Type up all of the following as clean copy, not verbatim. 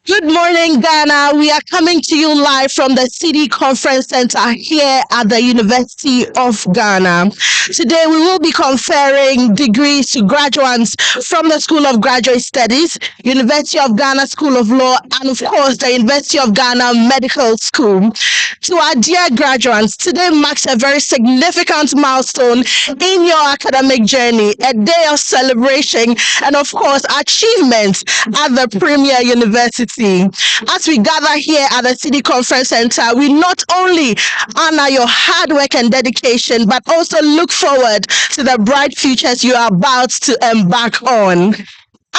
Good morning, Ghana. We are coming to you live from the Cedi Conference Centre here at the University of Ghana. Today, we will be conferring degrees to graduates from the School of Graduate Studies, University of Ghana School of Law, and of course, the University of Ghana Medical School. To our dear graduates, today marks a very significant milestone in your academic journey, a day of celebration, and of course, achievements at the premier university. As we gather here at the Cedi Conference Centre, we not only honor your hard work and dedication, but also look forward to the bright futures you are about to embark on.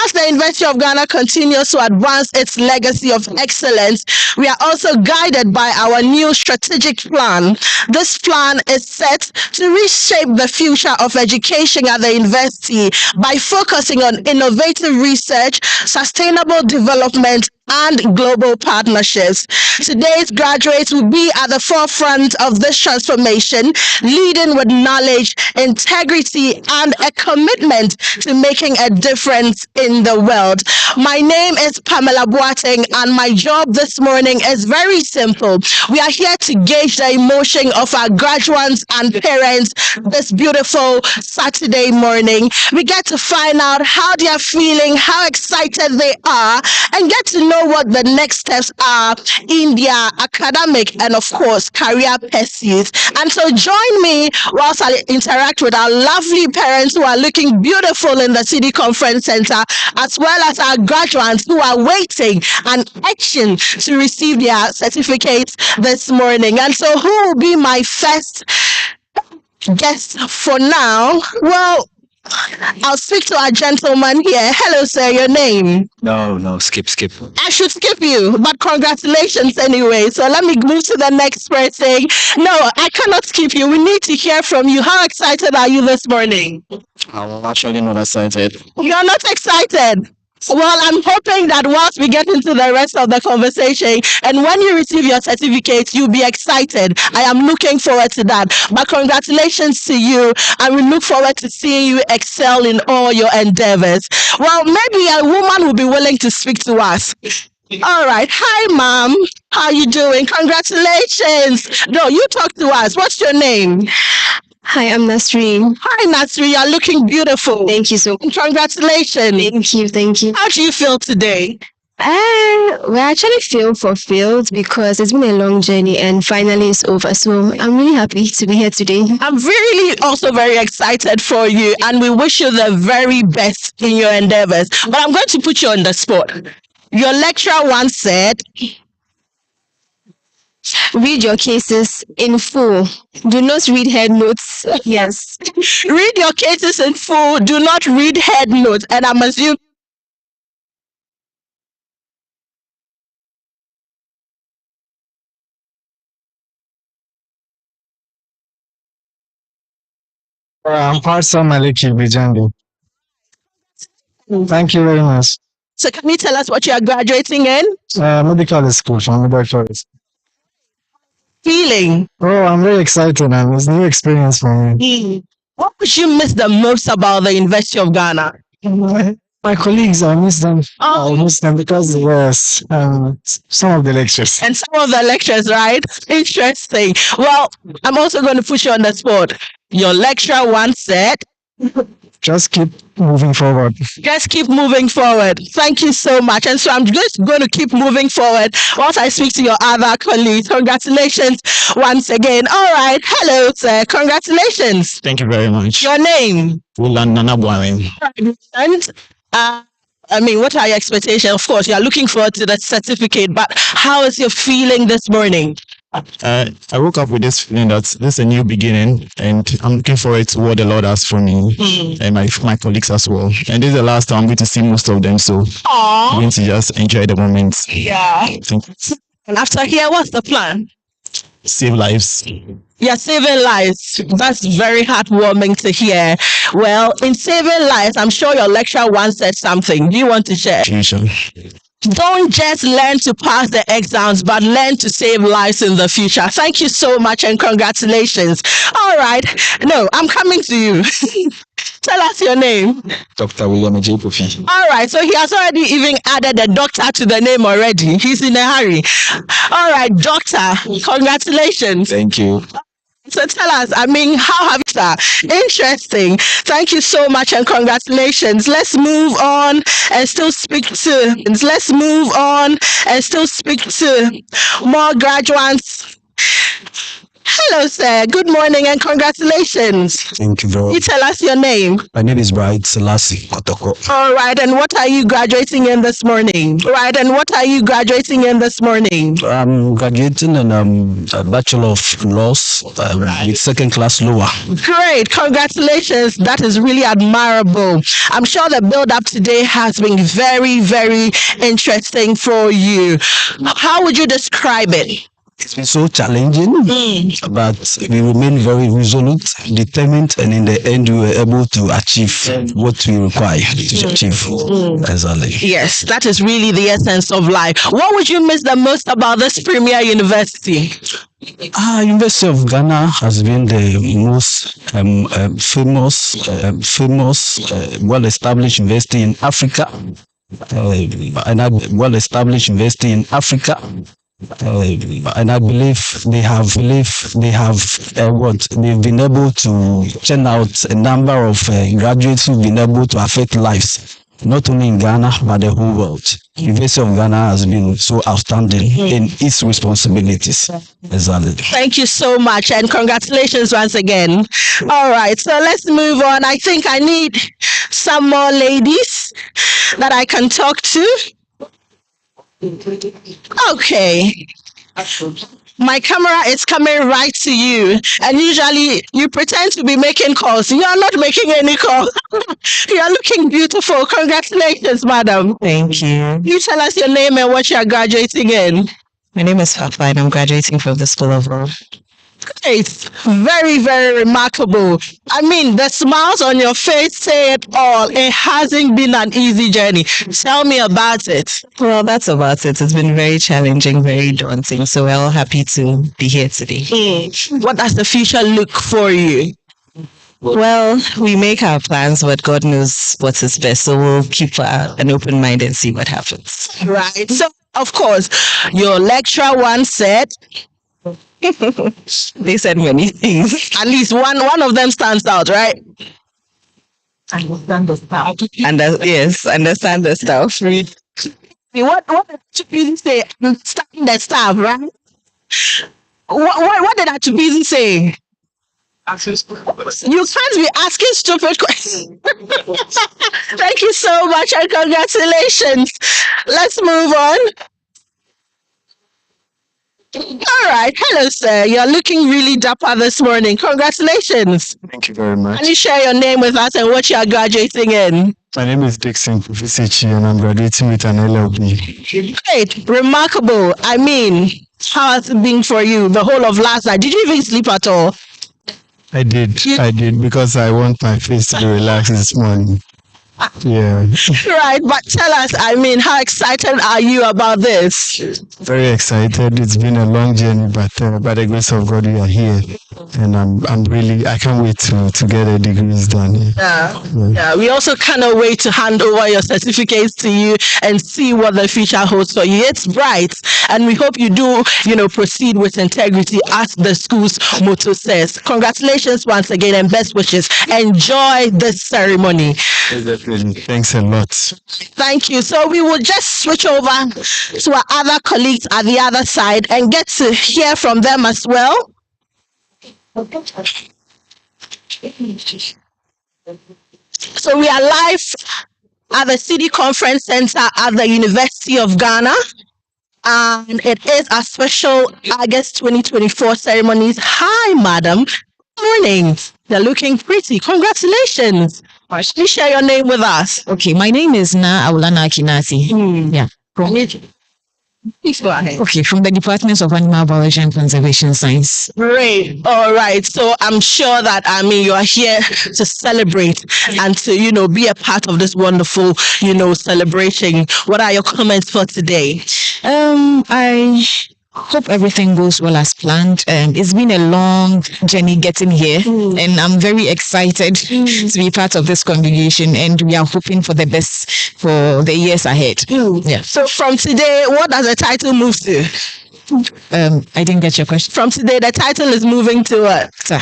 As the University of Ghana continues to advance its legacy of excellence, we are also guided by our new strategic plan. This plan is set to reshape the future of education at the university by focusing on innovative research, sustainable development, and global partnerships. Today's graduates will be at the forefront of this transformation, leading with knowledge, integrity, and a commitment to making a difference in the world. My name is Pamela Boateng, and my job this morning is very simple. We are here to gauge the emotion of our graduates and parents this beautiful Saturday morning. We get to find out how they are feeling, how excited they are, and get to know what the next steps are in their academic and of course career pursuits. And so join me whilst I interact with our lovely parents who are looking beautiful in the Cedi Conference Centre, as well as our graduates who are waiting and itching to receive their certificates this morning. And so who will be my first guest for now? Well, I'll speak to our gentleman here. Hello, sir. Your name? No, skip. I should skip you, but congratulations anyway. So let me move to the next person. No, I cannot skip you. We need to hear from you. How excited are you this morning? I'm actually not excited. You're not excited? Well, I'm hoping that once we get into the rest of the conversation and when you receive your certificate, you'll be excited. I am looking forward to that. But congratulations to you, and we look forward to seeing you excel in all your endeavors. Well, maybe a woman will be willing to speak to us. All right. Hi, Mom. How are you doing? Congratulations. No, you talk to us. What's your name? Hi, I'm Nasreen. Hi, Nasri. You're looking beautiful. Thank you so much. Congratulations. Thank you. How do you feel today? We actually feel fulfilled because it's been a long journey and finally it's over. So I'm really happy to be here today. I'm really also very excited for you, and we wish you the very best in your endeavors. But I'm going to put you on the spot. Your lecturer once said, Read your cases in full. Do not read head notes. Yes. read your cases in full, do not read head notes. And I'm assuming I'm Parsa Maliki Bijandi. Thank you very much. so. Can you tell us what you are graduating in? Medical school from medical. Feeling. Oh, I'm very excited, and it's a new experience for me. What would you miss the most about the University of Ghana? My colleagues, I miss them. Oh. I miss them because they were some of the lectures. And some of the lectures, right? Interesting. Well, I'm also going to put you on the spot. Your lecturer once said, Just keep moving forward. just keep moving forward. Thank you so much. And so I'm just going to keep moving forward once I speak to your other colleagues. Congratulations once again. All right. Hello, sir. Congratulations. Thank you very much. Your name? Ulan Nanabwame. And what are your expectations? Of course, you are looking forward to the certificate, but how is your feeling this morning? I woke up with this feeling that this is a new beginning, and I'm looking forward to what the Lord has for me and my colleagues as well. And this is the last time I'm going to see most of them, so I'm going to just enjoy the moment. Yeah. And after here, what's the plan? Save lives. You're saving lives. That's very heartwarming to hear. Well, in saving lives, I'm sure your lecturer once said something. Do you want to share? Future. Don't just learn to pass the exams, but learn to save lives in the future. Thank you so much and congratulations. All right. No, I'm coming to you. Tell us your name. Dr. William J. Kofi. All right, so he has already even added the doctor to the name already. He's in a hurry. All right, doctor, congratulations. Thank you. So tell us, how have you, sir? Interesting. Thank you so much and congratulations. Let's move on and still speak to more graduates. Hello, sir. Good morning and congratulations. Thank you very much. You tell us your name. My name is Bright Selassie Kotoko. All right, and what are you graduating in this morning? I'm graduating in a Bachelor of Laws with second class lower. Great, congratulations. That is really admirable. I'm sure the build up today has been very, very interesting for you. How would you describe it? It's been so challenging, but we remain very resolute, determined, and in the end, we were able to achieve what we require to achieve. Exactly. Yes, that is really the essence of life. What would you miss the most about this premier university? University of Ghana has been the most famous, well-established university in Africa, and a well-established university in Africa. And I believe they've been able to churn out a number of graduates who've been able to affect lives, not only in Ghana but the whole world. University of Ghana has been so outstanding in its responsibilities. Exactly. Thank you so much and congratulations once again. All right, so let's move on. I think I need some more ladies that I can talk to. Okay. My camera is coming right to you, and usually you pretend to be making calls. You are not making any calls. You are looking beautiful. Congratulations, madam. Thank you. You tell us your name and what you are graduating in. My name is Fafa and I'm graduating from the School of Law. It's very, very remarkable. The smiles on your face say it all. It hasn't been an easy journey. Tell me about it. Well, that's about it. It's been very challenging, very daunting. So we're all happy to be here today. What does the future look for you? Well, we make our plans, but God knows what is best. So we'll keep an open mind and see what happens. Right. So, of course, your lecturer once said, they said many things. At least one of them stands out, right? Understand the stuff. Yes, understand the stuff. What did Chupizi say? Understand the stuff, right? What did Chupizi say? You can't be asking stupid questions. Thank you so much and congratulations. Let's move on. All right. Hello, sir. You're looking really dapper this morning. Congratulations. Thank you very much. Can you share your name with us and what you are graduating in? My name is Dixon Visechi and I'm graduating with an LLB. Great. Remarkable. How has it been for you the whole of last night? Did you even sleep at all? I did because I want my face to be relaxed this morning. Yeah. Right, but tell us, how excited are you about this? Very excited. It's been a long journey, but by the grace of God, we are here. And I can't wait to get the degrees done. Yeah. We also cannot wait to hand over your certificates to you and see what the future holds for you. It's bright, and we hope you do, proceed with integrity as the school's motto says. Congratulations once again and best wishes. Enjoy this ceremony. Thanks a lot. Thank you. So we will just switch over to our other colleagues at the other side and get to hear from them as well. So we are live at the Cedi Conference Centre at the University of Ghana. And it is a special August 2024 ceremonies. Hi, madam. Good morning. You're looking pretty. Congratulations. Please share your name with us. Okay, my name is Na Aulana Akinati. Yeah. Please go ahead. Okay, from the Department of Animal Biology and Conservation Science. Great. All right. So I'm sure that you are here to celebrate and to be a part of this wonderful celebration. What are your comments for today? Hope everything goes well as planned. It's been a long journey getting here, and I'm very excited to be part of this congregation. And we are hoping for the best for the years ahead. Yeah. So from today, what does the title move to? I didn't get your question. From today, the title is moving to what? Sir.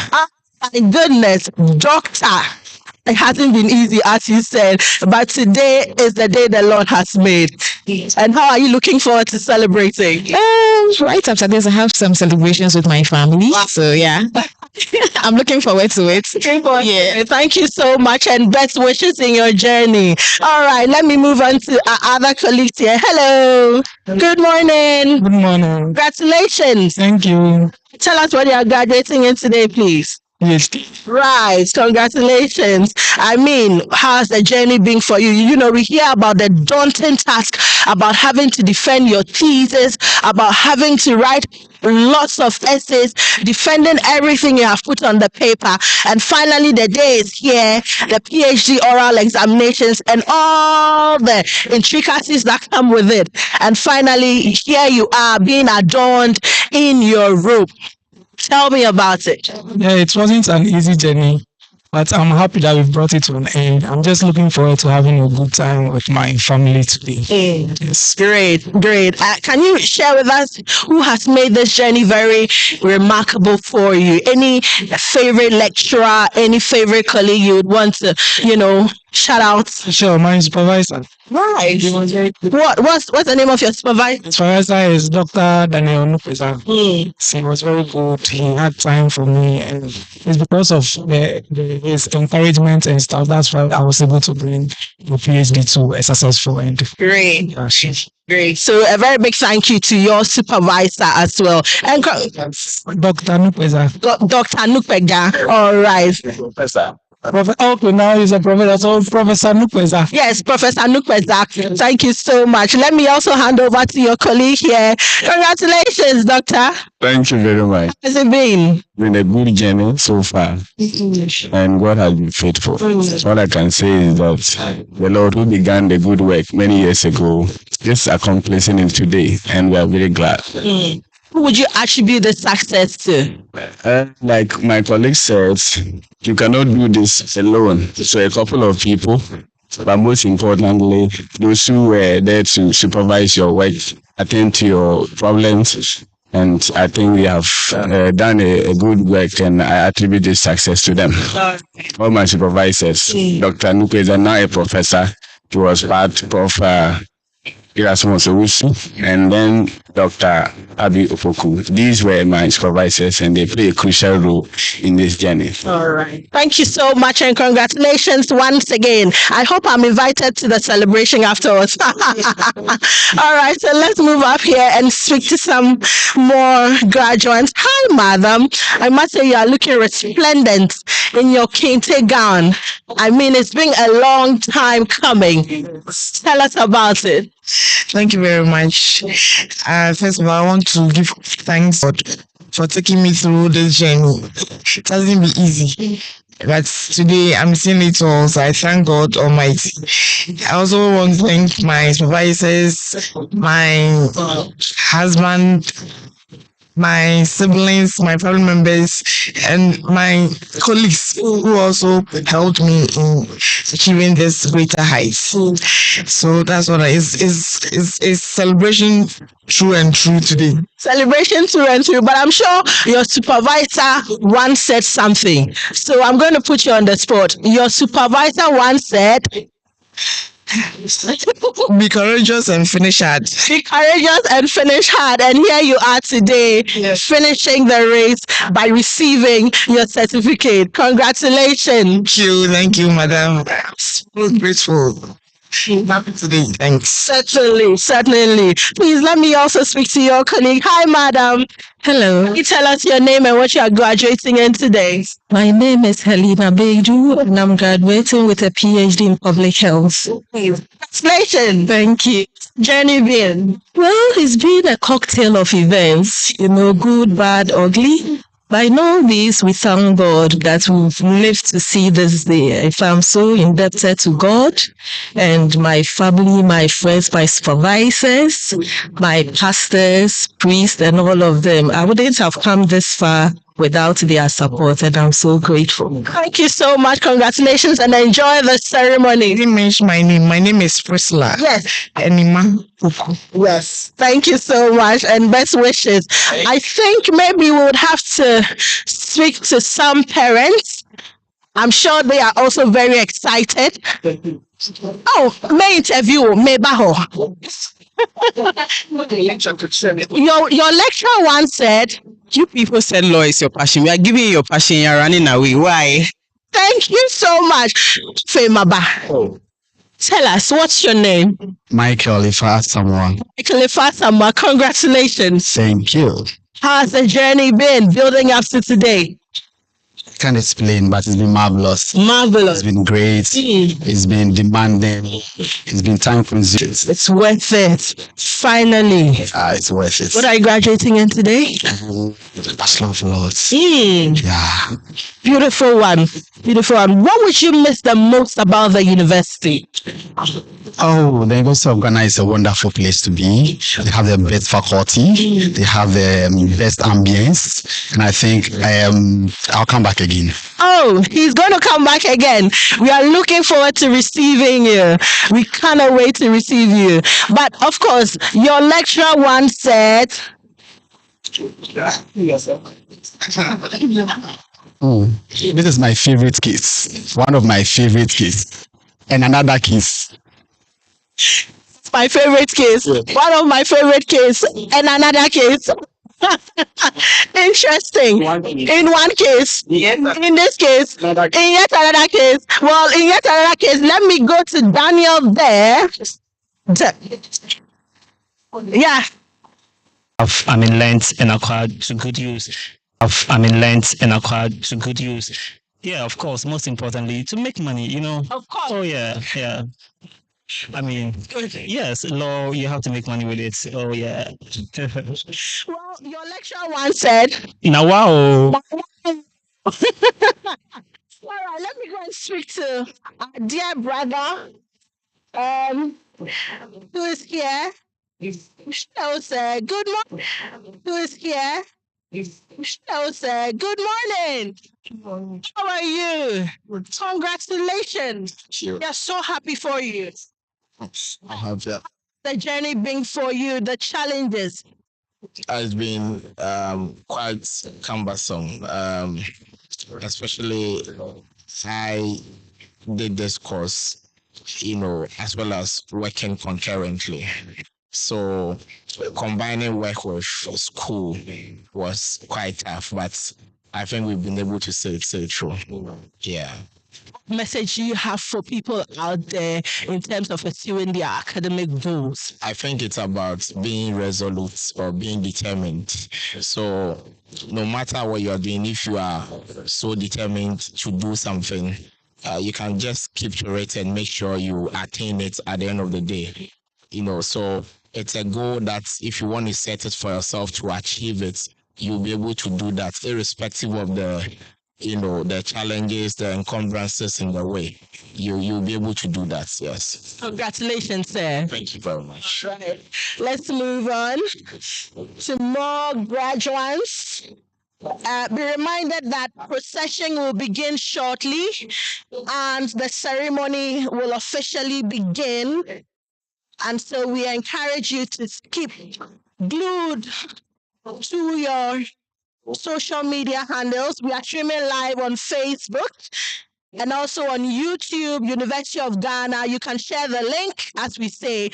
My goodness, doctor. It hasn't been easy, as you said, but today is the day the Lord has made. And how are you looking forward to celebrating? Right after this, I have some celebrations with my family. So yeah, I'm looking forward to it. Yeah. Thank you so much and best wishes in your journey. All right, let me move on to our other colleagues here. Hello. Good morning. Good morning. Congratulations. Thank you. Tell us what you are graduating in today, please. PhD. Right, congratulations. I mean, how's the journey been for you? You know, we hear about the daunting task, about having to defend your thesis, about having to write lots of essays, defending everything you have put on the paper. And finally, the day is here, the PhD oral examinations and all the intricacies that come with it. And finally, here you are being adorned in your robe. Tell me about it. Yeah, it wasn't an easy journey, but I'm happy that we've brought it to an end. I'm just looking forward to having a good time with my family today. Yes. Great. Can you share with us who has made this journey very remarkable for you? Any favorite lecturer, any favorite colleague you would want to, shout out? Sure, my supervisor. Right. What's the name of your supervisor? Supervisor is Dr. Daniel Nupeza. He was very good. He had time for me, and it's because of his encouragement and stuff. That's why I was able to bring the PhD to a successful end. Great. Great. So a very big thank you to your supervisor as well. And Dr. Nupeza. Dr. Nupega. All right. Professor. Okay, now he's a professor. So Professor Nupeza. Yes, Professor Nupeza. Thank you so much. Let me also hand over to your colleague here. Congratulations, Doctor. Thank you very much. How has it been? Been a good journey so far, and God has been faithful. All I can say is that the Lord who began the good work many years ago is accomplishing it today, and we are very glad. Who would you attribute the success to? Like my colleague said, you cannot do this alone. So a couple of people, but most importantly, those who were there to supervise your work, attend to your problems. And I think we have done a good work, and I attribute this success to them. All my supervisors, Dr. Nuke is now a professor. He was part of Erasmus Owusu, and then Dr. Abi Opoku. These were my supervisors, and they play a crucial role in this journey. All right. Thank you so much, and congratulations once again. I hope I'm invited to the celebration afterwards. All right, so let's move up here and speak to some more graduates. Hi, madam. I must say you are looking resplendent in your kente gown. I mean, it's been a long time coming. Tell us about it. Thank you very much. First of all, I want to give thanks for taking me through this journey. It hasn't been easy, but today I'm seeing it all, so I thank God Almighty. I also want to thank my supervisors, my husband, my siblings, my family members, and my colleagues who also helped me in achieving this greater heights. So that's what it is celebration true and true today. Celebration true and true, but I'm sure your supervisor once said something. So I'm going to put you on the spot. Your supervisor once said, be courageous and finish hard. Be courageous and finish hard. And here you are today, finishing the race by receiving your certificate. Congratulations. Thank you, madam. I'm so grateful. Happy today. Thanks. Certainly. Please let me also speak to your colleague. Hi, madam. Hello. Can you tell us your name and what you are graduating in today? My name is Helena Beju, and I'm graduating with a PhD in public health. Congratulations. Thank you. Journey been? Well, it's been a cocktail of events, good, bad, ugly. By all this, we thank God that we've lived to see this day. If I'm so indebted to God and my family, my friends, my supervisors, my pastors, priests, and all of them, I wouldn't have come this far without their support, and I'm so grateful. Thank you so much. Congratulations and enjoy the ceremony. You didn't mention my name. My name is Priscilla. Yes. Enima Puku. Yes. Thank you so much and best wishes. I think maybe we would have to speak to some parents. I'm sure they are also very excited. Oh, may interview, may baho. Your lecturer once said, You people said law is your passion. We are giving you your passion. You're running away. Why? thank you so much. Femaba. Tell us, what's your name? Michael, if I ask someone, Michael Ifasama, congratulations. thank you. How has the journey been building up to today? I can't explain, but it's been marvelous. Marvelous. It's been great. It's been demanding. It's been time consuming. It's worth it. Finally. It's worth it. What are you graduating in today? Bachelor of Laws. Yeah. Beautiful one. Beautiful one. What would you miss the most about the university? Oh, the University of Ghana is a wonderful place to be. They have the best faculty. They have the best ambience. And I think I'll come back again. Oh, he's going to come back again. We are looking forward to receiving you. We cannot wait to receive you. But of course, your lecturer once said, This is my favorite case. One of my favorite case. And another case. my favorite case, one of my favorite case, and another case. Interesting. In one case, in this case, in yet another case. Well, in yet another case, let me go to Daniel there. Yeah. Learned and acquired to good use. Learned and acquired to good use. Yeah, of course. Most importantly, to make money. Of course. Oh yeah. Yes, law. You have to make money with it. Oh yeah. Well, your lecturer once said. Now wow. All right, let me go and speak to our dear brother, who is here. Hello, sir. Good morning. Who is here? Hello, sir. Good morning. How are you? Congratulations. We are so happy for you. I have that. The journey being for you, the challenges. Has been quite cumbersome, especially I did this course, as well as working concurrently. So combining work with school was quite tough, but I think we've been able to say it through. Yeah. Message you have for people out there in terms of pursuing their academic goals? I think it's about being resolute or being determined. So no matter what you are doing, if you are so determined to do something, you can just keep to it and make sure you attain it at the end of the day. So it's a goal that if you want to set it for yourself to achieve it, you'll be able to do that irrespective of the challenges, the encumbrances in the way. You'll be able to do that, yes. Congratulations, sir. Thank you very much. Right. Let's move on to more graduands. Be reminded that procession will begin shortly and the ceremony will officially begin. And so we encourage you to keep glued to your social media handles. We are streaming live on Facebook and also on YouTube, University of Ghana. You can share the link, as we say,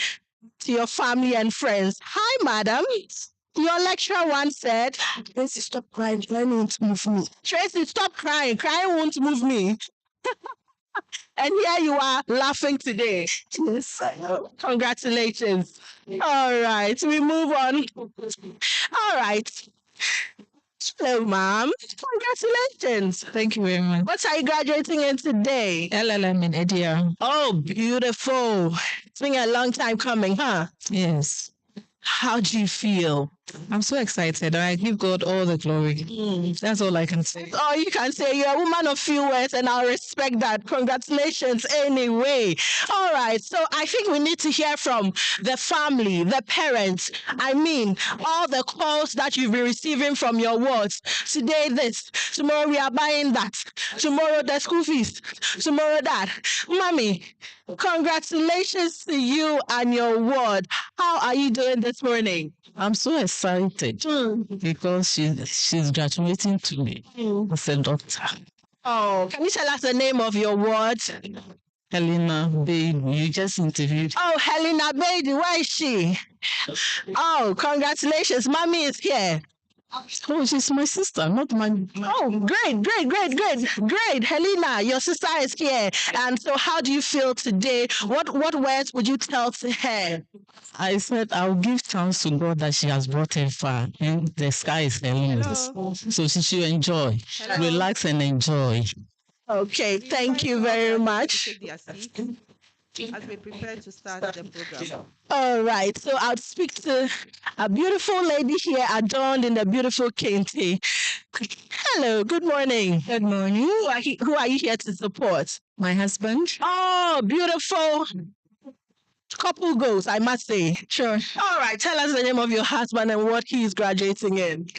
to your family and friends. Hi, madam. Your lecturer once said, Tracy, stop crying. Crying won't move me. Tracy, stop crying. Crying won't move me. And here you are laughing today. Yes, I know. Congratulations. All right, we move on. All right. Hello, ma'am. Congratulations. Thank you very much. What are you graduating in today? LLM in Edia. Oh, beautiful. It's been a long time coming, huh? Yes. How do you feel? I'm so excited. I give God all the glory. That's all I can say. Oh, you can say you're a woman of few words, and I'll respect that. Congratulations, anyway. All right, so I think we need to hear from the family, the parents. I mean, all the calls that you've been receiving from your wards. Today, this. Tomorrow, we are buying that. Tomorrow, the school fees. Tomorrow, that. Mommy, congratulations to you and your ward. How are you doing this morning? I'm so excited because she's graduating today as a doctor. Oh, can you tell us the name of your ward? Helena Babe, you just interviewed. Oh, Helena Baby, where is she? Oh, congratulations. Mommy is here. Oh, she's my sister, not my. Oh, great. Helena, your sister is here. And so how do you feel today? What words would you tell to her? I said I'll give thanks to God that she has brought her far, and the sky is her limit. So she should enjoy, relax and enjoy. Okay, thank you very much. Take their seats as we prepare to start the program. All right, so I'll speak to a beautiful lady here adorned in the beautiful kente. Hello, good morning. Good morning. Who are you here to support? My husband. Oh, beautiful couple goals, I must say. Sure. All right, tell us the name of your husband and what he is graduating in.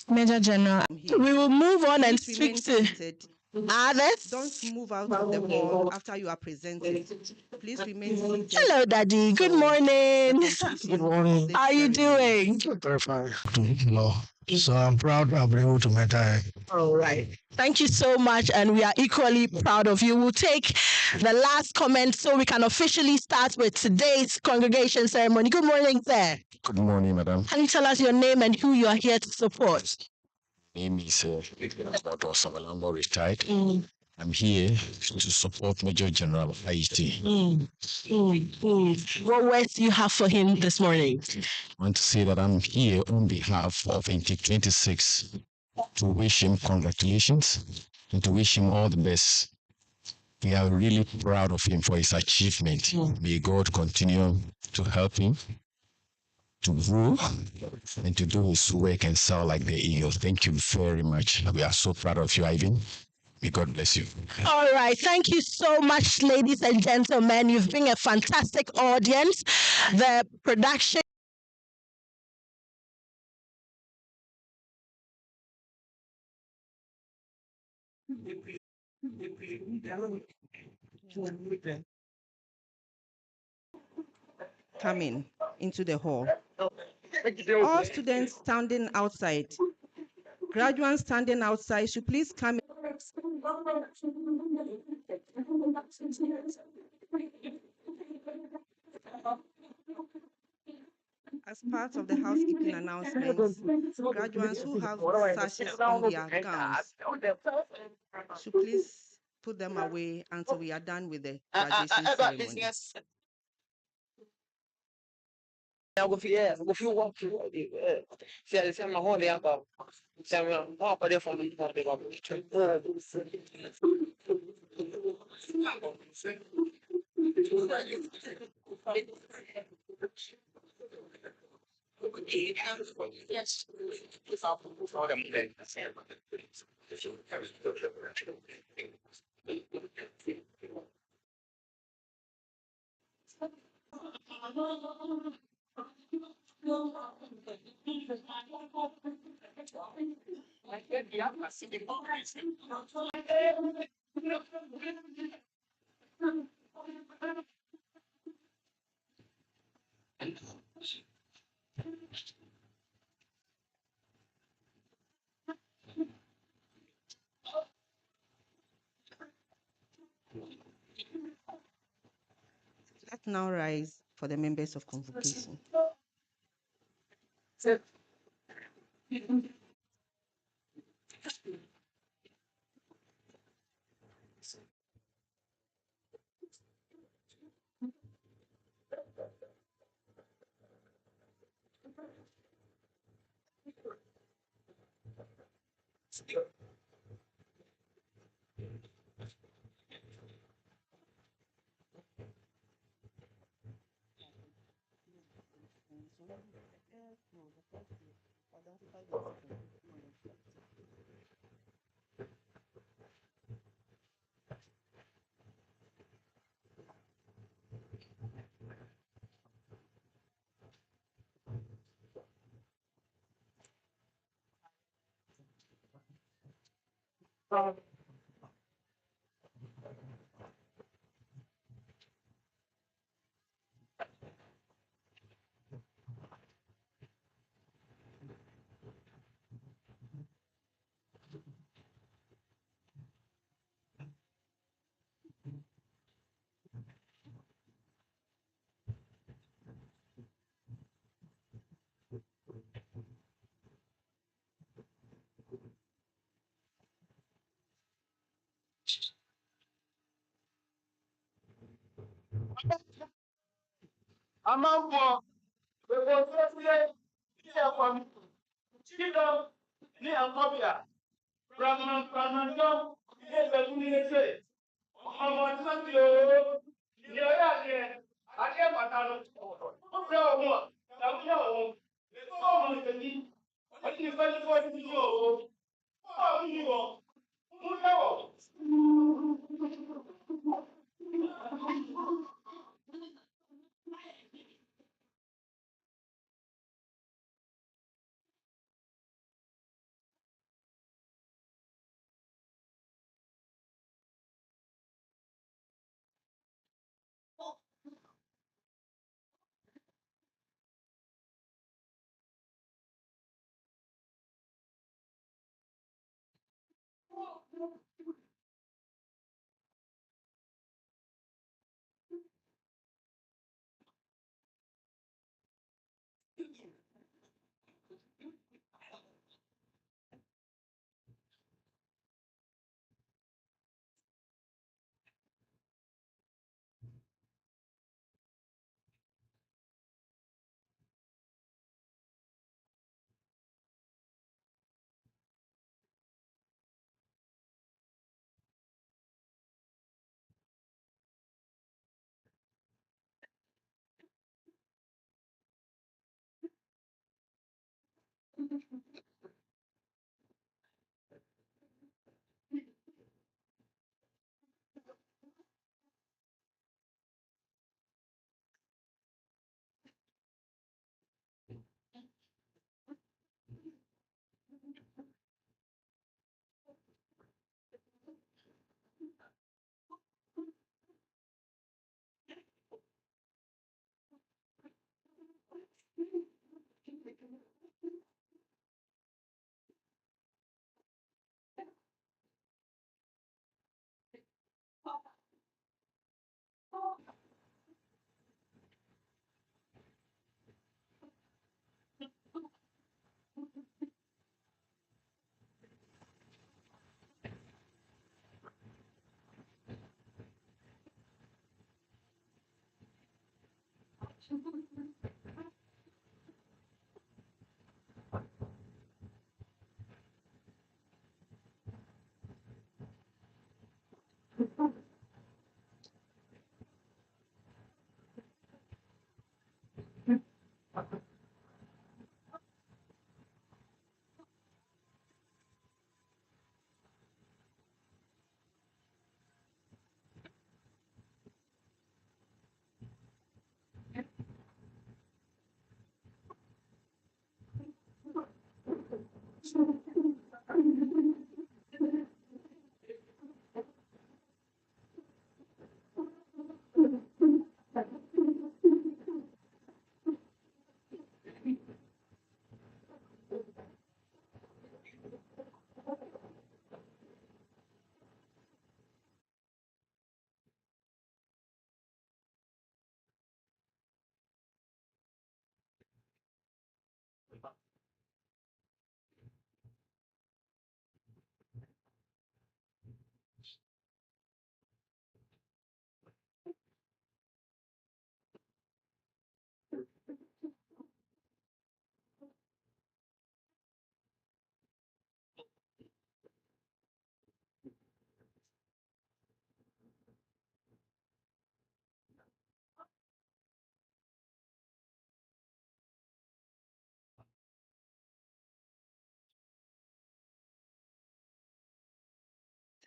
Major General. We will move on and Please speak remain to seated. others. Don't move out of the hall after you are presented. Please remain seated. Hello, Daddy. Good morning. Good morning. How are you doing? Very fine. No. So I'm proud I've been able to mentor her. All right. Thank you so much, and we are equally proud of you. We'll take the last comment so we can officially start with today's congregation ceremony. Good morning, sir. Good morning, madam. Can you tell us your name and who you are here to support? Name is Dr. Savalambo, retired. I'm here to support Major General IT. What words do you have for him this morning? I want to say that I'm here on behalf of Intake 26 to wish him congratulations and to wish him all the best. We are really proud of him for his achievement. May God continue to help him to grow and to do his work and sound like the eagle. Thank you very much. We are so proud of you, Ivan. May God bless you. All right. Thank you so much, ladies and gentlemen. You've been a fantastic audience. The production. Coming into the hall. All students standing outside. Graduands standing outside should please come in. As part of the housekeeping announcements, graduates who have sashes on their gowns should please put them away until we are done with the graduation ceremony. Let's now rise for the members of convocation. Amambo, we will say, from Chino, near Cobia, Ramano, near ọmọ tí o ní ọyá yẹn akẹ́kọ̀ọ́ ta ló ó fẹ́ ọmọ tàbí ọmọ lè tó ọmọ ìtẹ̀lí wọ́n ti fẹ́ ní fọ́ọ̀tì nínú òwò fọ́ọ̀tì nínú wọn mú lẹ́wọ̀.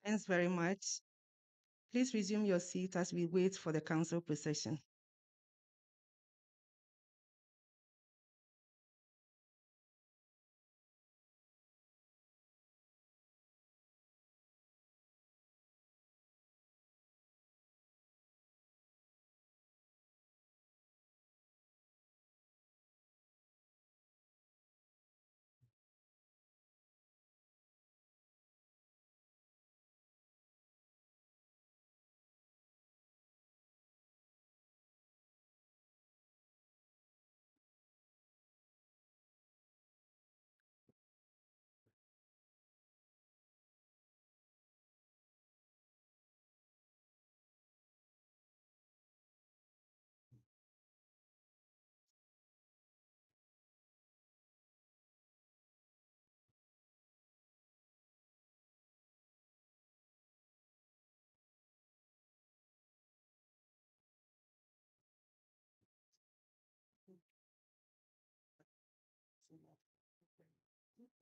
Thanks very much. Please resume your seat as we wait for the council procession.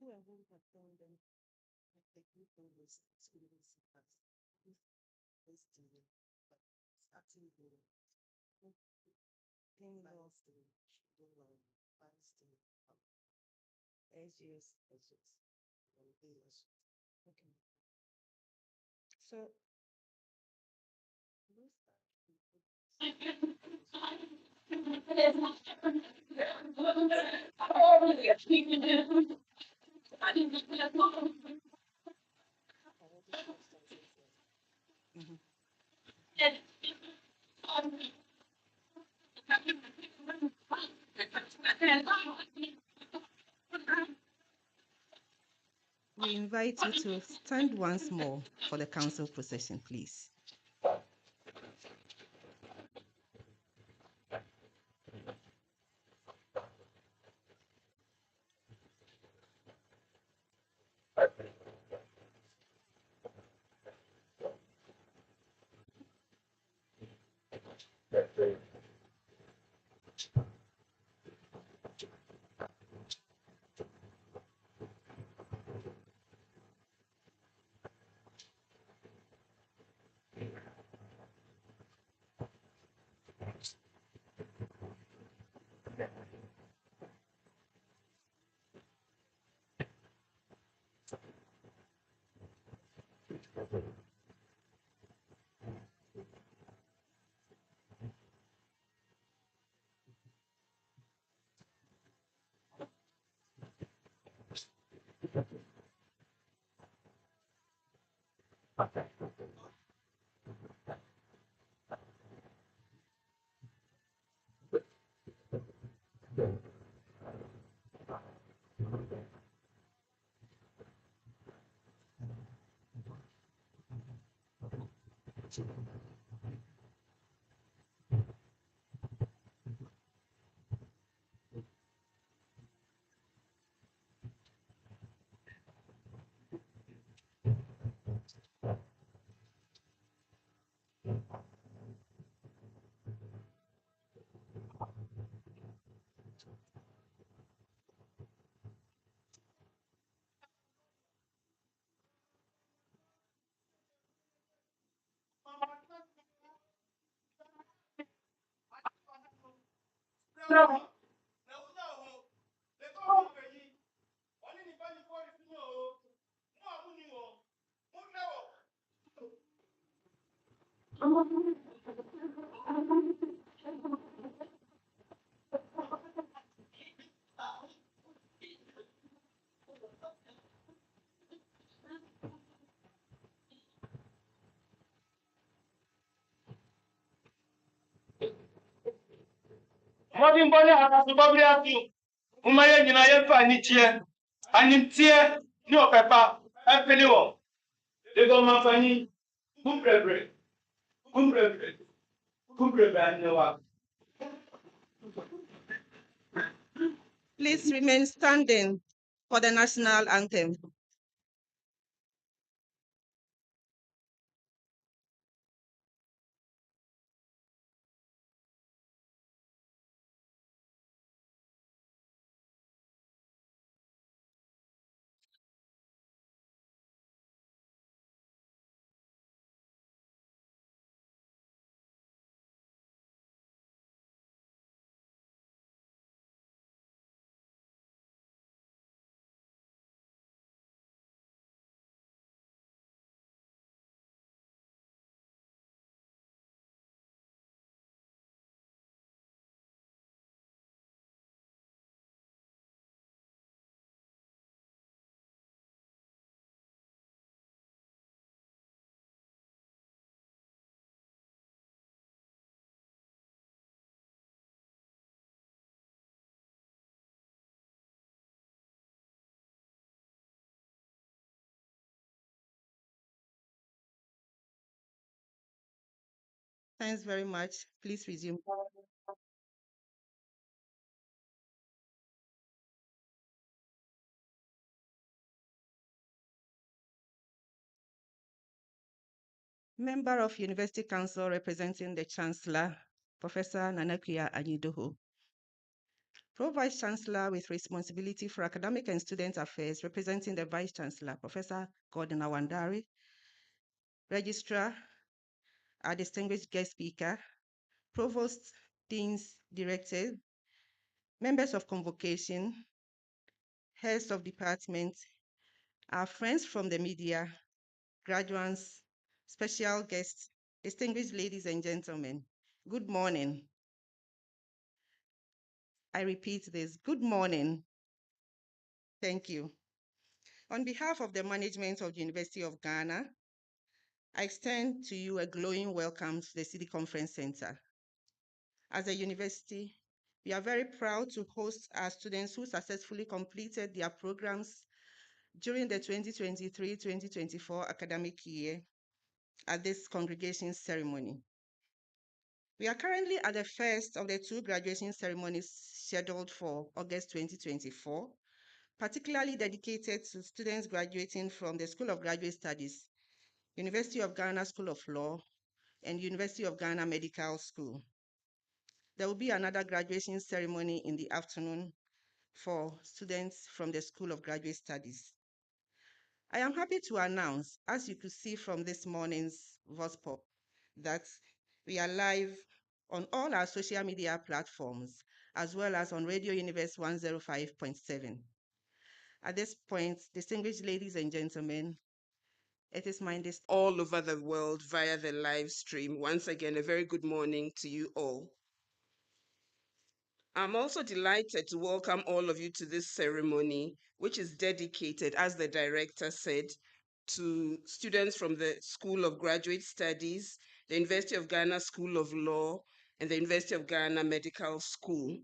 who and who have done them the group was experiencing us. This TV, but starting the in-laws, the in-law, parents, the SGS, SGS. Okay. So, Mhm. We invite you to stand once more for the council procession, please. Mɔden bɔ ne akasoba bere ato moma yɛ nyinaa yɛmfa anigyeɛ animteɛ ne ɔpɛpa ɛmpene wɔ dede ɔmamfani kumprɛbrɛ kumprɛbrɛ kumprɛbrɛ anewa. Please remain standing for the national anthem. Thanks very much. Please resume. Member of University Council representing the Chancellor, Professor Nanakuya Anyidoho. Pro-Vice Chancellor with responsibility for academic and student affairs, representing the Vice Chancellor, Professor Gordon Awandari, Registrar, our distinguished guest speaker, Provost, Deans, Directors, members of convocation, heads of department, our friends from the media, graduates, special guests, distinguished ladies and gentlemen, good morning. I repeat this, good morning. Thank you. On behalf of the management of the University of Ghana, I extend to you a glowing welcome to the Cedi Conference Centre. As a university, we are very proud to host our students who successfully completed their programs during the 2023-2024 academic year at this congregation ceremony. We are currently at the first of the two graduation ceremonies scheduled for August 2024, particularly dedicated to students graduating from the School of Graduate Studies, University of Ghana School of Law, and University of Ghana Medical School. There will be another graduation ceremony in the afternoon for students from the School of Graduate Studies. I am happy to announce, as you could see from this morning's Voice Pop, that we are live on all our social media platforms, as well as on Radio Universe 105.7. At this point, distinguished ladies and gentlemen, it is my all over the world via the live stream. Once again, a very good morning to you all. I'm also delighted to welcome all of you to this ceremony, which is dedicated, as the director said, to students from the School of Graduate Studies, the University of Ghana School of Law, and the University of Ghana Medical School.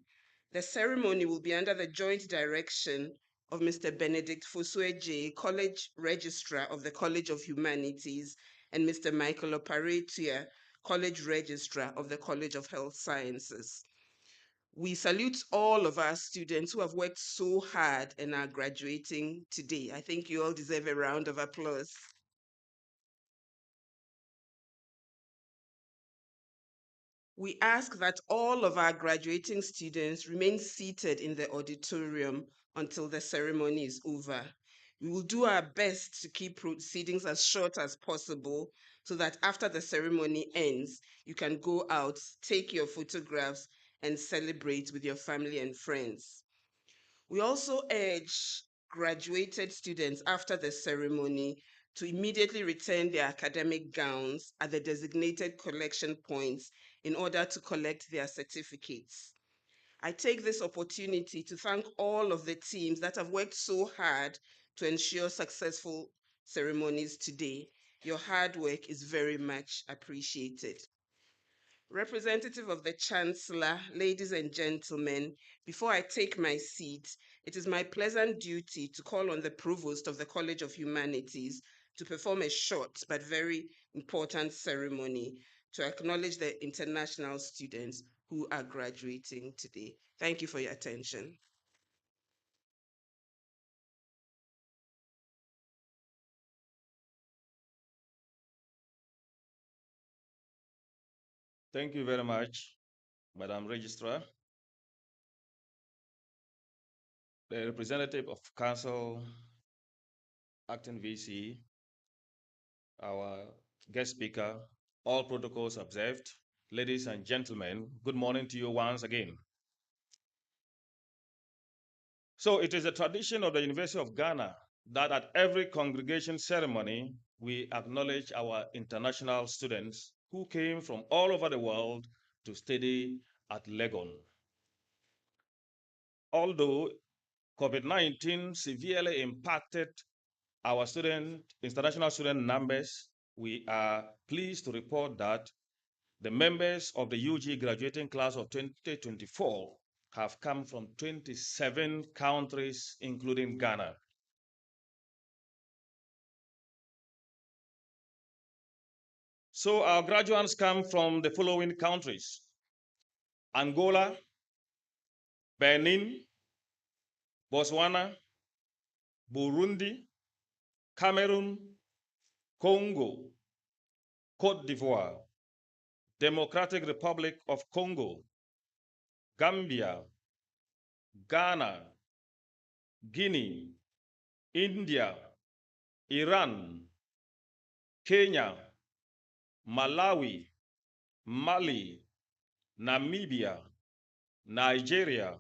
The ceremony will be under the joint direction of Mr. Benedict Fosueje, College Registrar of the College of Humanities, and Mr. Michael Oparetua, College Registrar of the College of Health Sciences. We salute all of our students who have worked so hard and are graduating today. I think you all deserve a round of applause. We ask that all of our graduating students remain seated in the auditorium until the ceremony is over. We will do our best to keep proceedings as short as possible so that after the ceremony ends, you can go out, take your photographs, and celebrate with your family and friends. We also urge graduated students after the ceremony to immediately return their academic gowns at the designated collection points in order to collect their certificates. I take this opportunity to thank all of the teams that have worked so hard to ensure successful ceremonies today. Your hard work is very much appreciated. Representative of the Chancellor, ladies and gentlemen, before I take my seat, it is my pleasant duty to call on the Provost of the College of Humanities to perform a short but very important ceremony to acknowledge the international students who are graduating today. Thank you for your attention. Thank you very much, Madam Registrar. The representative of Council, Acting VC, our guest speaker, all protocols observed. Ladies and gentlemen, good morning to you once again. So it is a tradition of the University of Ghana that at every congregation ceremony, we acknowledge our international students who came from all over the world to study at Legon. Although COVID-19 severely impacted our international student numbers, we are pleased to report that the members of the UG graduating class of 2024 have come from 27 countries, including Ghana. So our graduates come from the following countries: Angola, Benin, Botswana, Burundi, Cameroon, Congo, Cote d'Ivoire, Democratic Republic of Congo, Gambia, Ghana, Guinea, India, Iran, Kenya, Malawi, Mali, Namibia, Nigeria,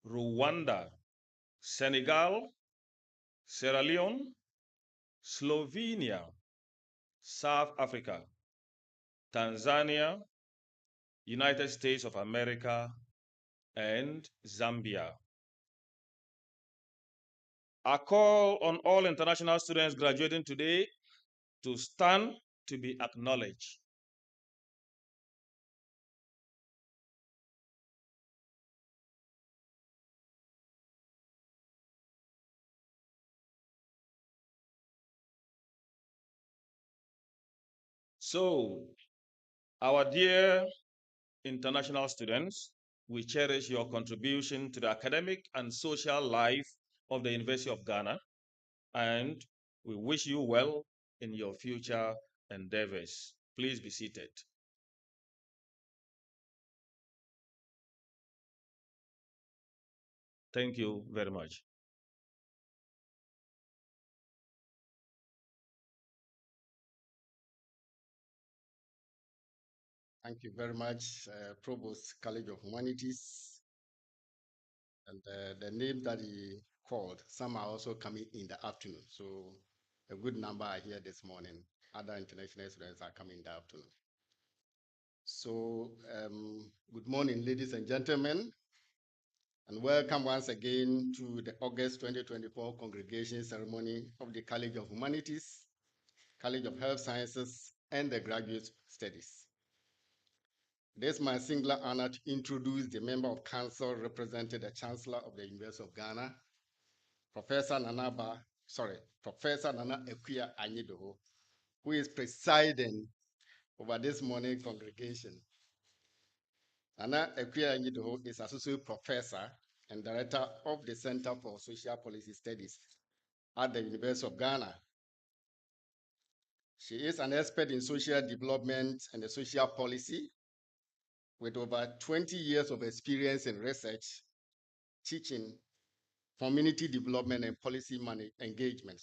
Rwanda, Senegal, Sierra Leone, Slovenia, South Africa, Tanzania, United States of America, and Zambia. I call on all international students graduating today to stand to be acknowledged. So, our dear international students, we cherish your contribution to the academic and social life of the University of Ghana, and we wish you well in your future endeavors. Please be seated. Thank you very much. Thank you very much, Provost, College of Humanities. And the name that he called, some are also coming in the afternoon. So a good number are here this morning. Other international students are coming in the afternoon. So good morning, ladies and gentlemen, and welcome once again to the August 2024 Congregation Ceremony of the College of Humanities, College of Health Sciences, and the Graduate Studies. It is my singular honor to introduce the member of council representing the Chancellor of the University of Ghana, Professor Nana Ekuya Anyidoho, who is presiding over this morning congregation. Nana Ekuya Anyidoho is Associate Professor and Director of the Center for Social Policy Studies at the University of Ghana. She is an expert in social development and social policy with over 20 years of experience in research, teaching, community development, and policy engagement.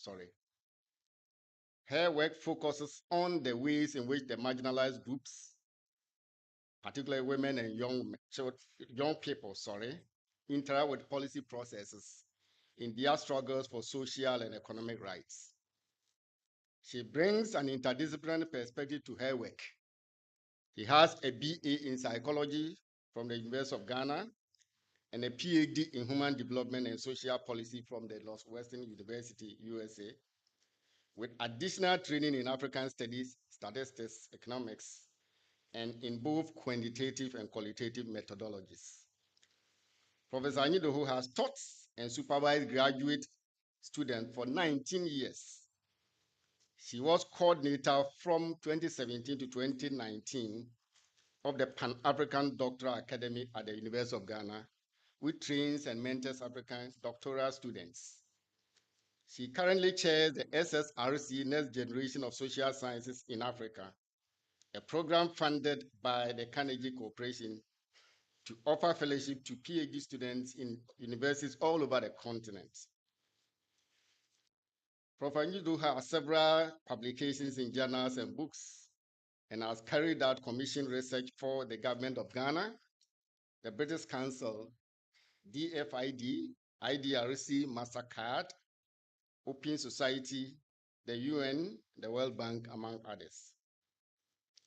Her work focuses on the ways in which the marginalized groups, particularly women and young people, interact with policy processes in their struggles for social and economic rights. She brings an interdisciplinary perspective to her work. She has a BA in psychology from the University of Ghana and a PhD in human development and social policy from the Northwestern University, USA, with additional training in African studies, statistics, economics, and in both quantitative and qualitative methodologies. Professor Anyidoho has taught and supervised graduate students for 19 years. She was coordinator from 2017 to 2019 of the Pan-African Doctoral Academy at the University of Ghana, which trains and mentors African doctoral students. She currently chairs the SSRC Next Generation of Social Sciences in Africa, a program funded by the Carnegie Corporation to offer fellowship to PhD students in universities all over the continent. Professor Anyidoho has several publications in journals and books and has carried out commission research for the government of Ghana, the British Council, DFID, IDRC, MasterCard, Open Society, the UN, the World Bank, among others.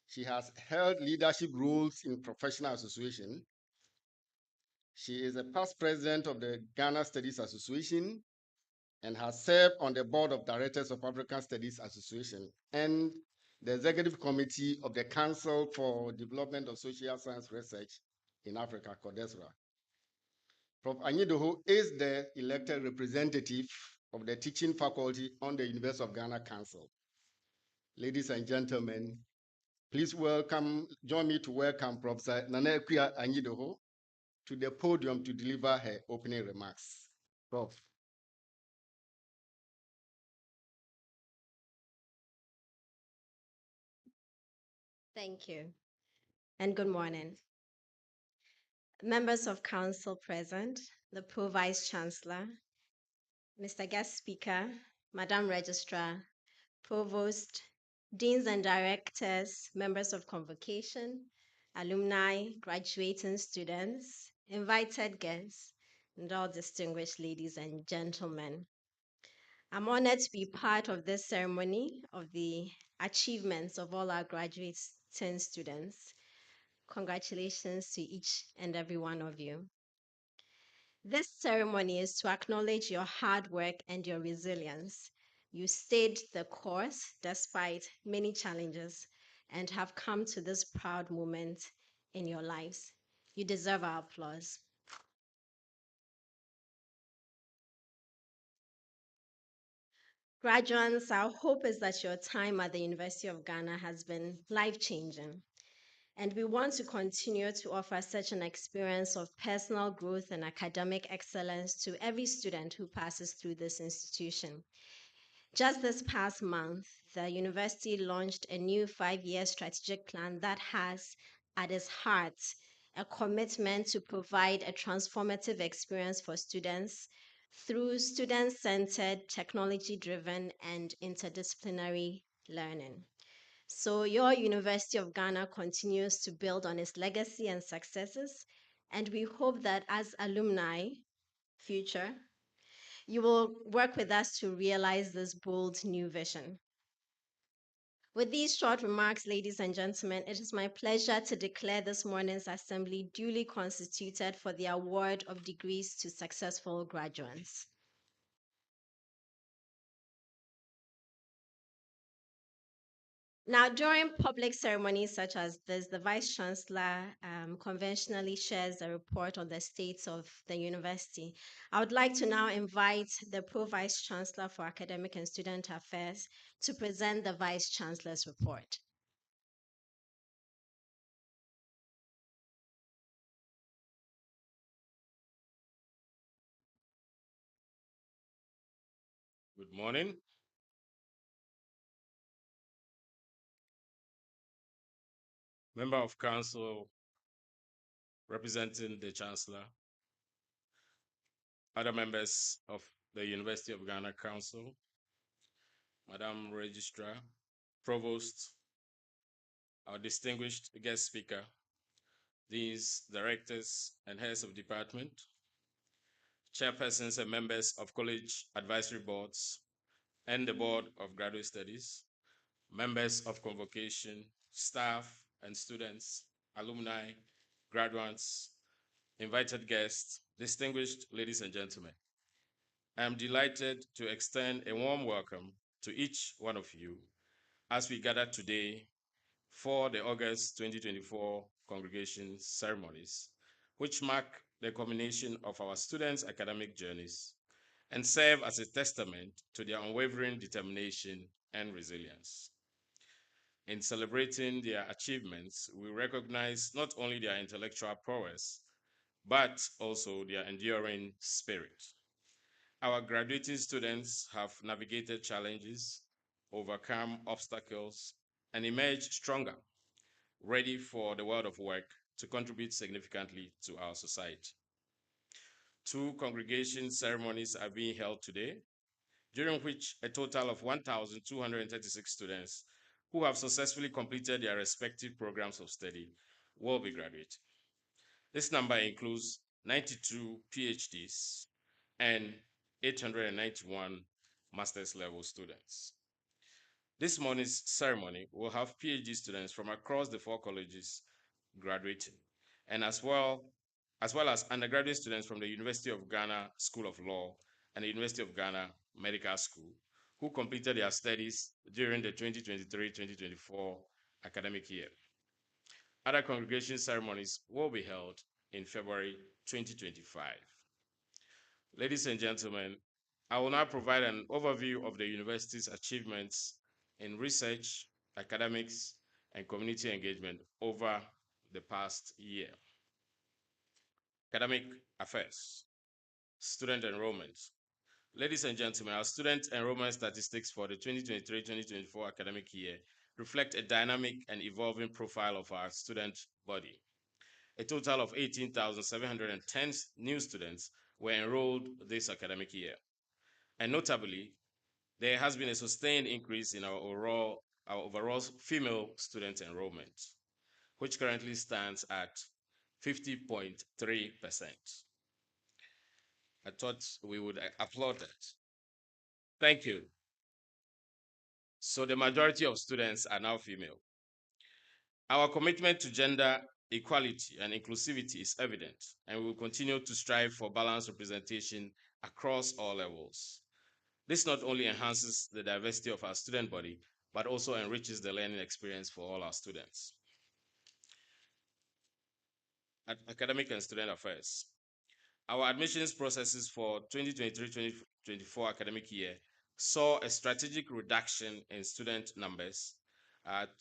She has held leadership roles in professional association. She is a past president of the Ghana Studies Association and has served on the board of directors of African Studies Association and the executive committee of the Council for Development of Social Science Research in Africa, CODESRA. Prof. Anyidoho is the elected representative of the teaching faculty on the University of Ghana Council. Ladies and gentlemen, please join me to welcome Professor Nana Ekuya Anyidoho to the podium to deliver her opening remarks. Prof. Thank you, and good morning. Members of council present, the Pro Vice Chancellor, Mr. Guest Speaker, Madam Registrar, Provost, Deans and Directors, members of Convocation, alumni, graduating students, invited guests, and all distinguished ladies and gentlemen. I'm honored to be part of this ceremony of the achievements of all our graduating students. Congratulations to each and every one of you. This ceremony is to acknowledge your hard work and your resilience. You stayed the course despite many challenges and have come to this proud moment in your lives. You deserve our applause. Graduands, our hope is that your time at the University of Ghana has been life-changing. And we want to continue to offer such an experience of personal growth and academic excellence to every student who passes through this institution. Just this past month, the university launched a new 5-year strategic plan that has at its heart a commitment to provide a transformative experience for students through student-centered, technology-driven, and interdisciplinary learning. So your University of Ghana continues to build on its legacy and successes, and we hope that as alumni, future, you will work with us to realize this bold new vision. With these short remarks, ladies and gentlemen, it is my pleasure to declare this morning's assembly duly constituted for the award of degrees to successful graduates. Now, during public ceremonies such as this, the Vice Chancellor conventionally shares a report on the state of the university. I would like to now invite the Pro Vice Chancellor for Academic and Student Affairs to present the Vice Chancellor's report. Good morning. Member of Council representing the Chancellor, other members of the University of Ghana Council, Madam Registrar, Provost, our distinguished guest speaker, deans, directors, and heads of department, chairpersons and members of college advisory boards, and the Board of Graduate Studies, members of Convocation, staff and students, alumni, graduates, invited guests, distinguished ladies and gentlemen. I am delighted to extend a warm welcome to each one of you as we gather today for the August 2024 Congregation Ceremonies, which mark the culmination of our students' academic journeys and serve as a testament to their unwavering determination and resilience. In celebrating their achievements, we recognize not only their intellectual prowess, but also their enduring spirit. Our graduating students have navigated challenges, overcome obstacles, and emerged stronger, ready for the world of work to contribute significantly to our society. 2 congregation ceremonies are being held today, during which a total of 1,236 students who have successfully completed their respective programs of study will be graduating. This number includes 92 PhDs and 891 master's level students. This morning's ceremony will have PhD students from across the 4 colleges graduating, and as well as undergraduate students from the University of Ghana School of Law and the University of Ghana Medical School, who completed their studies during the 2023-2024 academic year. Other congregation ceremonies will be held in February 2025. Ladies and gentlemen, I will now provide an overview of the university's achievements in research, academics, and community engagement over the past year. Academic affairs, student enrollment. Ladies and gentlemen, our student enrollment statistics for the 2023-2024 academic year reflect a dynamic and evolving profile of our student body. A total of 18,710 new students were enrolled this academic year. And notably, there has been a sustained increase in our overall female student enrollment, which currently stands at 50.3%. I thought we would applaud that. Thank you. So the majority of students are now female. Our commitment to gender equality and inclusivity is evident, and we will continue to strive for balanced representation across all levels. This not only enhances the diversity of our student body, but also enriches the learning experience for all our students. Academic and student affairs. Our admissions processes for 2023-2024 academic year saw a strategic reduction in student numbers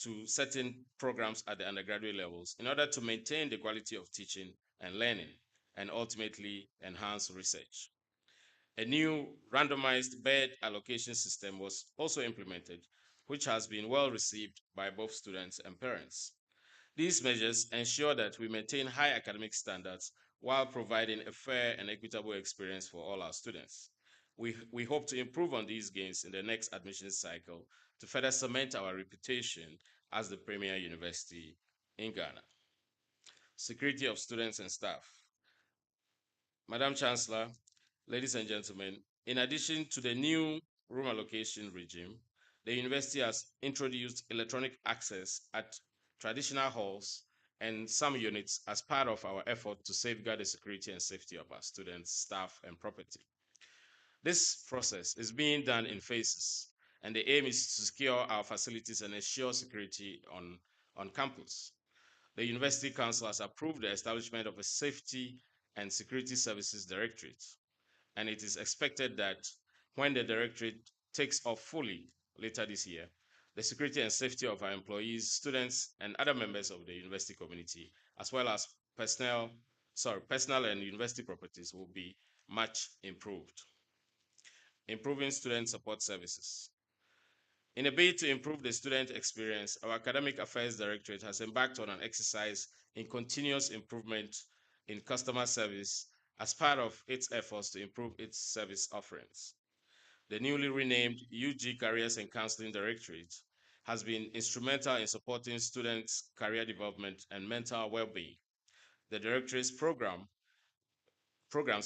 to certain programs at the undergraduate levels in order to maintain the quality of teaching and learning and ultimately enhance research. A new randomized bed allocation system was also implemented, which has been well received by both students and parents. These measures ensure that we maintain high academic standards while providing a fair and equitable experience for all our students. We hope to improve on these gains in the next admissions cycle to further cement our reputation as the premier university in Ghana. Security of students and staff. Madam Chancellor, ladies and gentlemen, in addition to the new room allocation regime, the university has introduced electronic access at traditional halls and some units as part of our effort to safeguard the security and safety of our students, staff, and property. This process is being done in phases, and the aim is to secure our facilities and ensure security on campus. The University Council has approved the establishment of a Safety and Security Services Directorate, and it is expected that when the directorate takes off fully later this year, the security and safety of our employees, students, and other members of the university community, as well as personal and university properties, will be much improved. Improving student support services. In a bid to improve the student experience, our Academic Affairs Directorate has embarked on an exercise in continuous improvement in customer service as part of its efforts to improve its service offerings. The newly renamed UG Careers and Counseling Directorate has been instrumental in supporting students' career development and mental well-being. The Directorate's programs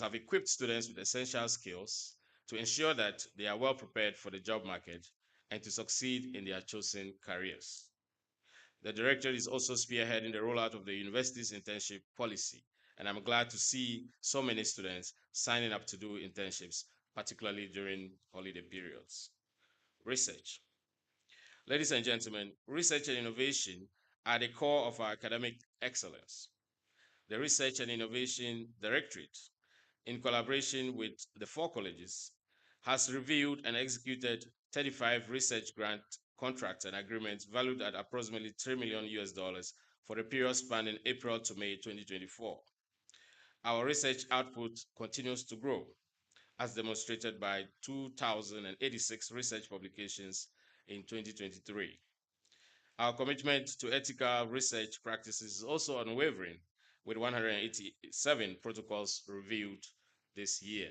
have equipped students with essential skills to ensure that they are well prepared for the job market and to succeed in their chosen careers. The director is also spearheading the rollout of the university's internship policy, and I'm glad to see so many students signing up to do internships, particularly during holiday periods. Research. Ladies and gentlemen, research and innovation are the core of our academic excellence. The Research and Innovation Directorate, in collaboration with the 4 colleges, has reviewed and executed 35 research grant contracts and agreements valued at approximately $3 million US for the period spanning April to May 2024. Our research output continues to grow, as demonstrated by 2,086 research publications in 2023. Our commitment to ethical research practices is also unwavering, with 187 protocols reviewed this year.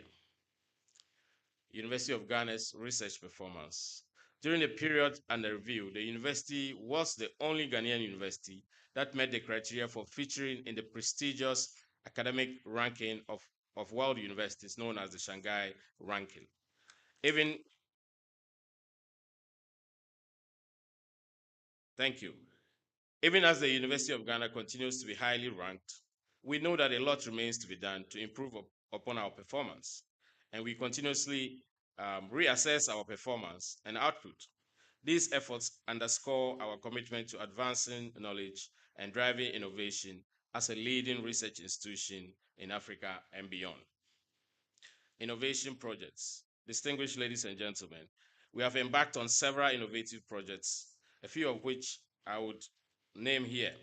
University of Ghana's research performance. During the period under review, the university was the only Ghanaian university that met the criteria for featuring in the prestigious academic ranking of world universities known as the Shanghai ranking. Thank you. Even as the University of Ghana continues to be highly ranked, we know that a lot remains to be done to improve upon our performance, and we continuously reassess our performance and output. These efforts underscore our commitment to advancing knowledge and driving innovation as a leading research institution in Africa and beyond. Innovation projects. Distinguished ladies and gentlemen, we have embarked on several innovative projects, a few of which I would name here.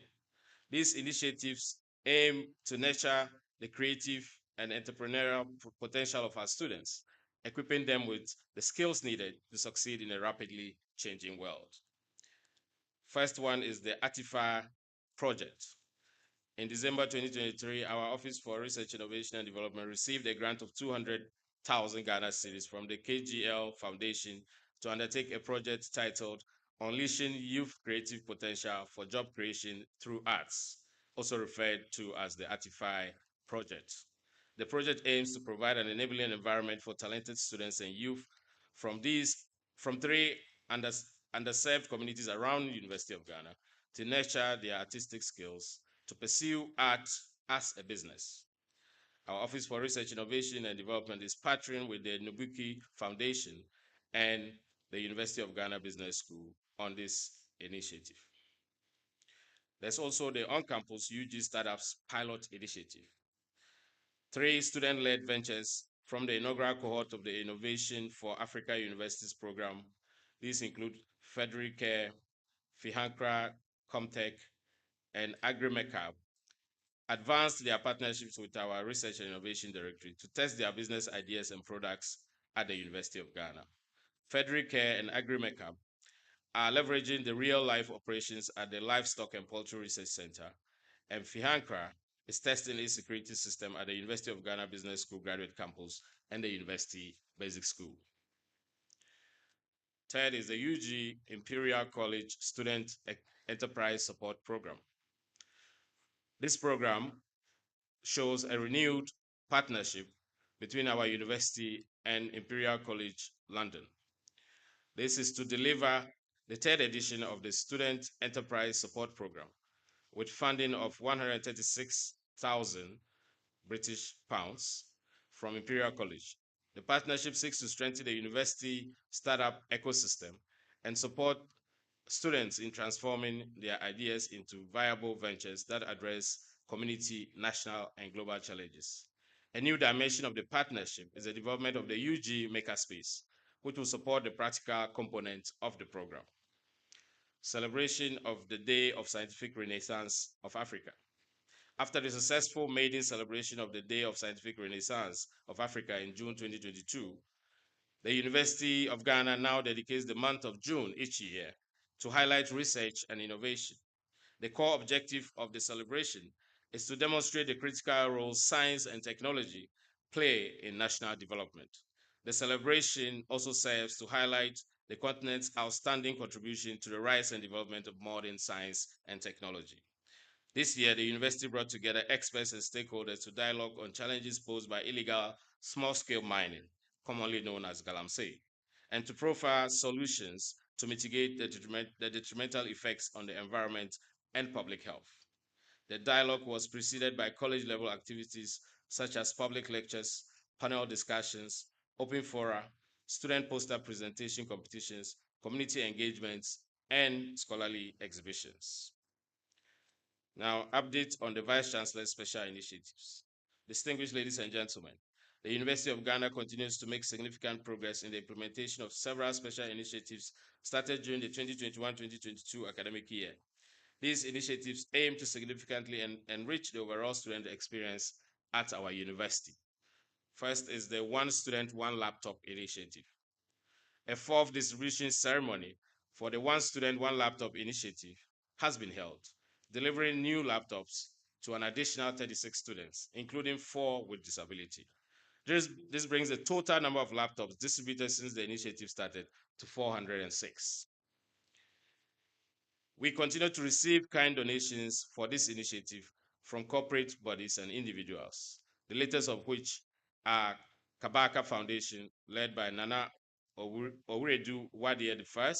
These initiatives aim to nurture the creative and entrepreneurial potential of our students, equipping them with the skills needed to succeed in a rapidly changing world. First one is the Artifa project. in December 2023, our Office for Research, Innovation and Development received a grant of 200,000 Ghana cedis from the KGL Foundation to undertake a project titled Unleashing Youth Creative Potential for Job Creation Through Arts, also referred to as the Artify project. The project aims to provide an enabling environment for talented students and youth from three underserved communities around the University of Ghana to nurture their artistic skills to pursue art as a business. Our Office for Research, Innovation and Development is partnering with the Nobuki Foundation and the University of Ghana Business School on this initiative. There's also the on-campus UG Startups Pilot Initiative. 3 student-led ventures from the inaugural cohort of the Innovation for Africa Universities program. These include Federicare, Fihankra, Comtech, and AgriMecab advanced their partnerships with our Research and Innovation Directorate to test their business ideas and products at the University of Ghana. Federicare and AgriMecab are leveraging the real-life operations at the Livestock and Poultry Research Center, and Fihankra is testing its security system at the University of Ghana Business School Graduate Campus and the University Basic School. Third is the UG Imperial College Student Enterprise Support Program. This program shows a renewed partnership between our university and Imperial College London. This is to deliver the 3rd edition of the Student Enterprise Support Program with funding of 136,000 British pounds from Imperial College. The partnership seeks to strengthen the university startup ecosystem and support students in transforming their ideas into viable ventures that address community, national, and global challenges. A new dimension of the partnership is the development of the UG Makerspace, which will support the practical component of the program. Celebration of the Day of Scientific Renaissance of Africa. After the successful maiden celebration of the Day of Scientific Renaissance of Africa in June 2022, the University of Ghana now dedicates the month of June each year to highlight research and innovation. The core objective of the celebration is to demonstrate the critical role science and technology play in national development. The celebration also serves to highlight the continent's outstanding contribution to the rise and development of modern science and technology. This year, the university brought together experts and stakeholders to dialogue on challenges posed by illegal small-scale mining, commonly known as galamsey, and to profile solutions to mitigate the detrimental effects on the environment and public health. The dialogue was preceded by college-level activities such as public lectures, panel discussions, open fora, student poster presentation competitions, community engagements, and scholarly exhibitions. Now, update on the Vice Chancellor's special initiatives. Distinguished ladies and gentlemen, the University of Ghana continues to make significant progress in the implementation of several special initiatives started during the 2021-2022 academic year. These initiatives aim to significantly enrich the overall student experience at our university. First is the One Student, One Laptop initiative. A 4th distribution ceremony for the One Student, One Laptop initiative has been held, delivering new laptops to an additional 36 students, including 4 with disability. This brings the total number of laptops distributed since the initiative started to 406. We continue to receive kind donations for this initiative from corporate bodies and individuals, the latest of which are Kabaka Foundation, led by Nana Owuredu Wadie I,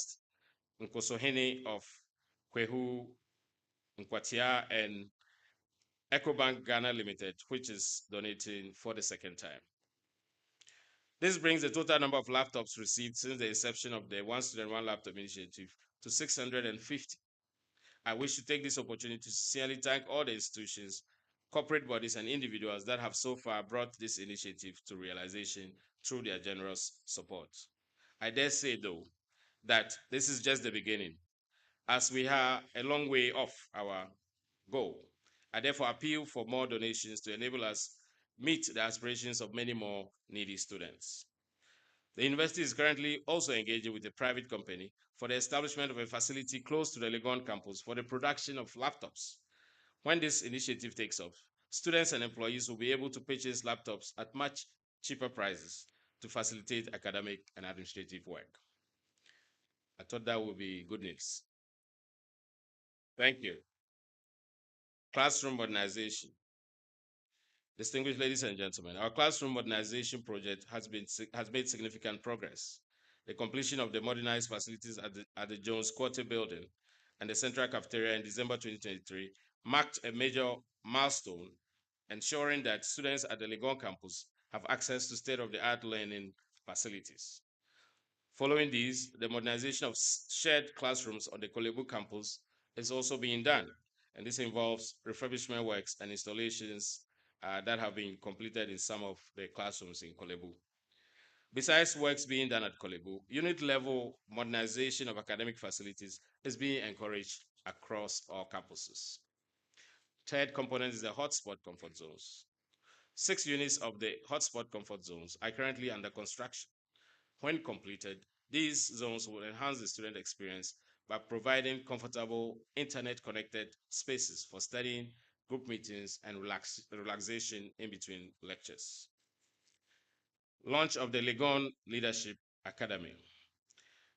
Nkosohene of Kwehu Nkwatia, and EcoBank Ghana Limited, which is donating for the 2nd time. This brings the total number of laptops received since the inception of the One Student, One Laptop initiative to 650. I wish to take this opportunity to sincerely thank all the institutions, corporate bodies, and individuals that have so far brought this initiative to realization through their generous support. I dare say, though, that this is just the beginning, as we are a long way off our goal. I therefore appeal for more donations to enable us meet the aspirations of many more needy students. The university is currently also engaging with a private company for the establishment of a facility close to the Legon campus for the production of laptops. When this initiative takes off, students and employees will be able to purchase laptops at much cheaper prices to facilitate academic and administrative work. I thought that would be good news. Thank you. Classroom modernization. Distinguished ladies and gentlemen, our classroom modernization project has made significant progress. The completion of the modernized facilities at the Jones Quarter building and the central cafeteria in December 2023 marked a major milestone, ensuring that students at the Legon campus have access to state-of-the-art learning facilities. Following these, the modernization of shared classrooms on the Kolebu campus is also being done, and this involves refurbishment works and installations that have been completed in some of the classrooms in Kolebu. Besides works being done at Kolebu, unit-level modernization of academic facilities is being encouraged across all campuses. Third component is the hotspot comfort zones. 6 units of the hotspot comfort zones are currently under construction. When completed, these zones will enhance the student experience by providing comfortable internet-connected spaces for studying, group meetings, and relaxation in between lectures. Launch of the Legon Leadership Academy.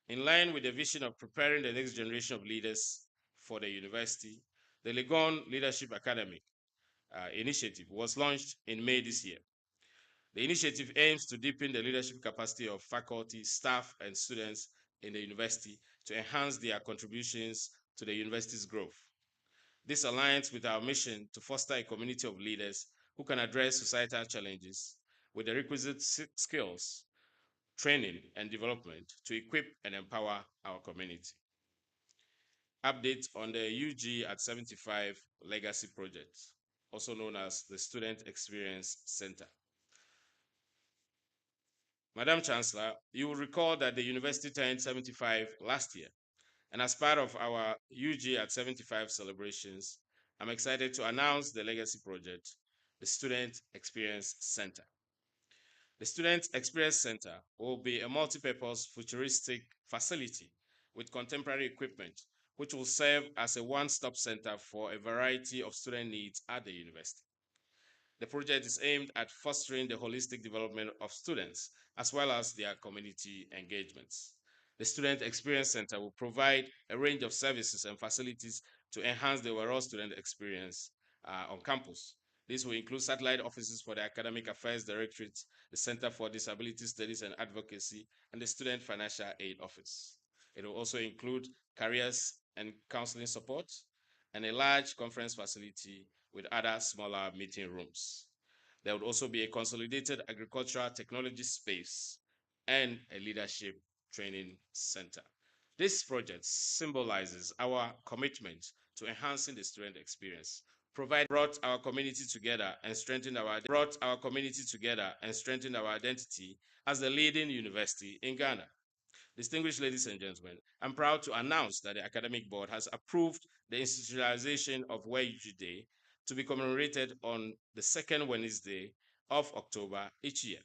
In line with the vision of preparing the next generation of leaders for the university, the Legon Leadership Academy initiative was launched in May this year. The initiative aims to deepen the leadership capacity of faculty, staff, and students in the university to enhance their contributions to the university's growth. This aligns with our mission to foster a community of leaders who can address societal challenges with the requisite skills, training, and development to equip and empower our community. Updates on the UG at 75 Legacy Project, also known as the Student Experience Center. Madam Chancellor, you will recall that the university turned 75 last year. And as part of our UG at 75 celebrations, I'm excited to announce the legacy project, the Student Experience Center. The Student Experience Center will be a multi-purpose futuristic facility with contemporary equipment, which will serve as a one-stop center for a variety of student needs at the university. The project is aimed at fostering the holistic development of students, as well as their community engagements. The Student Experience Center will provide a range of services and facilities to enhance the overall student experience on campus. This will include satellite offices for the Academic Affairs Directorate, the Center for Disability Studies and Advocacy, and the Student Financial Aid Office. It will also include careers and counseling support, and a large conference facility with other smaller meeting rooms. There would also be a consolidated agricultural technology space and a leadership training center. This project symbolizes our commitment to enhancing the student experience, brought our community together and strengthened our identity as the leading university in Ghana. Distinguished ladies and gentlemen, I'm proud to announce that the Academic Board has approved the institutionalization of WEUG Day to be commemorated on the second Wednesday of October each year.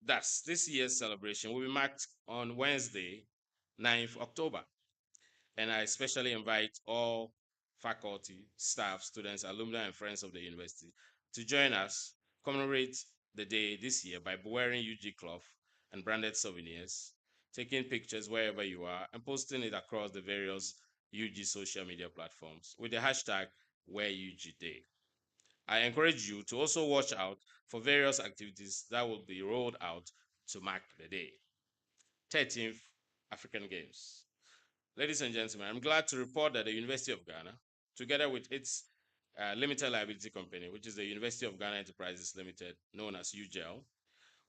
Thus, this year's celebration will be marked on Wednesday, 9th October, and I especially invite all faculty, staff, students, alumni, and friends of the university to join us commemorate the day this year by wearing UG cloth and branded souvenirs, taking pictures wherever you are, and posting it across the various UG social media platforms with the hashtag #WearUGDay. I encourage you to also watch out for various activities that will be rolled out to mark the day. 13th African Games. Ladies and gentlemen, I'm glad to report that the University of Ghana, together with its limited liability company, which is the University of Ghana Enterprises Limited, known as UGEL,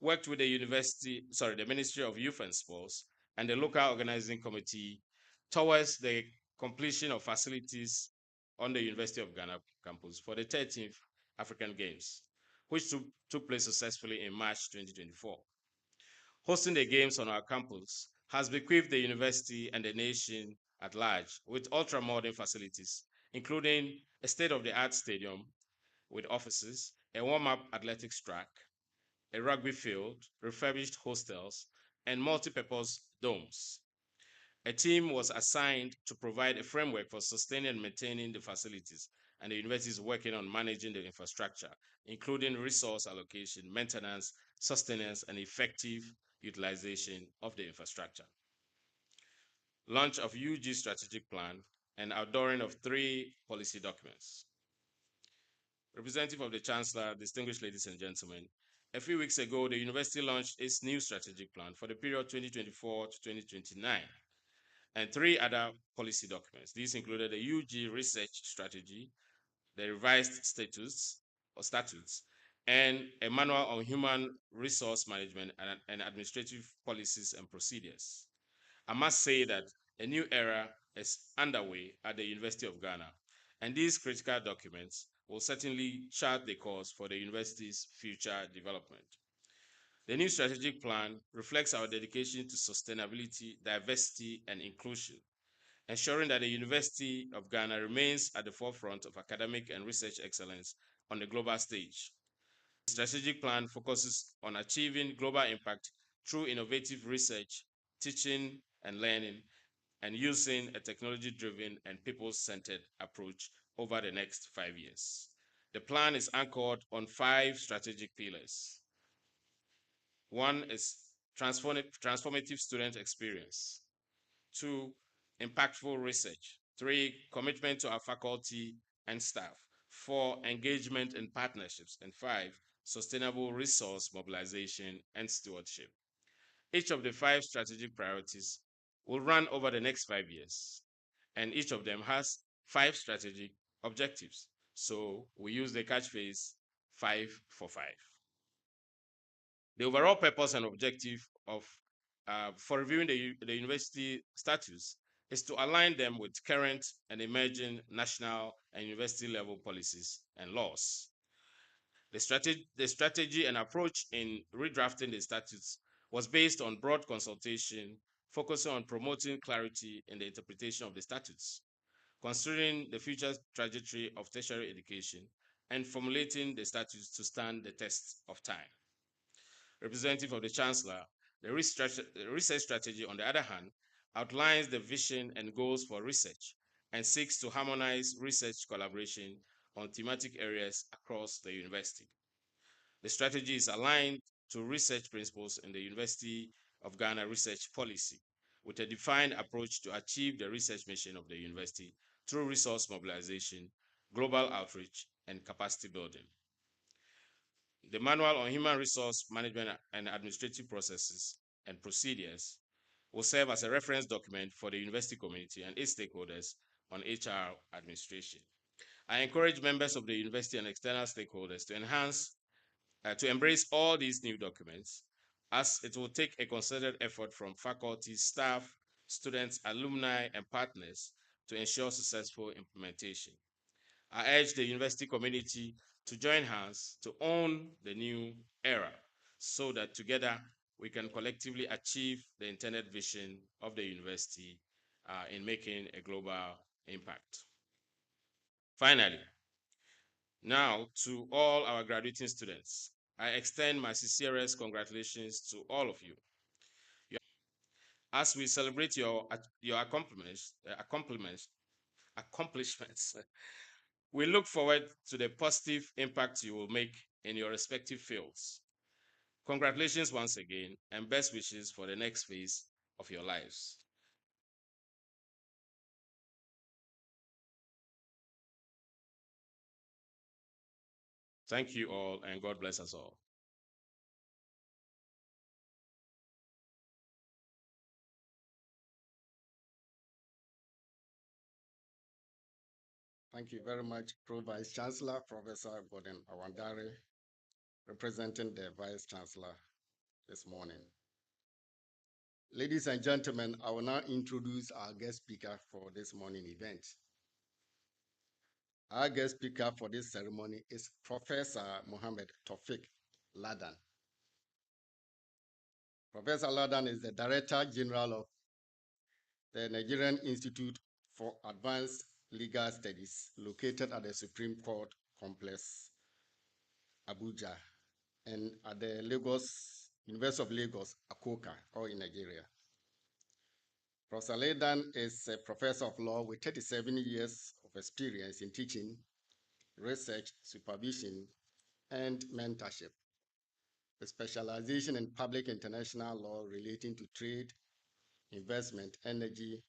worked with the Ministry of Youth and Sports and the local organizing committee towards the completion of facilities on the University of Ghana campus for the 13th African Games, which took place successfully in March 2024. Hosting the games on our campus has bequeathed the university and the nation at large with ultra-modern facilities, including a state-of-the-art stadium with offices, a warm-up athletics track, a rugby field, refurbished hostels, and multi-purpose domes. A team was assigned to provide a framework for sustaining and maintaining the facilities, and the university is working on managing the infrastructure, including resource allocation, maintenance, sustenance, and effective utilization of the infrastructure. Launch of UG strategic plan and outdooring of 3 policy documents. Representative of the Chancellor, distinguished ladies and gentlemen, a few weeks ago, the university launched its new strategic plan for the period 2024 to 2029 and 3 other policy documents. These included the UG research strategy, the revised statutes, and a manual on human resource management and administrative policies and procedures. I must say that a new era is underway at the University of Ghana, and these critical documents will certainly chart the course for the university's future development. The new strategic plan reflects our dedication to sustainability, diversity, and inclusion, ensuring that the University of Ghana remains at the forefront of academic and research excellence on the global stage. The strategic plan focuses on achieving global impact through innovative research, teaching and learning, and using a technology-driven and people-centered approach over the next 5 years. The plan is anchored on 5 strategic pillars. 1 is transformative student experience. 2, impactful research. 3, commitment to our faculty and staff. 4, engagement and partnerships. And 5, sustainable resource mobilization and stewardship. Each of the 5 strategic priorities will run over the next 5 years, and each of them has 5 strategic objectives. So we use the catchphrase 5 for 5. The overall purpose and objective for reviewing the university status is to align them with current and emerging national and university level policies and laws. The strategy and approach in redrafting the statutes was based on broad consultation, focusing on promoting clarity in the interpretation of the statutes, considering the future trajectory of tertiary education, and formulating the statutes to stand the test of time. Representative of the Chancellor, the research strategy, on the other hand, outlines the vision and goals for research and seeks to harmonize research collaboration on thematic areas across the university. The strategy is aligned to research principles in the University of Ghana research policy, with a defined approach to achieve the research mission of the university through resource mobilization, global outreach, and capacity building. The Manual on Human Resource Management and Administrative Processes and Procedures will serve as a reference document for the university community and its stakeholders on HR administration. I encourage members of the university and external stakeholders to embrace all these new documents, as it will take a concerted effort from faculty, staff, students, alumni, and partners to ensure successful implementation. I urge the university community to join hands to own the new era so that together we can collectively achieve the intended vision of the university in making a global impact. Finally, now to all our graduating students, I extend my sincerest congratulations to all of you. As we celebrate your accomplishments, we look forward to the positive impact you will make in your respective fields. Congratulations once again, and best wishes for the next phase of your lives. Thank you all, and God bless us all. Thank you very much, Pro Vice Chancellor, Professor Gordon Awandare, representing the Vice Chancellor this morning. Ladies and gentlemen, I will now introduce our guest speaker for this morning event. Our guest speaker for this ceremony is Professor Mohammed Tawfiq Ladan. Professor Ladan is the Director General of the Nigerian Institute for Advanced Legal Studies, located at the Supreme Court Complex, Abuja, and at the University of Lagos, Akoka, all in Nigeria. Professor Ledan is a professor of law with 37 years of experience in teaching, research, supervision, and mentorship. A specialization in public international law relating to trade, investment, energy,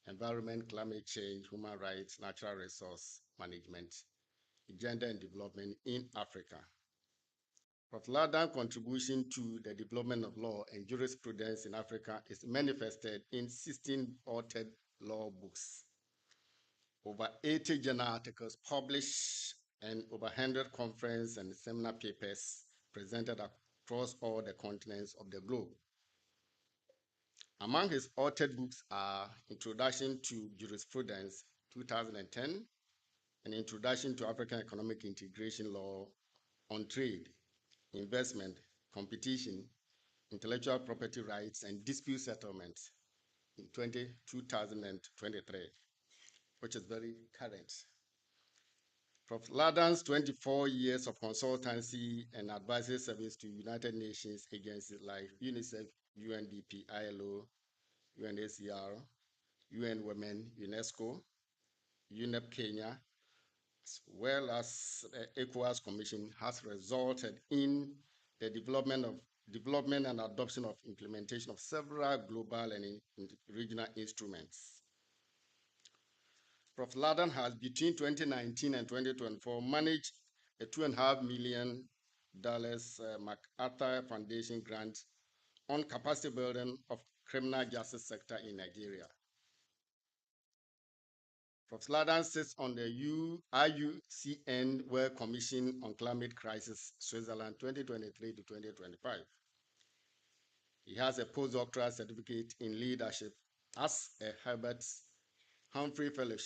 environment, climate change, human rights, natural resource management, gender and development in Africa. Prof. Ladan's contribution to the development of law and jurisprudence in Africa is manifested in 16 authored law books, over 80 journal articles published, and over 100 conference and seminar papers presented across all the continents of the globe. Among his authored books are Introduction to Jurisprudence, 2010, and Introduction to African Economic Integration Law on Trade, Investment, Competition, Intellectual Property Rights, and Dispute Settlement in 2023, which is very current. Prof. Ladan's 24 years of consultancy and advisory service to United Nations agencies like UNICEF, UNDP, ILO, UNHCR, UN Women, UNESCO, UNEP Kenya, as well as the ECOWAS Commission, has resulted in the development and adoption of implementation of several global and regional instruments. Prof. Ladan has, between 2019 and 2024, managed a $2.5 million MacArthur Foundation grant on capacity building of criminal justice sector in Nigeria. Prof. Ladan sits on the IUCN World Commission on Climate Crisis, Switzerland, 2023 to 2025. He has a postdoctoral certificate in leadership as a Herbert Humphrey Fellow,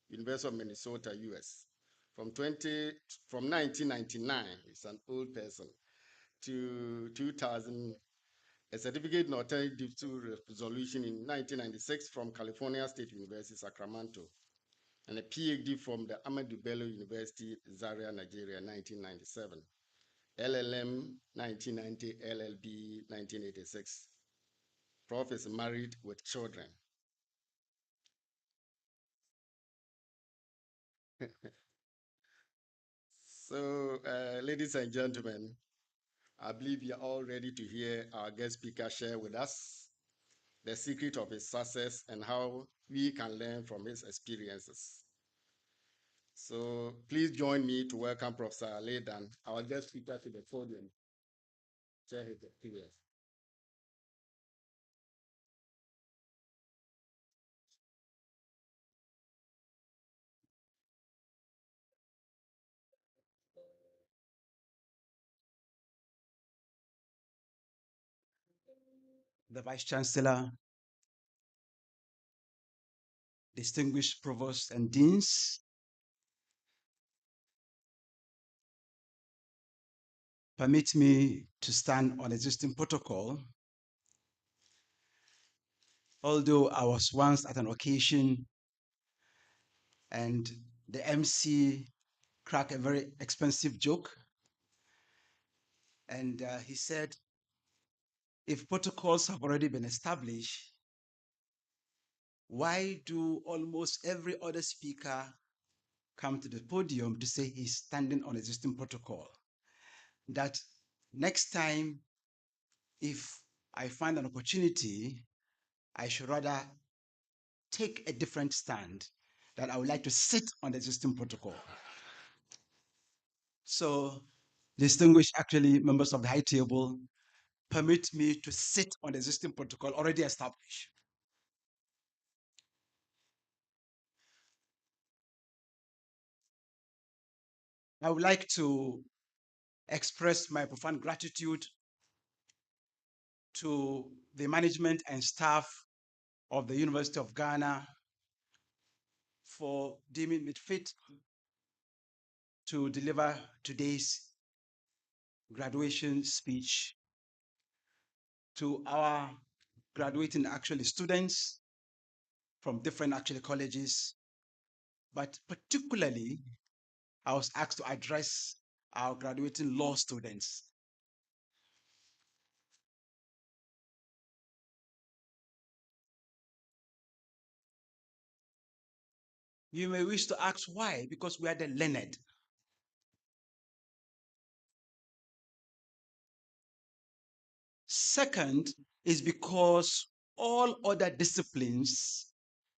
University of Minnesota, US. From 1999, he's an old person, to 2000, a certificate in alternative to resolution in 1996 from California State University, Sacramento, and a PhD from the Ahmadu Bello University, Zaria, Nigeria, 1997. LLM 1990, LLB 1986. Prof is married with children. So, ladies and gentlemen, I believe you're all ready to hear our guest speaker share with us the secret of his success and how we can learn from his experiences. So please join me to welcome Professor Ledan, our guest speaker, to the podium. Share his experience. The Vice Chancellor, distinguished provosts and deans, permit me to stand on existing protocol. Although I was once at an occasion and the MC cracked a very expensive joke, and he said, if protocols have already been established, why do almost every other speaker come to the podium to say he's standing on existing protocol? That next time, if I find an opportunity, I should rather take a different stand, that I would like to sit on the existing protocol. So, distinguished actually members of the high table, permit me to sit on the existing protocol already established. I would like to express my profound gratitude to the management and staff of the University of Ghana for deeming me fit to deliver today's graduation speech, to our graduating actually students from different actually colleges, but particularly I was asked to address our graduating law students. You may wish to ask why, because we are the learned. Second is because all other disciplines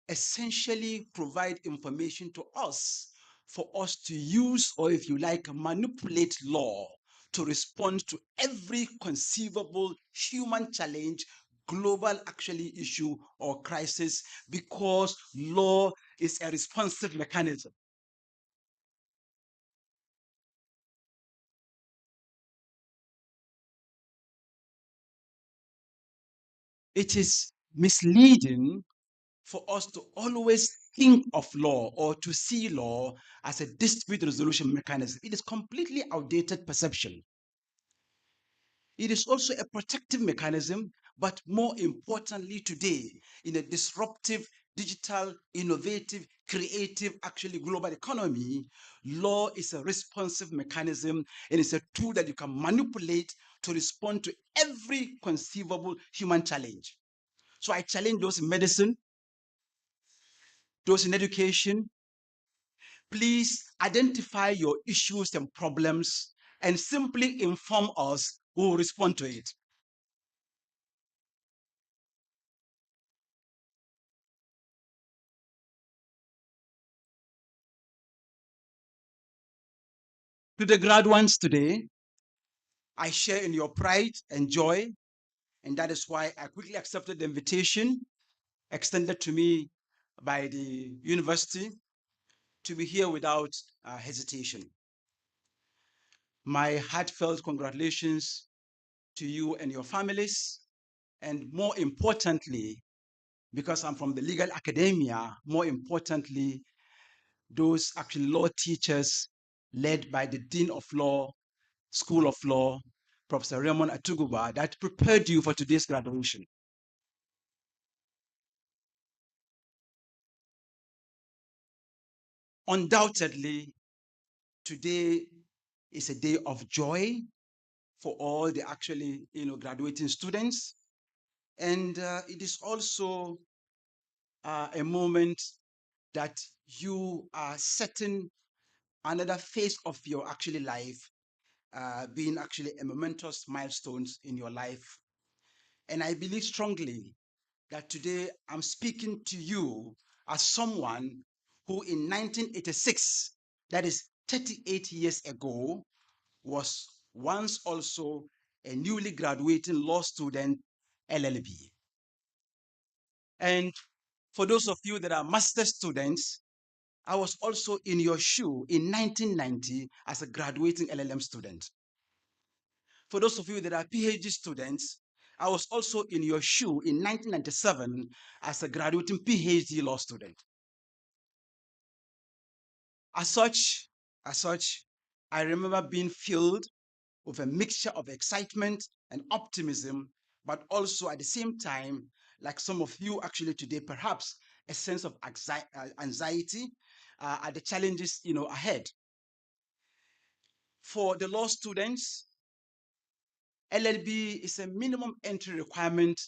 essentially provide information to us for us to use, or if you like, manipulate law to respond to every conceivable human challenge, global actually issue or crisis, because law is a responsive mechanism. It is misleading for us to always think of law or to see law as a dispute resolution mechanism. It is completely outdated perception. It is also a protective mechanism, but more importantly today, in a disruptive, digital, innovative, creative, actually global economy, law is a responsive mechanism and it's a tool that you can manipulate to respond to every conceivable human challenge. So I challenge those in medicine, those in education, please identify your issues and problems and simply inform us. We will respond to it. To the graduates today, I share in your pride and joy, and that is why I quickly accepted the invitation extended to me by the university to be here without hesitation. My heartfelt congratulations to you and your families, and more importantly, because I'm from the legal academia, more importantly, those actually law teachers led by the Dean of Law, School of Law, Professor Raymond Atuguba, that prepared you for today's graduation. Undoubtedly, today is a day of joy for all the actually graduating students. And it is also a moment that you are setting another phase of your actually life, being actually a momentous milestones in your life. And I believe strongly that today I'm speaking to you as someone who in 1986, that is 38 years ago, was once also a newly graduating law student, LLB. And for those of you that are master students, I was also in your shoe in 1990 as a graduating LLM student. For those of you that are PhD students, I was also in your shoe in 1997 as a graduating PhD law student. As such, I remember being filled with a mixture of excitement and optimism, but also at the same time, like some of you actually today, perhaps a sense of anxiety at the challenges ahead. For the law students, LLB is a minimum entry requirement,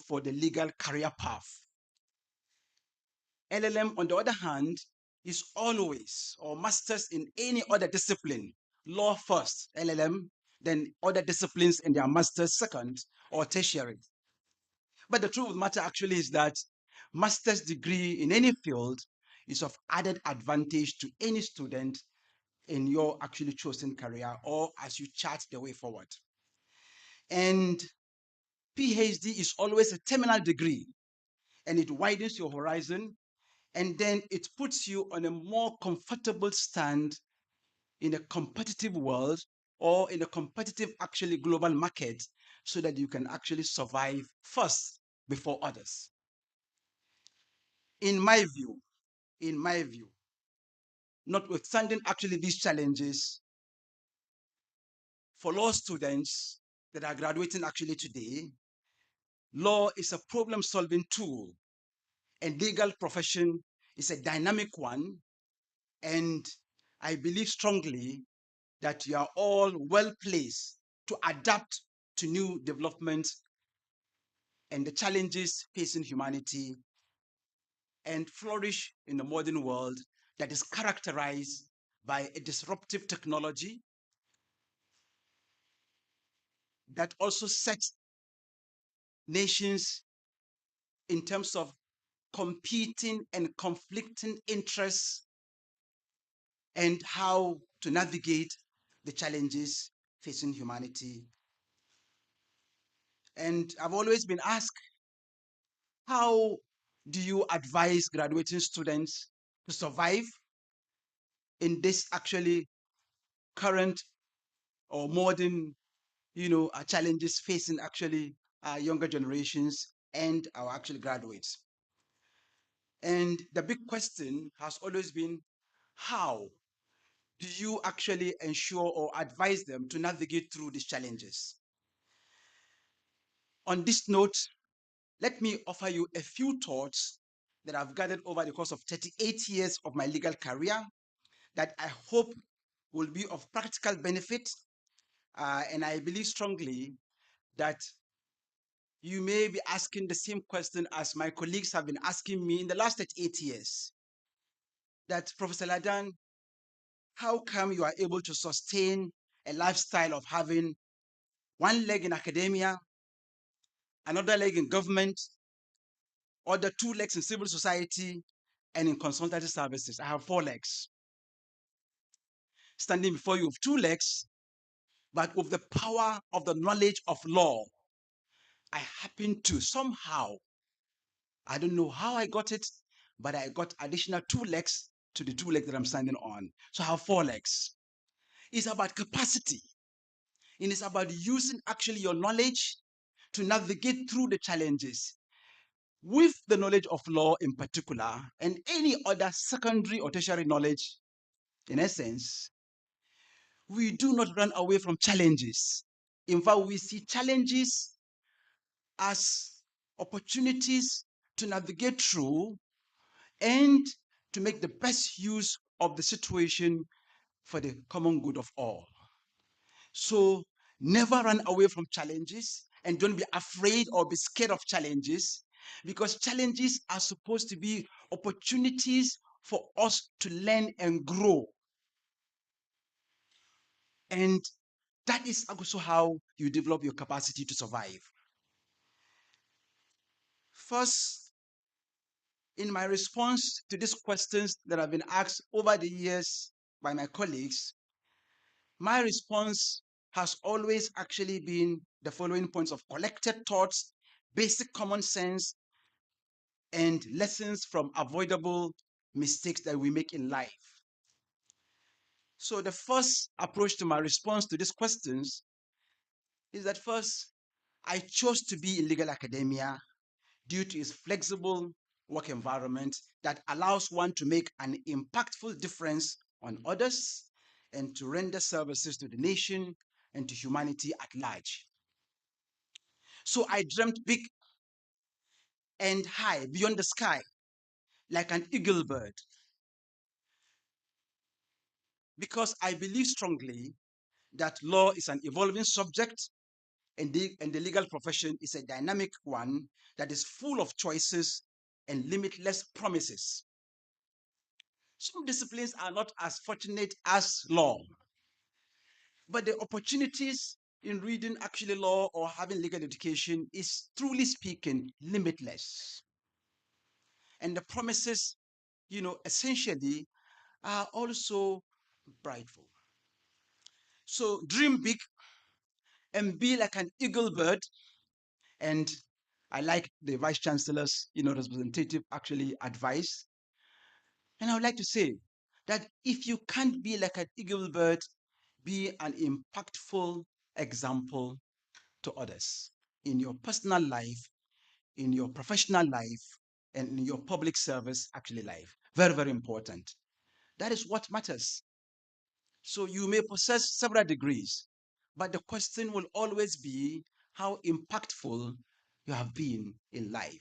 for the legal career path. LLM, on the other hand, is always, or masters in any other discipline, law first, LLM, then other disciplines in their masters second, or tertiary. But the truth of the matter actually is that master's degree in any field is of added advantage to any student in your actually chosen career or as you chart the way forward. And PhD is always a terminal degree, and it widens your horizon, and then it puts you on a more comfortable stand in a competitive world or in a competitive actually global market, so that you can actually survive first before others. In my view, notwithstanding actually these challenges, for law students that are graduating actually today, law is a problem-solving tool, and legal profession is a dynamic one. And I believe strongly that you are all well placed to adapt to new developments and the challenges facing humanity and flourish in the modern world that is characterized by a disruptive technology that also sets nations in terms of competing and conflicting interests and how to navigate the challenges facing humanity. And I've always been asked, how do you advise graduating students to survive in this actually current or modern, challenges facing actually younger generations and our actual graduates? And the big question has always been, how do you actually ensure or advise them to navigate through these challenges? On this note, let me offer you a few thoughts that I've gathered over the course of 38 years of my legal career that I hope will be of practical benefit. And I believe strongly that you may be asking the same question as my colleagues have been asking me in the last 38 years. That, Professor Ladan, how come you are able to sustain a lifestyle of having one leg in academia, another leg in government, other two legs in civil society, and in consultancy services? I have four legs. Standing before you with two legs, but with the power of the knowledge of law, I happen to somehow, I don't know how I got it, but I got additional two legs to the two legs that I'm standing on. So I have four legs. It's about capacity. And it's about using actually your knowledge to navigate through the challenges with the knowledge of law in particular and any other secondary or tertiary knowledge. In essence, we do not run away from challenges. In fact, we see challenges as opportunities to navigate through and to make the best use of the situation for the common good of all. So never run away from challenges and don't be afraid or be scared of challenges, because challenges are supposed to be opportunities for us to learn and grow. And that is also how you develop your capacity to survive. First, in my response to these questions that have been asked over the years by my colleagues, my response has always actually been the following points of collected thoughts, basic common sense, and lessons from avoidable mistakes that we make in life. So the first approach to my response to these questions is that first, I chose to be in legal academia due to its flexible work environment that allows one to make an impactful difference on others and to render services to the nation and to humanity at large. So I dreamt big and high beyond the sky, like an eagle bird, because I believe strongly that law is an evolving subject and the legal profession is a dynamic one that is full of choices and limitless promises. Some disciplines are not as fortunate as law, but the opportunities in reading actually law or having legal education is, truly speaking, limitless. And the promises, essentially are also brightful. So dream big and be like an eagle bird. And I like the vice chancellor's, representative actually advice. And I would like to say that if you can't be like an eagle bird, be an impactful example to others in your personal life, in your professional life, and in your public service actually life. Very, very important. That is what matters. So you may possess several degrees, but the question will always be how impactful you have been in life.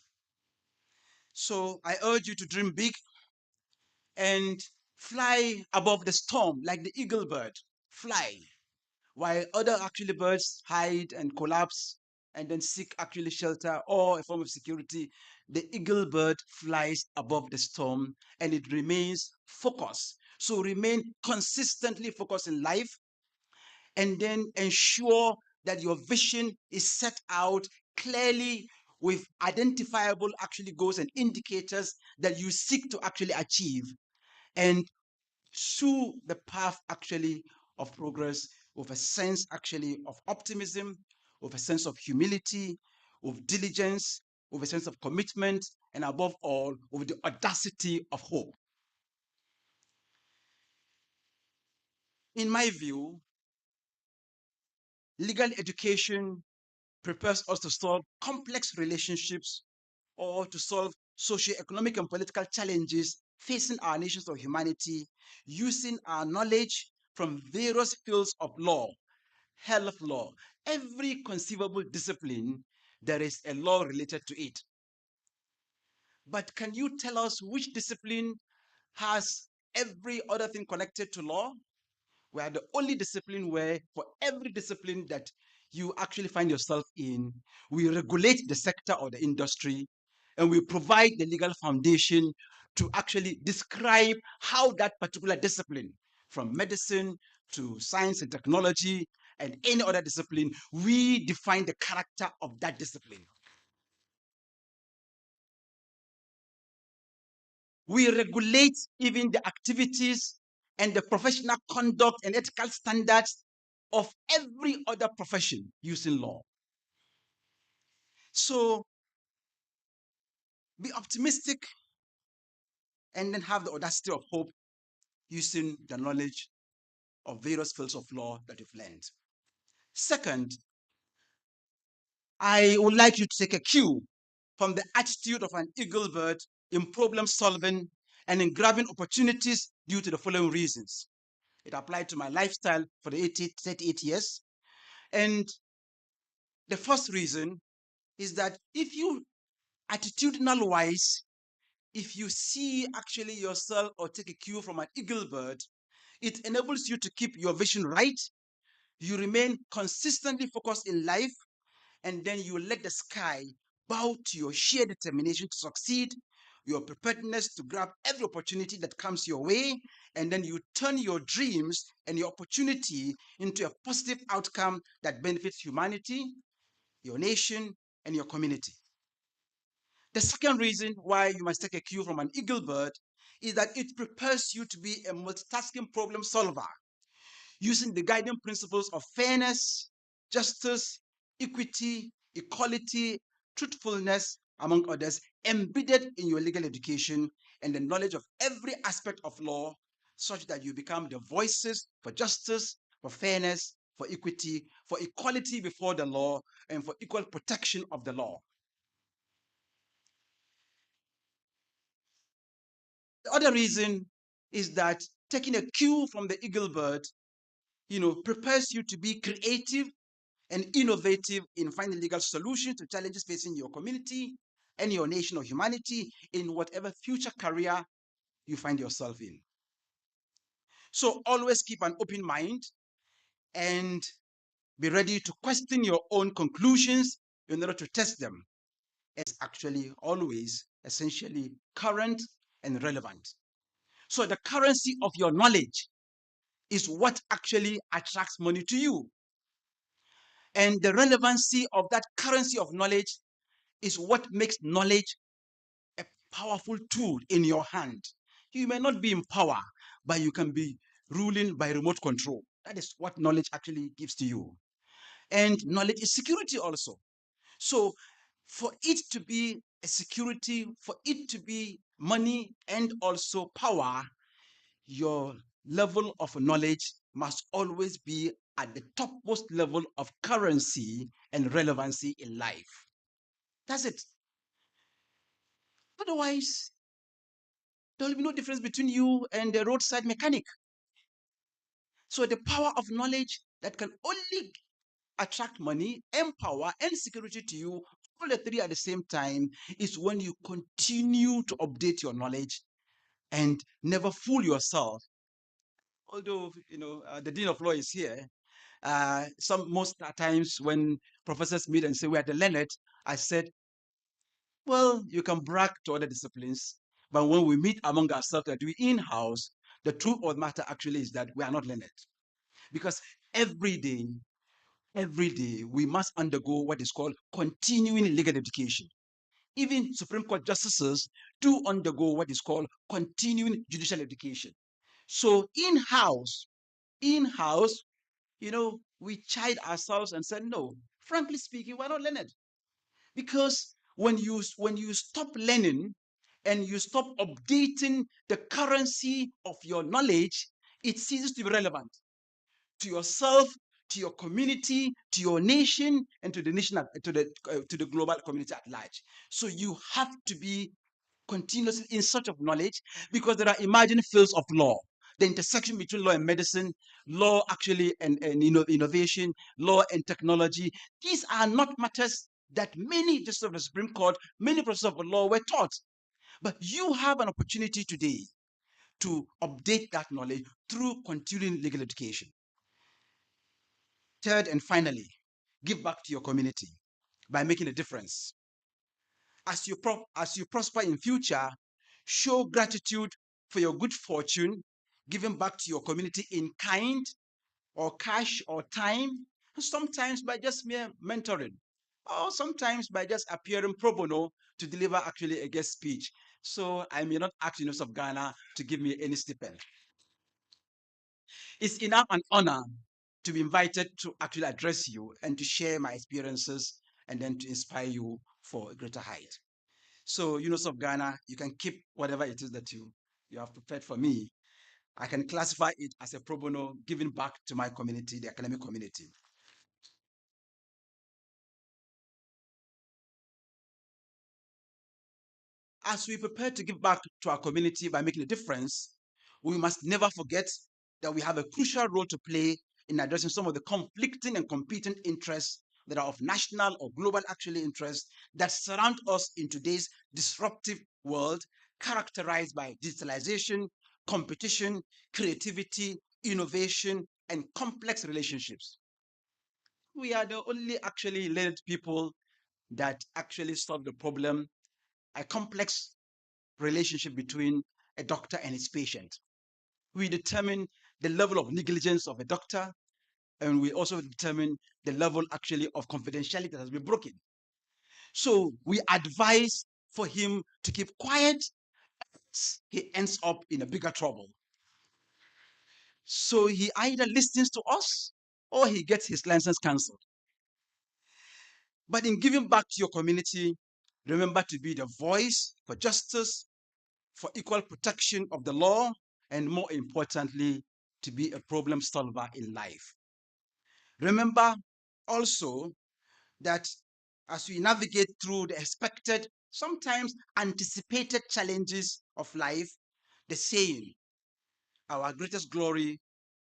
So I urge you to dream big and fly above the storm like the eagle bird. Fly. While other actually birds hide and collapse, and then seek actually shelter or a form of security, the eagle bird flies above the storm and it remains focused. So remain consistently focused in life and then ensure that your vision is set out clearly with identifiable actually goals and indicators that you seek to actually achieve and through the path actually of progress with a sense actually of optimism, with a sense of humility, with diligence, with a sense of commitment, and above all, with the audacity of hope. In my view, legal education prepares us to solve complex relationships or to solve socio-economic and political challenges facing our nations of humanity using our knowledge from various fields of law, health law, every conceivable discipline, there is a law related to it. But can you tell us which discipline has every other thing connected to law? We are the only discipline where, for every discipline that you actually find yourself in, we regulate the sector or the industry and we provide the legal foundation to actually describe how that particular discipline, from medicine to science and technology and any other discipline, we define the character of that discipline. We regulate even the activities and the professional conduct and ethical standards of every other profession using law. So be optimistic and then have the audacity of hope using the knowledge of various fields of law that you've learned. Second, I would like you to take a cue from the attitude of an eagle bird in problem solving and in grabbing opportunities due to the following reasons. It applied to my lifestyle for the 38 years. And the first reason is that if you attitudinal wise, if you see actually yourself or take a cue from an eagle bird, it enables you to keep your vision right. You remain consistently focused in life, and then you let the sky bow to your sheer determination to succeed, your preparedness to grab every opportunity that comes your way, and then you turn your dreams and your opportunity into a positive outcome that benefits humanity, your nation, and your community. The second reason why you must take a cue from an eagle bird is that it prepares you to be a multitasking problem solver using the guiding principles of fairness, justice, equity, equality, truthfulness, among others, embedded in your legal education and the knowledge of every aspect of law, such that you become the voices for justice, for fairness, for equity, for equality before the law, and for equal protection of the law. The other reason is that taking a cue from the eagle bird, prepares you to be creative and innovative in finding legal solutions to challenges facing your community and your nation or humanity in whatever future career you find yourself in. So always keep an open mind and be ready to question your own conclusions in order to test them. It's actually always essentially current and relevant. So the currency of your knowledge is what actually attracts money to you. And the relevancy of that currency of knowledge is what makes knowledge a powerful tool in your hand. You may not be in power, but you can be ruling by remote control. That is what knowledge actually gives to you. And knowledge is security also. So for it to be a security, for it to be money and also power, your level of knowledge must always be at the topmost level of currency and relevancy in life. That's it. Otherwise, there will be no difference between you and the roadside mechanic. So the power of knowledge that can only attract money, empower, and security to you, all the three at the same time, is when you continue to update your knowledge and never fool yourself. Although, the Dean of Law is here, Most times when professors meet and say we are the learned, I said, well, you can brag to other disciplines, but when we meet among ourselves that we in-house, the truth of the matter actually is that we are not learned. Because every day we must undergo what is called continuing legal education. Even Supreme Court justices do undergo what is called continuing judicial education. So in-house, we chide ourselves and said, no, frankly speaking, we're not learned. Because when you stop learning and you stop updating the currency of your knowledge, it ceases to be relevant to yourself, to your community, to your nation, and to the nation, to the global community at large. So you have to be continuously in search of knowledge, because there are emerging fields of law. The intersection between law and medicine, law actually and innovation, law and technology. These are not matters that many justices of the Supreme Court, many professors of law were taught. But you have an opportunity today to update that knowledge through continuing legal education. Third and finally, give back to your community by making a difference. As you prosper in future, show gratitude for your good fortune, giving back to your community in kind or cash or time, sometimes by just mere mentoring, or sometimes by just appearing pro bono to deliver actually a guest speech. So I may not ask the University of Ghana to give me any stipend. It's enough an honor to be invited to actually address you and to share my experiences and then to inspire you for a greater height. So, University of Ghana, you can keep whatever it is that you have prepared for me. I can classify it as a pro bono giving back to my community, the academic community. As we prepare to give back to our community by making a difference, we must never forget that we have a crucial role to play in addressing some of the conflicting and competing interests that are of national or global actually interest that surround us in today's disruptive world, characterized by digitalization, competition, creativity, innovation, and complex relationships. We are the only actually learned people that actually solve the problem, a complex relationship between a doctor and his patient. We determine the level of negligence of a doctor, and we also determine the level actually of confidentiality that has been broken. So we advise for him to keep quiet. He ends up in a bigger trouble. So he either listens to us or he gets his license cancelled. But in giving back to your community, remember to be the voice for justice, for equal protection of the law, and more importantly, to be a problem solver in life. Remember also that as we navigate through the expected, sometimes anticipated challenges of life, the saying, our greatest glory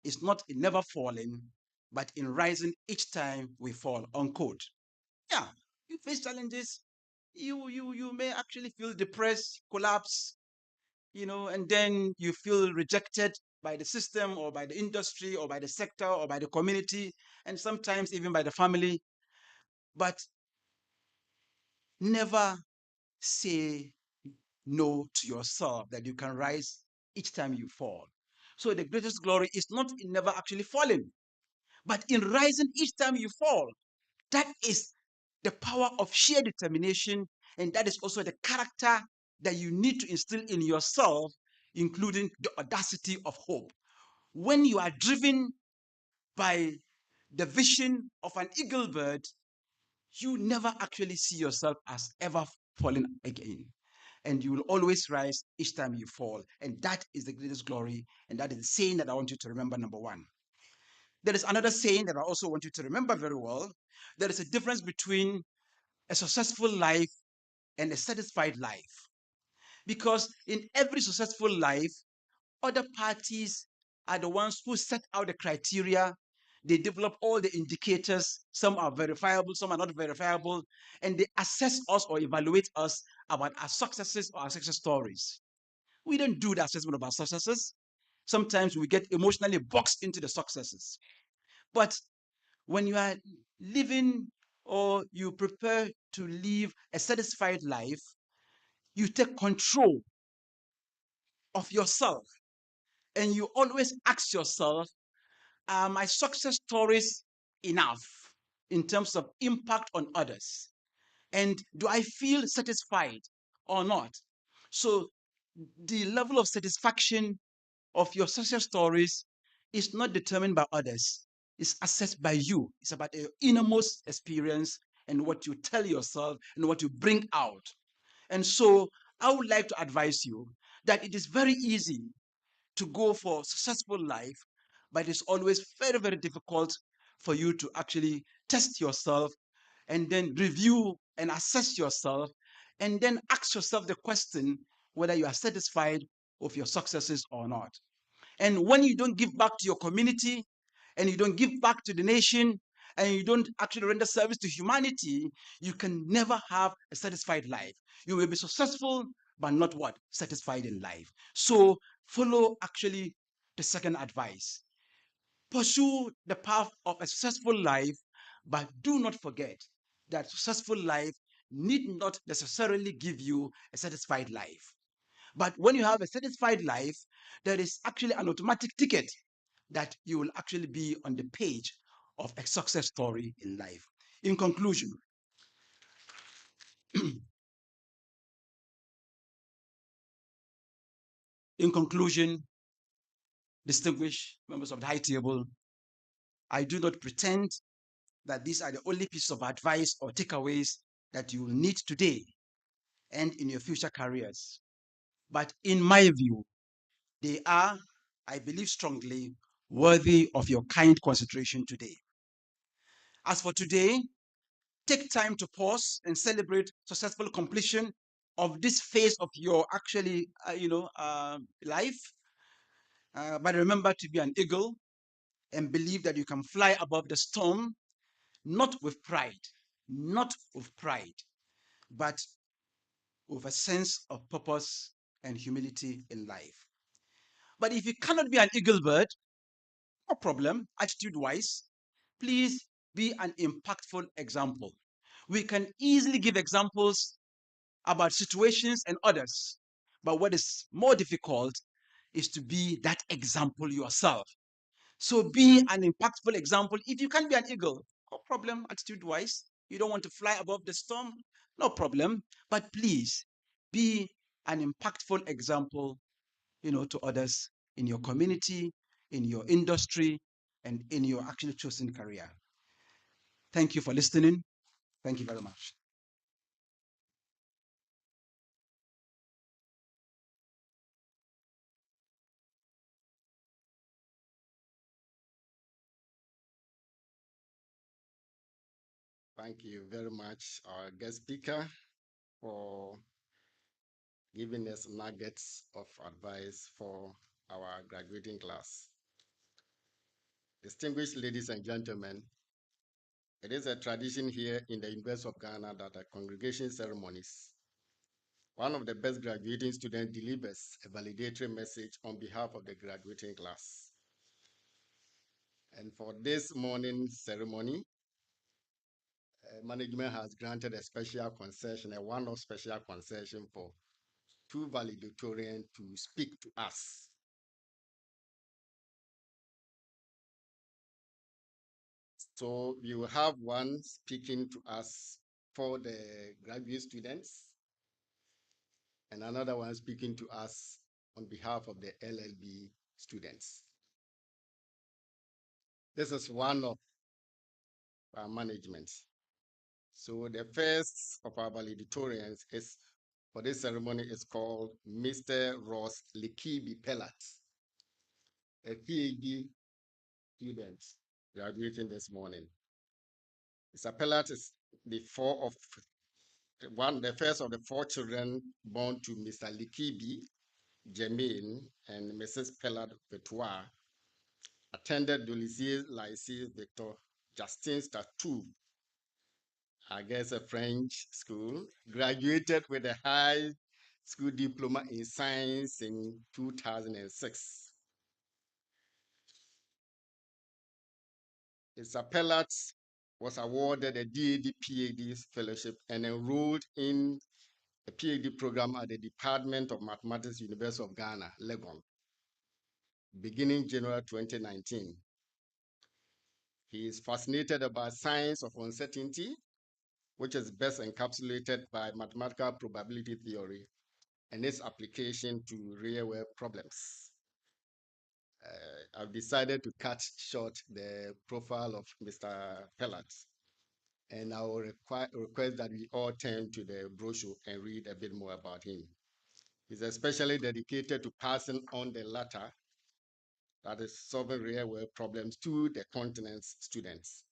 is not in never falling, but in rising each time we fall, unquote. Yeah, you face challenges, you may actually feel depressed, collapse, and then you feel rejected by the system or by the industry or by the sector or by the community, and sometimes even by the family. But never say no to yourself that you can rise each time you fall. So the greatest glory is not in never actually falling, but in rising each time you fall. That is the power of sheer determination, and that is also the character that you need to instill in yourself, including the audacity of hope. When you are driven by the vision of an eagle bird, you never actually see yourself as ever falling again. And you will always rise each time you fall. And that is the greatest glory. And that is the saying that I want you to remember, number one. There is another saying that I also want you to remember very well. There is a difference between a successful life and a satisfied life. Because in every successful life, other parties are the ones who set out the criteria. They develop all the indicators. Some are verifiable, some are not verifiable, and they assess us or evaluate us about our successes or our success stories. We don't do the assessment of our successes. Sometimes we get emotionally boxed into the successes. But when you are living or you prepare to live a satisfied life, you take control of yourself and you always ask yourself, are my success stories enough in terms of impact on others? And do I feel satisfied or not? So the level of satisfaction of your success stories is not determined by others. It's assessed by you. It's about your innermost experience and what you tell yourself and what you bring out. And so I would like to advise you that it is very easy to go for successful life, but it's always very, very difficult for you to actually test yourself and then review and assess yourself and then ask yourself the question whether you are satisfied with your successes or not. And when you don't give back to your community and you don't give back to the nation and you don't actually render service to humanity, you can never have a satisfied life. You will be successful, but not what? Satisfied in life. So follow actually the second advice. Pursue the path of a successful life, but do not forget that successful life need not necessarily give you a satisfied life. But when you have a satisfied life, there is actually an automatic ticket that you will actually be on the page of a success story in life. In conclusion, in conclusion, distinguished members of the high table, I do not pretend that these are the only pieces of advice or takeaways that you will need today and in your future careers. But in my view, they are, I believe strongly, worthy of your kind consideration today. As for today, take time to pause and celebrate successful completion of this phase of your actually, life. But remember to be an eagle and believe that you can fly above the storm, not with pride, not with pride, but with a sense of purpose and humility in life. But if you cannot be an eagle bird, no problem, attitude wise, please be an impactful example. We can easily give examples about situations and others, but what is more difficult is to be that example yourself. So be an impactful example. If you can be an eagle, no problem, attitude wise. You don't want to fly above the storm, no problem. But please be an impactful example, to others in your community, in your industry, and in your actually chosen career. Thank you for listening. Thank you very much. Thank you very much, our guest speaker, for giving us nuggets of advice for our graduating class. Distinguished ladies and gentlemen, it is a tradition here in the University of Ghana that at Congregation Ceremonies, one of the best graduating students delivers a validatory message on behalf of the graduating class. And for this morning's ceremony, management has granted a special concession, a one-off special concession for two valedictorians to speak to us. So we will have one speaking to us for the graduate students and another one speaking to us on behalf of the LLB students. This is one of our management. So the first of our valedictorians is for this ceremony is called Mr. Ross Likibi Pellat, a PhD student graduating this morning. Mr. Pellat is the first of the four children born to Mr. Likibi, Jermaine, and Mrs. Pellat Vetois, attended the Lycée Victor Justin Tattoo, I guess a French school, graduated with a high school diploma in science in 2006. Mr. Pellat was awarded a DAD PhD fellowship and enrolled in a PhD program at the Department of Mathematics, University of Ghana, Legon, beginning January 2019. He is fascinated about science of uncertainty, which is best encapsulated by mathematical probability theory and its application to real-world problems. I've decided to cut short the profile of Mr. Pellat, and I will request that we all turn to the brochure and read a bit more about him. He's especially dedicated to passing on the latter, that is solving real-world problems, to the continent's students.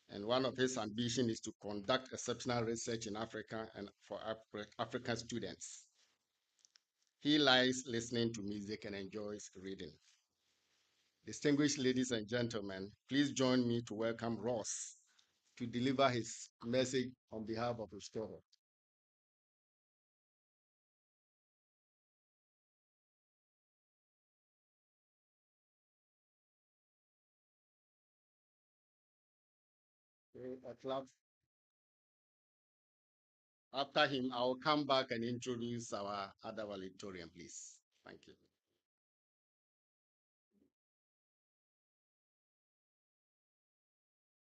And one of his ambitions is to conduct exceptional research in Africa and for African students. He likes listening to music and enjoys reading. Distinguished ladies and gentlemen, please join me to welcome Ross to deliver his message on behalf of his student. After him, I will come back and introduce our other valedictorian, please. Thank you.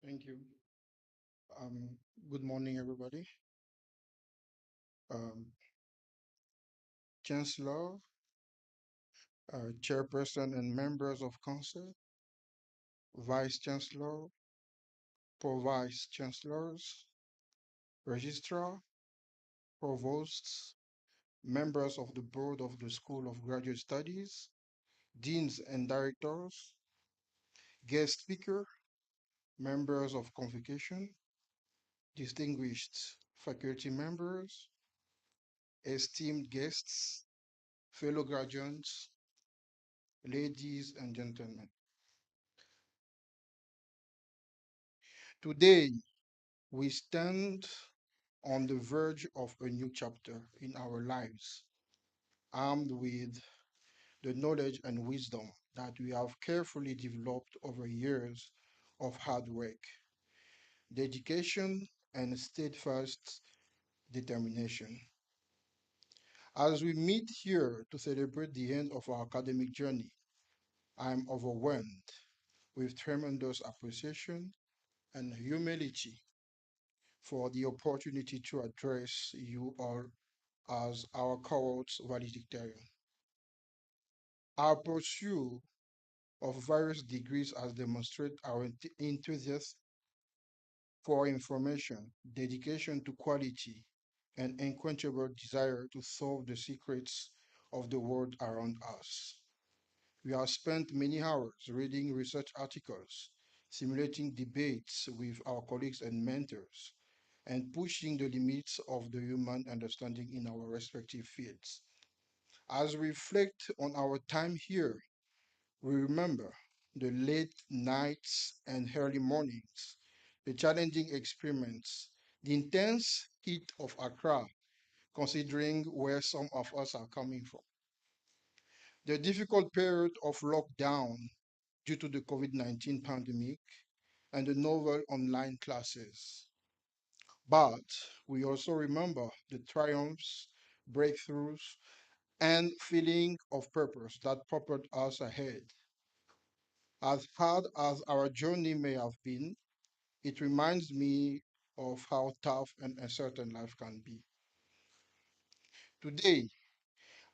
Thank you. Good morning, everybody. Um, Chancellor, Chairperson, and members of Council, Vice Chancellor, Pro-Vice Chancellors, Registrar, Provosts, members of the Board of the School of Graduate Studies, Deans and Directors, guest speaker, members of Convocation, distinguished faculty members, esteemed guests, fellow graduates, ladies and gentlemen. Today, we stand on the verge of a new chapter in our lives, armed with the knowledge and wisdom that we have carefully developed over years of hard work, dedication, and steadfast determination. As we meet here to celebrate the end of our academic journey, I am overwhelmed with tremendous appreciation and humility for the opportunity to address you all as our cohort's valedictorian. Our pursuit of various degrees has demonstrated our enthusiasm for information, dedication to quality, and unquenchable desire to solve the secrets of the world around us. We have spent many hours reading research articles, simulating debates with our colleagues and mentors, and pushing the limits of the human understanding in our respective fields. As we reflect on our time here, we remember the late nights and early mornings, the challenging experiments, the intense heat of Accra, considering where some of us are coming from, the difficult period of lockdown due to the COVID-19 pandemic, and the novel online classes. But we also remember the triumphs, breakthroughs, and feeling of purpose that propelled us ahead. As hard as our journey may have been, it reminds me of how tough and uncertain life can be. Today,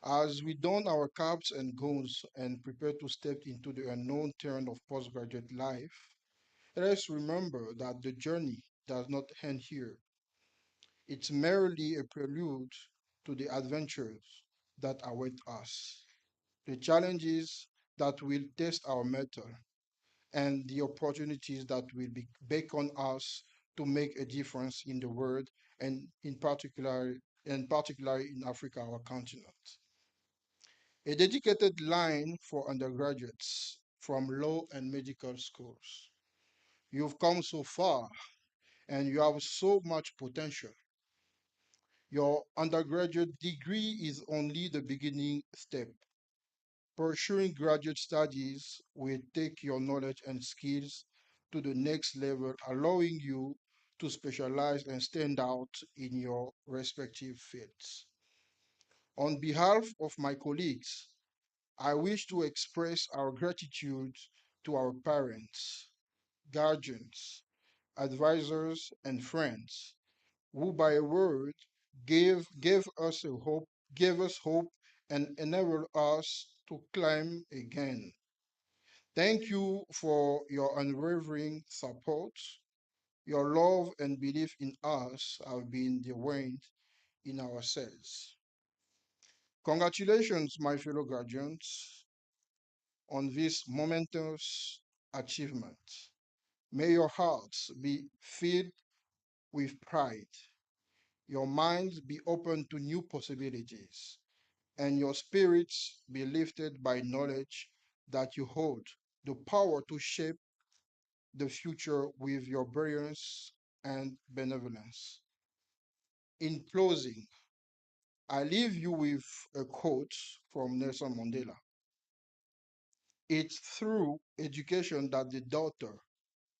as we don our caps and gowns and prepare to step into the unknown terrain of postgraduate life, let us remember that the journey does not end here. It's merely a prelude to the adventures that await us, the challenges that will test our mettle, and the opportunities that will beckon us to make a difference in the world and in particular in Africa, our continent. A dedicated line for undergraduates from law and medical schools. You've come so far and you have so much potential. Your undergraduate degree is only the beginning step. Pursuing graduate studies will take your knowledge and skills to the next level, allowing you to specialize and stand out in your respective fields. On behalf of my colleagues, I wish to express our gratitude to our parents, guardians, advisors, and friends who by a word gave us a hope, gave us hope and enabled us to climb again. Thank you for your unwavering support. Your love and belief in us have been the wind in our sails. Congratulations, my fellow graduates, on this momentous achievement. May your hearts be filled with pride, your minds be open to new possibilities, and your spirits be lifted by knowledge that you hold the power to shape the future with your brilliance and benevolence. In closing, I leave you with a quote from Nelson Mandela. It's through education that the daughter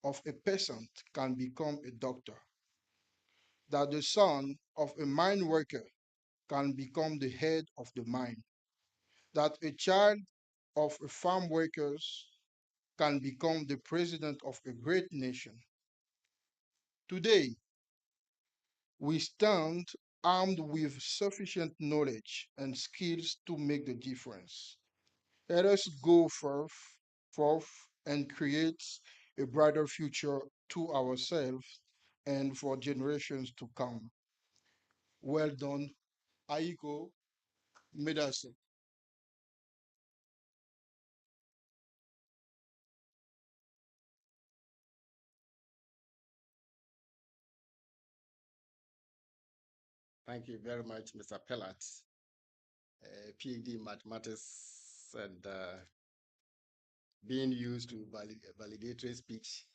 of a peasant can become a doctor, that the son of a mine worker can become the head of the mine, that a child of a farm workers can become the president of a great nation. Today, we stand armed with sufficient knowledge and skills to make the difference. Let us go forth and create a brighter future to ourselves and for generations to come. Well done, Aiko Medase. Thank you very much, Mr. Pellat, PhD in mathematics and being used to validatory speech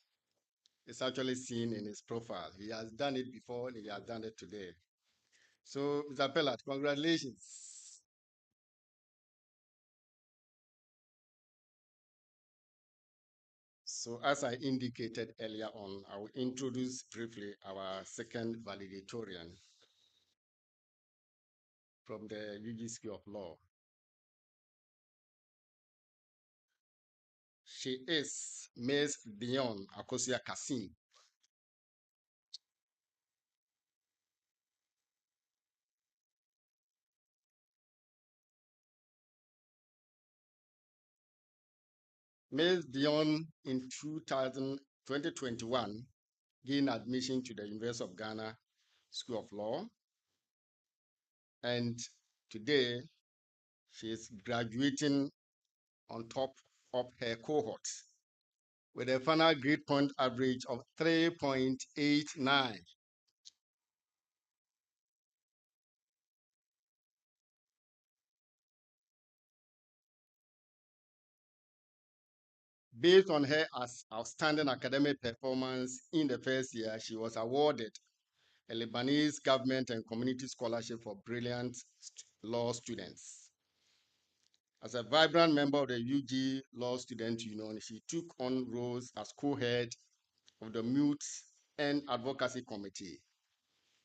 is actually seen in his profile. He has done it before and he has done it today. So, Mr. Pellat, congratulations. So, as I indicated earlier on, I will introduce briefly our second valedictorian from the UG School of Law. She is Ms. Dion Akosia Kassim. Ms. Dion in 2021 gained admission to the University of Ghana School of Law, and today she is graduating on top of her cohort with a final grade point average of 3.89. Based on her outstanding academic performance in the first year, she was awarded a Lebanese government and community scholarship for brilliant law students. As a vibrant member of the UG Law Student Union, she took on roles as co-head of the Mute and Advocacy Committee.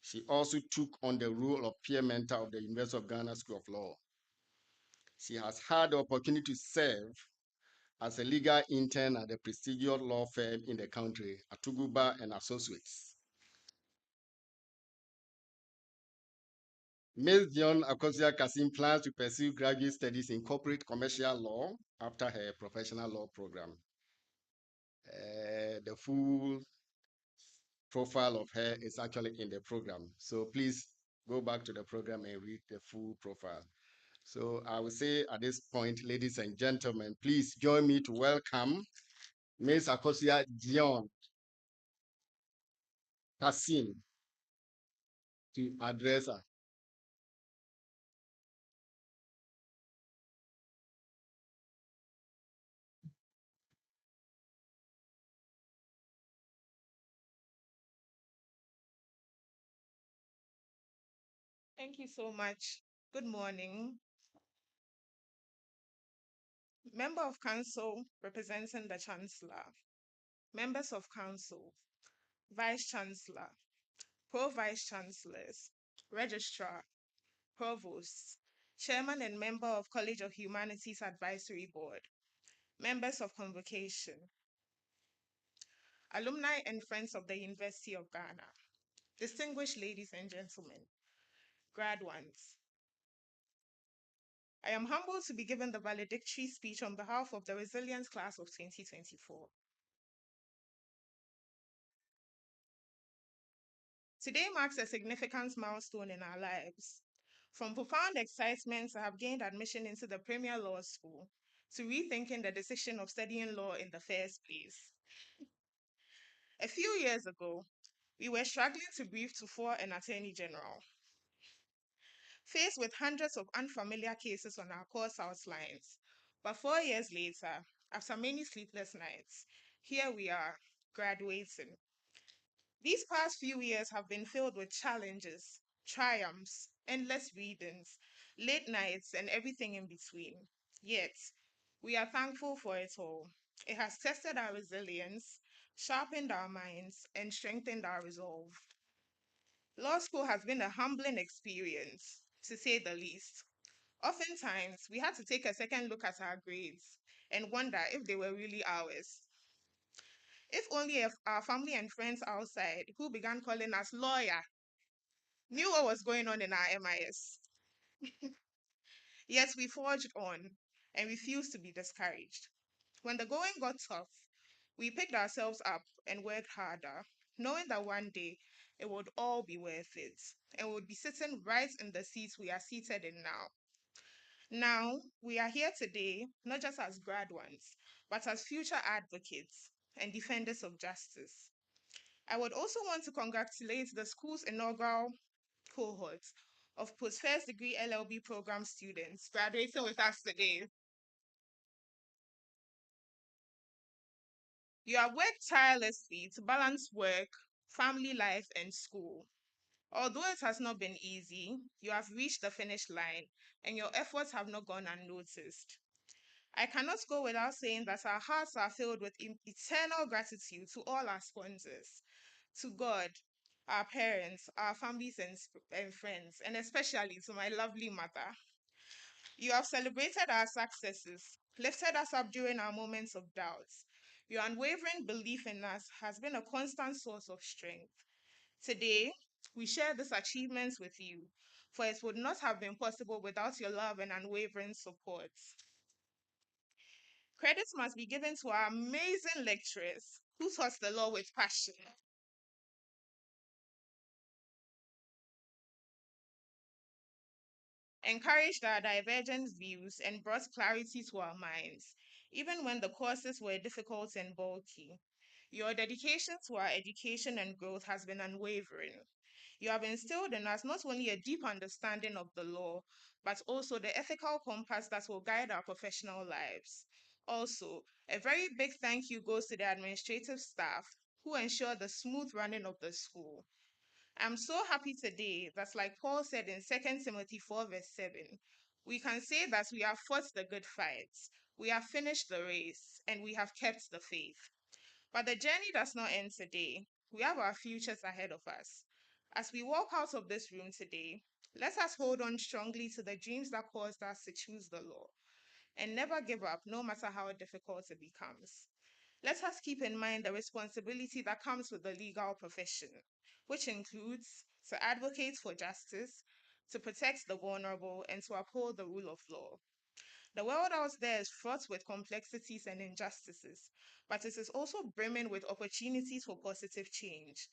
She also took on the role of peer mentor of the University of Ghana School of Law. She has had the opportunity to serve as a legal intern at the prestigious law firm in the country, Atuguba and Associates. Ms. Dion Akosia Kassim plans to pursue graduate studies in corporate commercial law after her professional law program. The full profile of her is actually in the program. So please go back to the program and read the full profile. So I will say at this point, ladies and gentlemen, please join me to welcome Ms. Akosia Dion Kassim to address her. Thank you so much. Good morning. Member of Council representing the Chancellor, members of council, vice chancellor, pro-vice chancellors, registrar, provost, chairman and member of College of Humanities Advisory Board, members of convocation, alumni and friends of the University of Ghana, distinguished ladies and gentlemen, graduands. I am humbled to be given the valedictory speech on behalf of the Resilience Class of 2024. Today marks a significant milestone in our lives. From profound excitement to have gained admission into the Premier Law School, to rethinking the decision of studying law in the first place. A few years ago, we were struggling to brief to for an Attorney General. Faced with hundreds of unfamiliar cases on our course outlines, but 4 years later, after many sleepless nights, here we are, graduating. These past few years have been filled with challenges, triumphs, endless readings, late nights, and everything in between. Yet, we are thankful for it all. It has tested our resilience, sharpened our minds, and strengthened our resolve. Law school has been a humbling experience, to say the least. Oftentimes, we had to take a second look at our grades and wonder if they were really ours. If only if our family and friends outside, who began calling us lawyer, knew what was going on in our MIS. Yet we forged on and refused to be discouraged. When the going got tough, we picked ourselves up and worked harder, knowing that one day it would all be worth it and we would be sitting right in the seats we are seated in now. Now, we are here today, not just as graduates, but as future advocates and defenders of justice. I would also want to congratulate the school's inaugural cohort of post-first degree LLB program students graduating with us today. You have worked tirelessly to balance work, family life, and school. Although it has not been easy, you have reached the finish line and your efforts have not gone unnoticed. I cannot go without saying that our hearts are filled with eternal gratitude to all our sponsors, to God, our parents, our families, and friends, and especially to my lovely mother. You have celebrated our successes, lifted us up during our moments of doubt. Your unwavering belief in us has been a constant source of strength. Today, we share these achievements with you, for it would not have been possible without your love and unwavering support. Credits must be given to our amazing lecturers who taught the law with passion. Encouraged our divergent views and brought clarity to our minds, even when the courses were difficult and bulky. Your dedication to our education and growth has been unwavering. You have instilled in us not only a deep understanding of the law, but also the ethical compass that will guide our professional lives. Also, a very big thank you goes to the administrative staff who ensure the smooth running of the school. I'm so happy today that, like Paul said in 2 Timothy 4, verse 7, we can say that we have fought the good fight, we have finished the race, and we have kept the faith. But the journey does not end today. We have our futures ahead of us. As we walk out of this room today, let us hold on strongly to the dreams that caused us to choose the law and never give up, no matter how difficult it becomes. Let us keep in mind the responsibility that comes with the legal profession, which includes to advocate for justice, to protect the vulnerable, and to uphold the rule of law. The world out there is fraught with complexities and injustices, but it is also brimming with opportunities for positive change.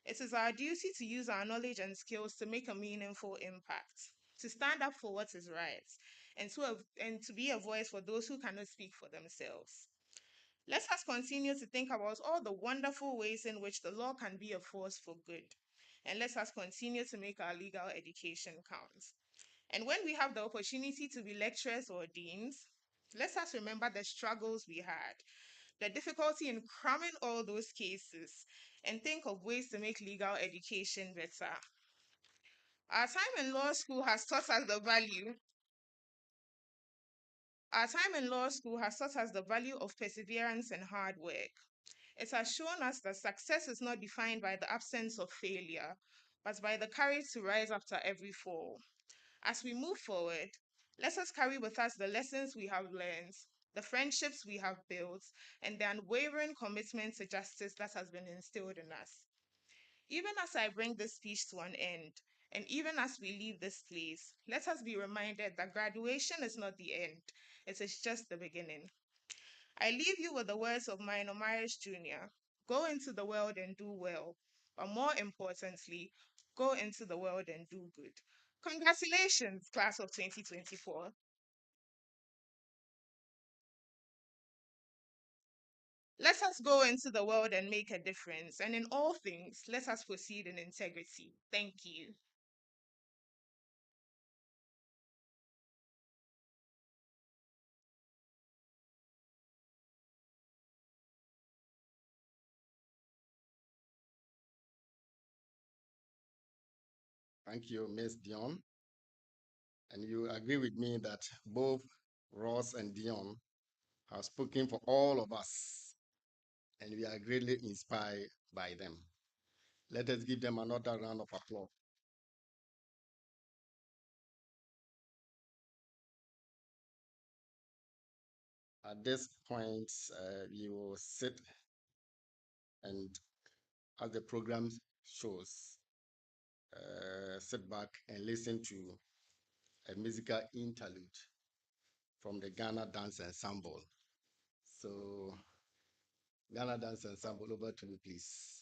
It is our duty to use our knowledge and skills to make a meaningful impact, to stand up for what is right, and to be a voice for those who cannot speak for themselves. Let us continue to think about all the wonderful ways in which the law can be a force for good. And let us continue to make our legal education count. And when we have the opportunity to be lecturers or deans, let us remember the struggles we had, the difficulty in cramming all those cases, and think of ways to make legal education better. Our time in law school has taught us the value. Our time in law school has taught us the value of perseverance and hard work. It has shown us that success is not defined by the absence of failure, but by the courage to rise after every fall. As we move forward, let us carry with us the lessons we have learned, the friendships we have built, and the unwavering commitment to justice that has been instilled in us. Even as I bring this speech to an end, and even as we leave this place, let us be reminded that graduation is not the end, it is just the beginning. I leave you with the words of mine, Omarius Jr. Go into the world and do well, but more importantly, go into the world and do good. Congratulations, class of 2024. Let us go into the world and make a difference, and in all things, let us proceed in integrity. Thank you. Thank you, Ms. Dion. And you agree with me that both Ross and Dion have spoken for all of us, and we are greatly inspired by them. Let us give them another round of applause. At this point, we will sit and, as the program shows, sit back and listen to a musical interlude from the Ghana Dance Ensemble. So, Ghana Dance Ensemble, over to you, please.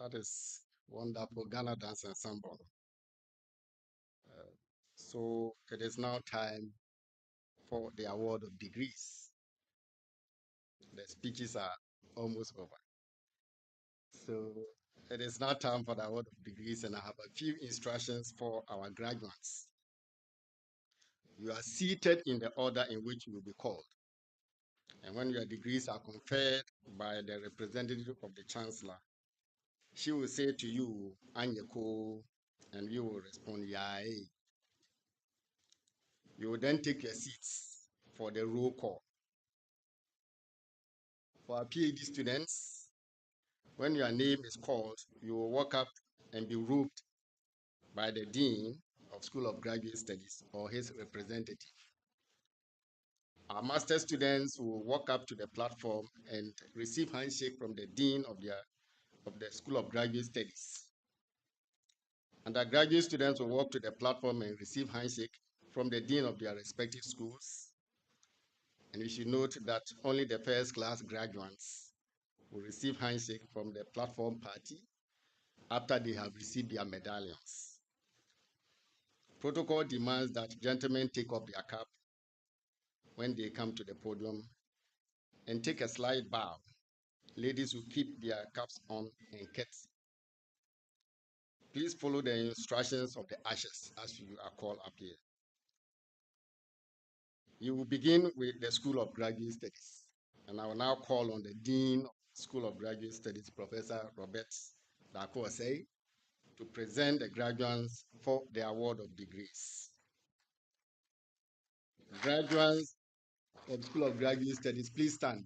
That is wonderful. Ghana Dance Ensemble. So it is now time for the award of degrees. The speeches are almost over. So it is now time for the award of degrees, and I have a few instructions for our graduates. You are seated in the order in which you will be called. And when your degrees are conferred by the representative of the chancellor, she will say to you, Anyeko, and you will respond, Yai. You will then take your seats for the roll call. For our PhD students, when your name is called, you will walk up and be roped by the Dean of School of Graduate Studies or his representative. Our master students will walk up to the platform and receive handshake from the Dean of the School of Graduate Studies. Undergraduate students will walk to the platform and receive handshake from the Dean of their respective schools. And you should note that only the first class graduates will receive handshake from the platform party after they have received their medallions. Protocol demands that gentlemen take off their cap when they come to the podium and take a slight bow. Ladies will keep their caps on and curtsy. Please follow the instructions of the ushers as you are called up here. You will begin with the School of Graduate Studies, and I will now call on the Dean of School of Graduate Studies, Professor Robert Dakosei, to present the graduates for the award of degrees. Graduates of School of Graduate Studies, please stand.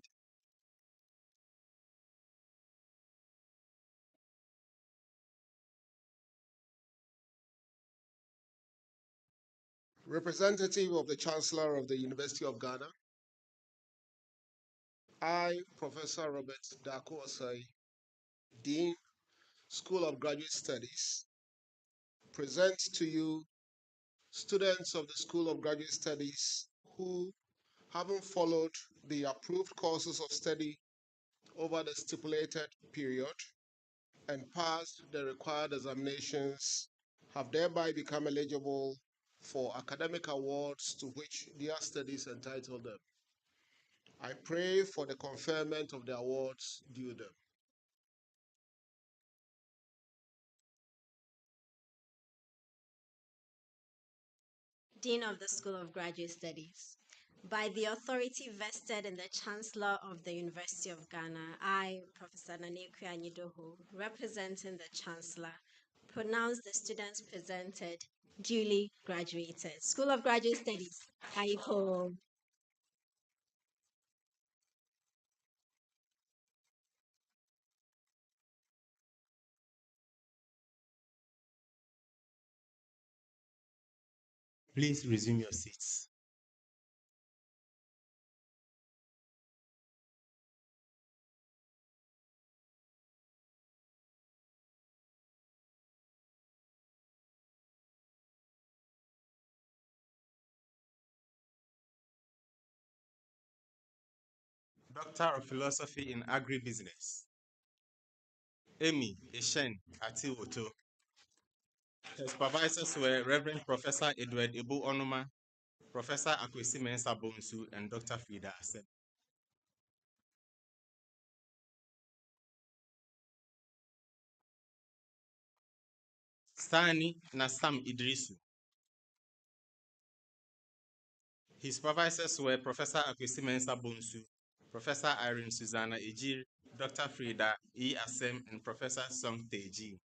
Representative of the Chancellor of the University of Ghana, I, Professor Robert Dako Osai, Dean, School of Graduate Studies, present to you students of the School of Graduate Studies who, having followed the approved courses of study over the stipulated period and passed the required examinations, have thereby become eligible for academic awards to which their studies entitle them. I pray for the conferment of the awards due them. Dean of the School of Graduate Studies. By the authority vested in the Chancellor of the University of Ghana, I, Professor Naneku Anyidoho, representing the Chancellor, pronounce the students presented duly graduated. School of Graduate Studies, Aipo. Please resume your seats. Doctor of Philosophy in Agribusiness, Amy Eshen Atiwoto. Her supervisors were Reverend Professor Edward Ibu Onuma, Professor Akwesi Mensah Bonsu, and Dr. Frida Asem. Sani Nasam Idrisu. His supervisors were Professor Akwesi Mensah Bonsu, Professor Irene Susanna Ejir, Dr. Frida E. Asem, and Professor Song Teji.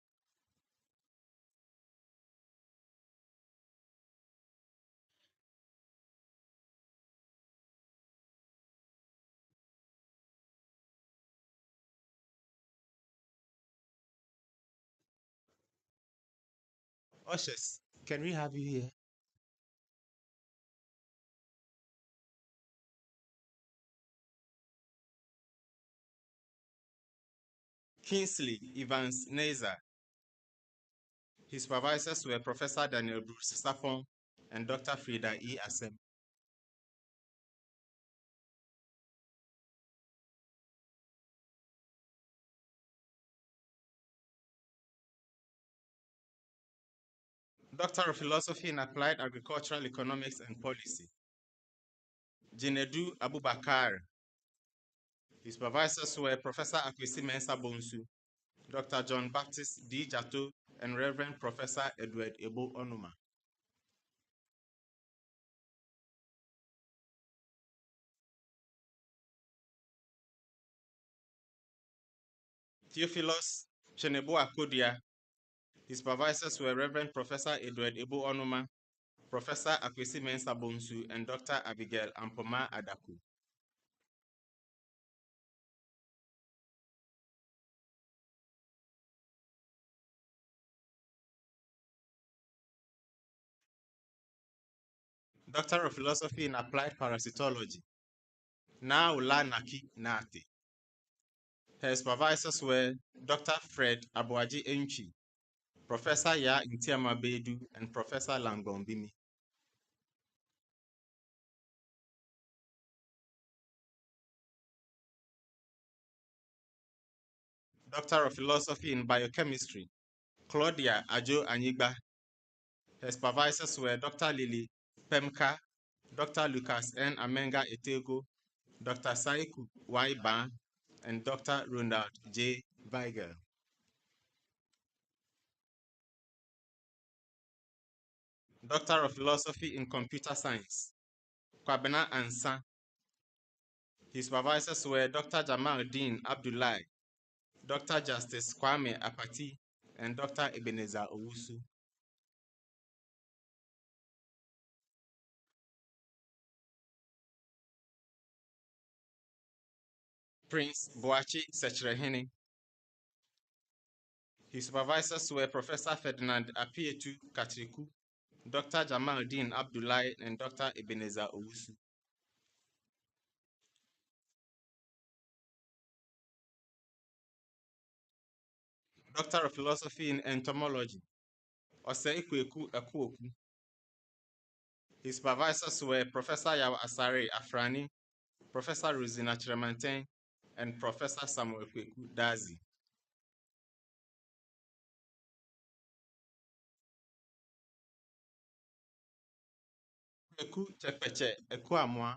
Ushers, can we have you here? Kingsley Evans Neza. His supervisors were Professor Daniel Bruce Sapon and Dr. Frida E. Asem. Doctor of Philosophy in Applied Agricultural Economics and Policy, Jinedu Abubakar. His supervisors were Professor Akwesi Mensah Bonsu, Dr. John Baptist D. Jato, and Reverend Professor Edward Ebo Onuma. Theophilus Chenebo Akodia. His supervisors were Reverend Professor Edward Ebo Onuma, Professor Akwesi Mensah Bonsu, and Dr. Abigail Ampoma Adaku. Doctor of Philosophy in Applied Parasitology, Naula Naki Nate. Her supervisors were Dr. Fred Abuaji Enchi, Professor Ya Ntiama Bedu, and Professor Langombimi. Doctor of Philosophy in Biochemistry, Claudia Ajo Anigba. Her supervisors were Dr. Lily Pemka, Dr. Lucas N. Amenga Etego, Dr. Saiku Y. Ban, and Dr. Ronald J. Weigel. Doctor of Philosophy in Computer Science, Kwabena Ansa. His supervisors were Dr. Jamal Dean Abdullahi, Dr. Justice Kwame Apati, and Dr. Ebenezer Owusu. Prince Boachi Sechrehene. His supervisors were Professor Ferdinand Apietu Katriku, Dr. Jamal Dean Abdullahi, and Dr. Ebenezer Owusu. Doctor of Philosophy in Entomology, Oseikweku Ekuoku. His supervisors were Professor Yaw Asare Afrani, Professor Rosina Chremantin, and Professor Samuel Kweku Dazi. Kweku Chepeche Ekuamwa.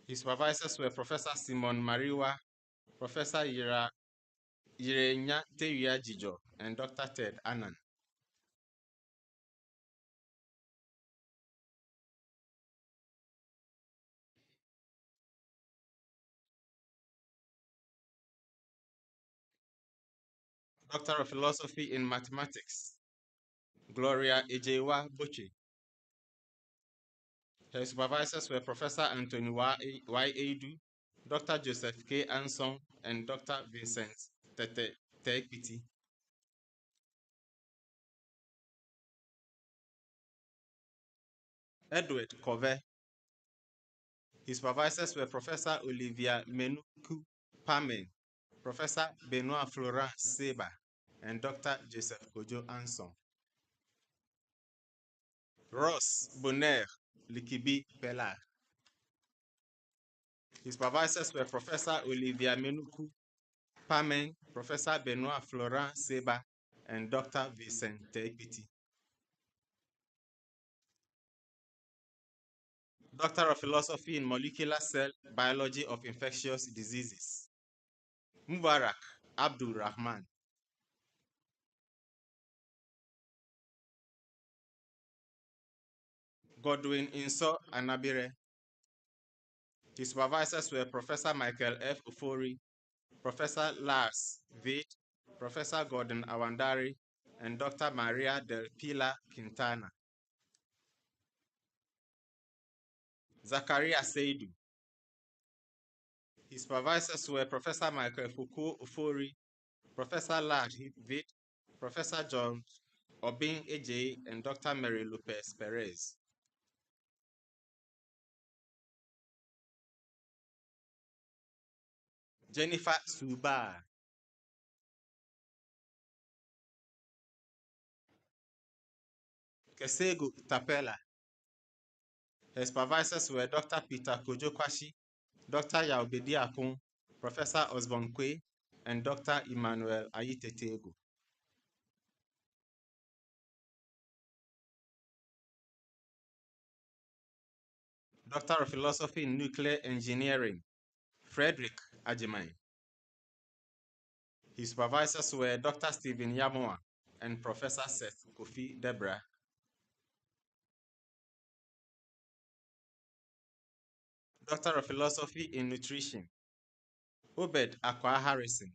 His supervisors were Professor Simon Mariwa, Professor Yirenya Tewia Jijo, and Dr. Ted Annan. Doctor of Philosophy in Mathematics, Gloria Ejewa Boche. Her supervisors were Professor Anthony Y. Edu, Dr. Joseph K. Anson, and Dr. Vincent Tete Tekpiti. Edward Kove. His supervisors were Professor Olivia Menuku Pamen, Professor Benoit Florent Seba, and Dr. Joseph Kojo Anson. Ross Bonner Likibi Pela. His supervisors were Professor Olivia Menuku Pamen, Professor Benoit Florent Seba, and Dr. Vincent Tekpiti. Doctor of Philosophy in Molecular Cell Biology of Infectious Diseases, Mubarak Abdul Rahman. Godwin Inso Anabire. His supervisors were Professor Michael F. Ofori, Professor Lars Vitt, Professor Gordon Awandari, and Dr. Maria del Pilar Quintana. Zakaria Seidu. His supervisors were Professor Michael Foucault Ofori, Professor Lars Vitt, Professor John Obin Ej, and Dr. Mary Lopez Perez. Jennifer Suba. Kesego Tapela. Her supervisors were Dr. Peter Kojokwashi, Dr. Yaobedi Akun, Professor Osborne Kwe, and Dr. Emmanuel Ayitetego. Doctor of Philosophy in Nuclear Engineering, Frederick Ajimai. His supervisors were Dr. Stephen Yamoa and Professor Seth Kofi Debra. Doctor of Philosophy in Nutrition, Obed Akwa Harrison.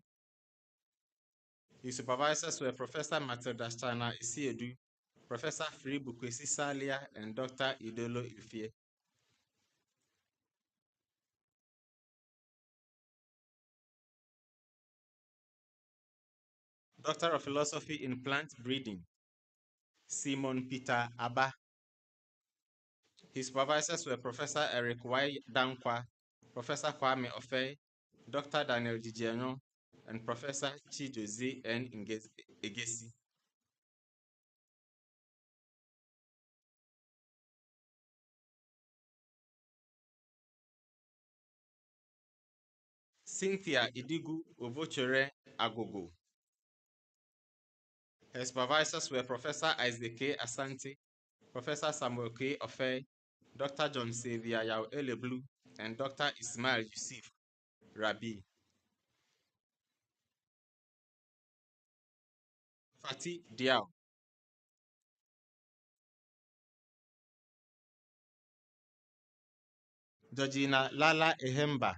His supervisors were Professor Matilda Chana Isiedu, Professor Free Bukwesi Salia, and Dr. Idolo Ifie. Doctor of Philosophy in Plant Breeding, Simon Peter Abba. His supervisors were Professor Eric Y. Dankwa, Professor Kwame Ofei, Dr. Daniel Gigiano, and Professor Chidozie N. Egesi. Cynthia Idigu Ovochere Agogo. Her supervisors were Professor Isaac K. Asante, Professor Samuel K. Ofei, Dr. John Xavier Yao Eleblu, and Dr. Ismail Yusuf Rabi. Fatih Diao. Georgina Lala Ehemba.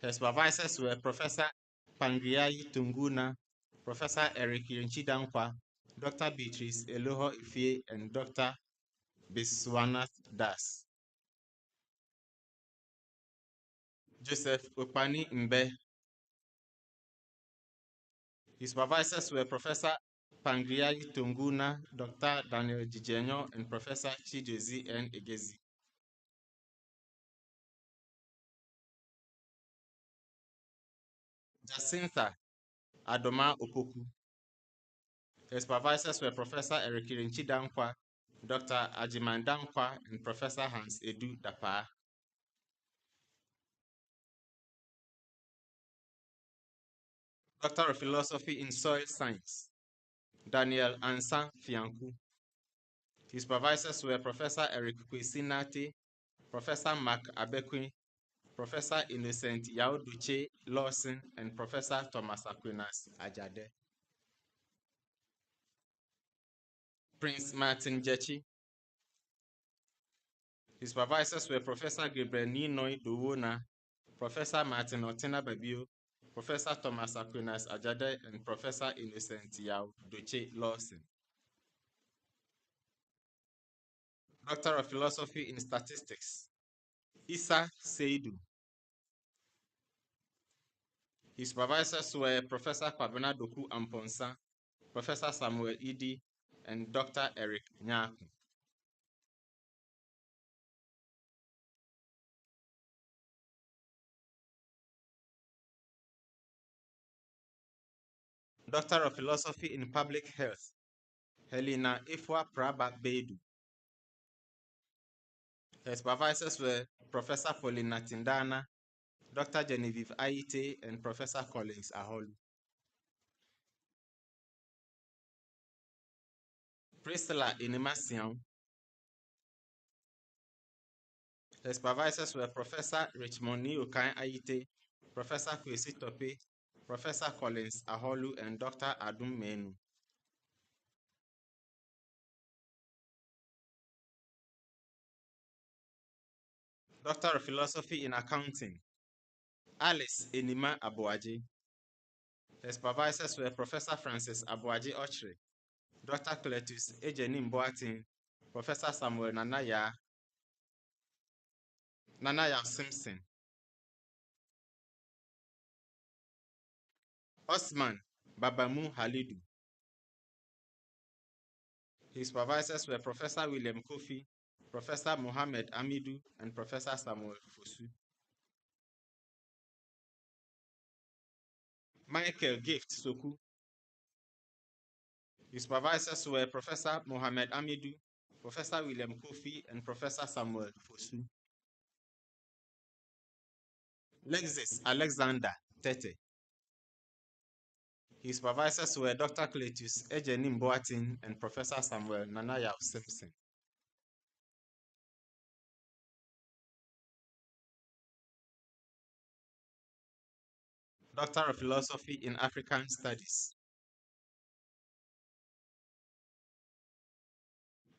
Her supervisors were Professor Pangriai Tunguna, Professor Eric Yonchidankwa, Dr. Beatrice Eloho Ifie, and Dr. Biswanath Das. Joseph Opani Mbe. His supervisors were Professor Pangriai Tunguna, Dr. Daniel Gigenyo, and Professor Chidozie N. Egezi. Jacinta Adoma Opoku. His supervisors were Professor Eric Dankwa, Dr. Ajiman Dankwa, and Professor Hans Edu Dapa. Doctor of Philosophy in Soil Science, Daniel Ansan Fianku. His supervisors were Professor Eric Kwesinate, Professor Mark Abekwe, Professor Innocent Yauduche Lawson, and Professor Thomas Aquinas Ajade. Prince Martin Jechi. His supervisors were Professor Gabriel Ninoy Duwona, Professor Martin Otina Babio, Professor Thomas Aquinas Ajade, and Professor Innocent Yauduche Lawson. Doctor of Philosophy in Statistics, Issa Seidu. His supervisors were Professor Kwabena Doku Amponsa, Professor Samuel Idi, and Dr. Eric Nyaku. Doctor of Philosophy in Public Health, Helena Ifwa Praba Bedu. Her supervisors were Professor Paulina Tindana, Dr. Genevieve Aite, and Professor Collins Aholu. Priscilla Inimasian. Her supervisors were Professor Richmond Niokai Aite, Professor Kwesi Tope, Professor Collins Aholu, and Dr. Adum Menu. Doctor of Philosophy in Accounting, Alice Enima Abuaji. Her supervisors were Professor Francis Abuaji Ochre, Dr. Cletus Ejenim Boatin, Professor Samuel Nanaya Simpson. Osman Babamu Halidu. His supervisors were Professor William Kofi, Professor Mohammed Amidu, and Professor Samuel Fosu. Michael Gift Soku. His supervisors were Professor Mohammed Amidu, Professor William Kofi, and Professor Samuel Fosu. Lexis Alexander Tete. His supervisors were Dr. Cletus Ejenim Boatin and Professor Samuel Nanaya Simpson. Doctor of Philosophy in African Studies.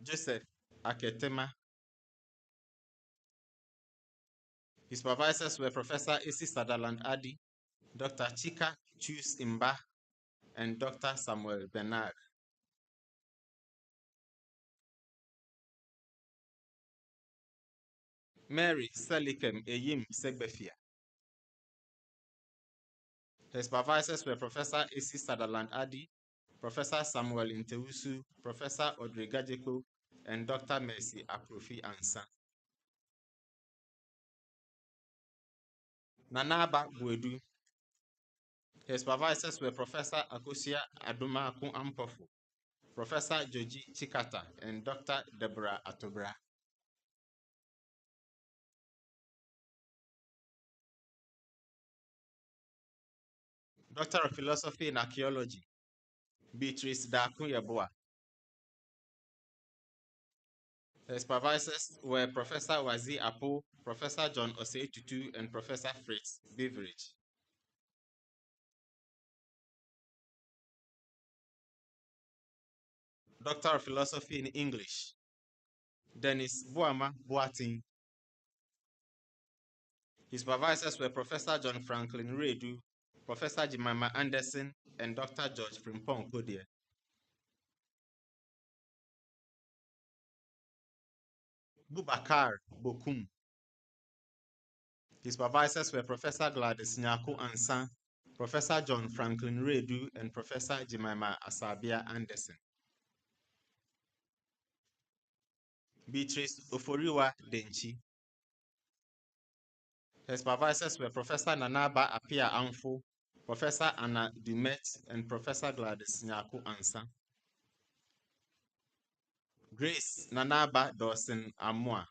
Joseph Aketema. His supervisors were Professor A.C. Sutherland Addy, Dr. Chika Chus Imba, and Dr. Samuel Bernard. Mary Selikem Eyim Segbefia. His supervisors were Professor A.C. Sutherland Addy, Professor Samuel Intewusu, Professor Audrey Gajeko, and Dr. Mercy Aprofi Ansa. Nanaba Buedu. His supervisors were Professor Akosia Aduma Ampofu, Professor Joji Chikata, and Dr. Deborah Atobra. Doctor of Philosophy in Archaeology, Beatrice Dakunyeboa. His supervisors were Professor Wazi Apo, Professor John Osei Tutu, and Professor Fritz Beveridge. Doctor of Philosophy in English, Dennis Boama Boating. His supervisors were Professor John Franklin Redu, Professor Jemima Anderson, and Dr. George Frimpong Kodie. Bubakar Bokum. His supervisors were Professor Gladys Nyako Ansan, Professor John Franklin Redu, and Professor Jemima Asabia Anderson. Beatrice Oforiwa Denchi. His supervisors were Professor Nanaba Apia Anfo, Professor Anna Dumet, and Professor Gladys Nyako Ansan. Grace Nanaba Dawson Amua.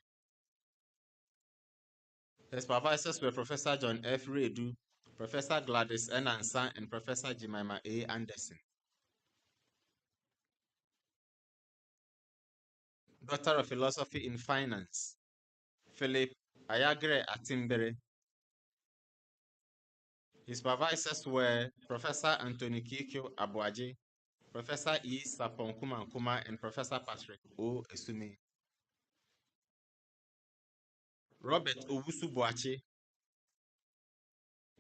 His supervisors were Professor John F. Redu, Professor Gladys N. Ansan, and Professor Jemima A. Anderson. Doctor of Philosophy in Finance, Philip Ayagre Atimbere. His supervisors were Professor Anthony Kikyo Abuaje, Professor E. Sapon Kuma, and Professor Patrick O. Esumi. Robert Owusu Boache.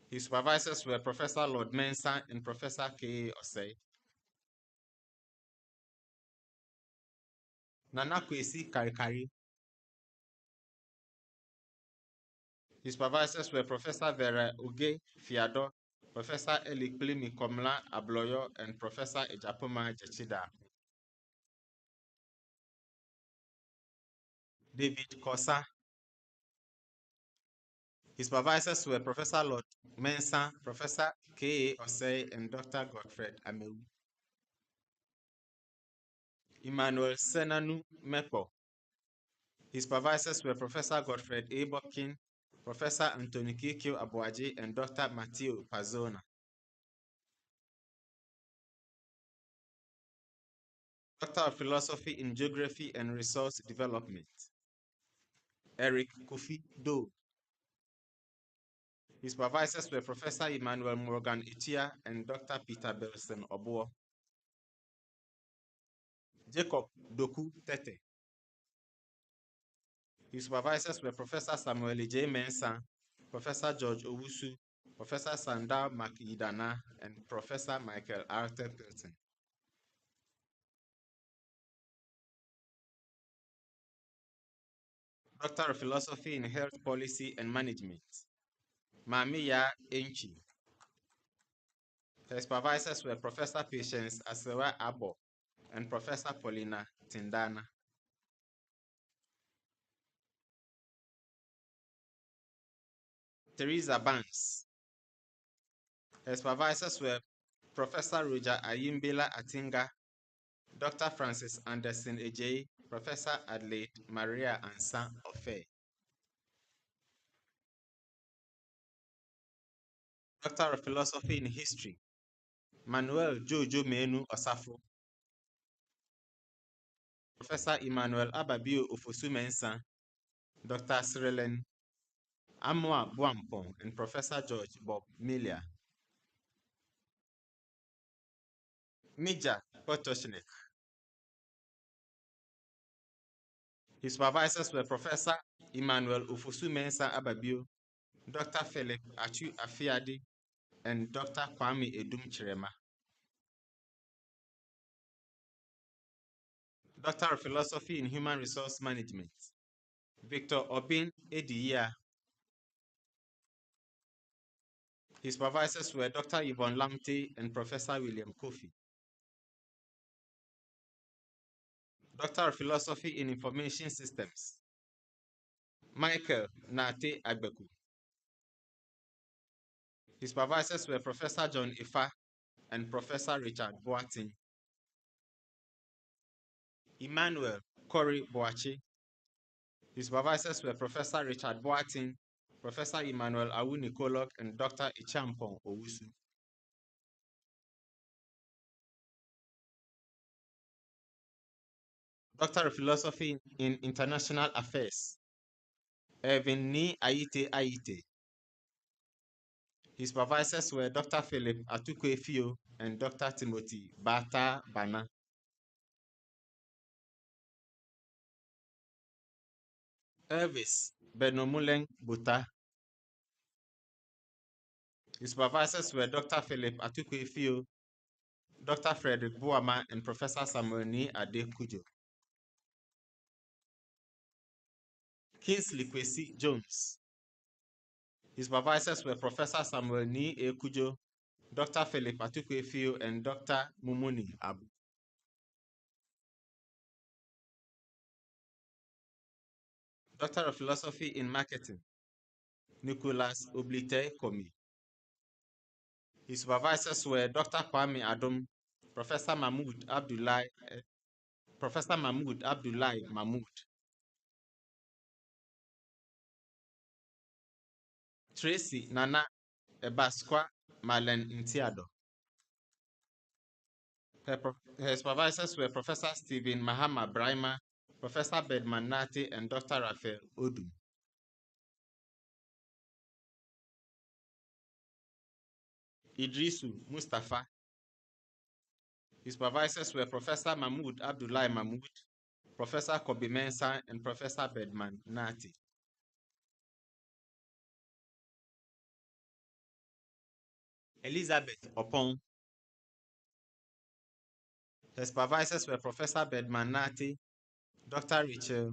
His supervisors were Professor Lord Mensah and Professor K. Osei. Nana Kwesi Karikari. His supervisors were Professor Vera Uge Fiado, Professor Elikplimi Komla Abloyo, and Professor Ejapoma Jechida. David Kosa. His supervisors were Professor Lord Mensah, Professor K. Osei, and Dr. Godfred Amewu. Emmanuel Senanu Mepo. His supervisors were Professor Godfred A. Bopkin, Professor Anthony Kikyo Abuaji, and Dr. Matthew Pazona. Doctor of Philosophy in Geography and Resource Development, Eric Kofi Do. His supervisors were Professor Emmanuel Morgan Itia and Dr. Peter Belson Obuo. Jacob Doku Tete. His supervisors were Professor Samuel J. Mensah, Professor George Owusu, Professor Sandal Makidana, and Professor Michael Arthur Pilton. Doctor of Philosophy in Health Policy and Management, Mamiya Enchi. His supervisors were Professor Patience Asewa Abo and Professor Paulina Tindana. Teresa Banks. His supervisors were Professor Roger Ayimbela Atinga, Dr. Francis Anderson Ejei, Professor Adelaide Maria Ansa Ofe. Doctor of Philosophy in History, Manuel Jojo Menu Osafo. Professor Emmanuel Ababio Ofosu Mensah, Dr. Cyrillen Amwa Buampong, and Professor George Bob Miller. Mija Potoshnik. His supervisors were Professor Emmanuel Ufusu Mensah Ababio, Dr. Philip Achu Afiadi, and Dr. Kwame Edum Chirema. Doctor of Philosophy in Human Resource Management, Victor Obin Ediya. His supervisors were Dr. Yvonne Lamte and Professor William Kofi. Doctor of Philosophy in Information Systems, Michael Nate Agbeku. His supervisors were Professor John Ifa and Professor Richard Boatin. Emmanuel Corey Boachi. His supervisors were Professor Richard Boatin, Professor Emmanuel Awu Nikolok, and Dr. Ichampong Owusu. Doctor of Philosophy in International Affairs, Evan Ni Aite Aite. His supervisors were Dr. Philip Atukwefio and Dr. Timothy Bata Bana. Elvis Benomuleng Buta. His supervisors were Dr. Philip Atukwefio, Dr. Frederick Buama, and Professor Samuel Ni Ade Kujo. Kingsley Kwesi Jones. His supervisors were Professor Samuel Ni Ekujo, Dr. Philip Atukwefio, and Dr. Mumuni Abu. Doctor of Philosophy in Marketing, Nicholas Oblite Komi. His supervisors were Dr. Kwame Adom, Professor Mahmoud Abdullahi Mahmoud. Tracy Nana Ebaskwa Malen Ntiado. Her supervisors were Professor Stephen Mahama Brahma, Professor Bedman Nati, and Dr. Raphael Odum. Idrisu Mustafa. His supervisors were Professor Mahmoud Abdullahi Mahmoud, Professor Kobi Mensah, and Professor Bedman Nati. Elizabeth Opon. Her supervisors were Professor Bedman Nati, Dr. Richel,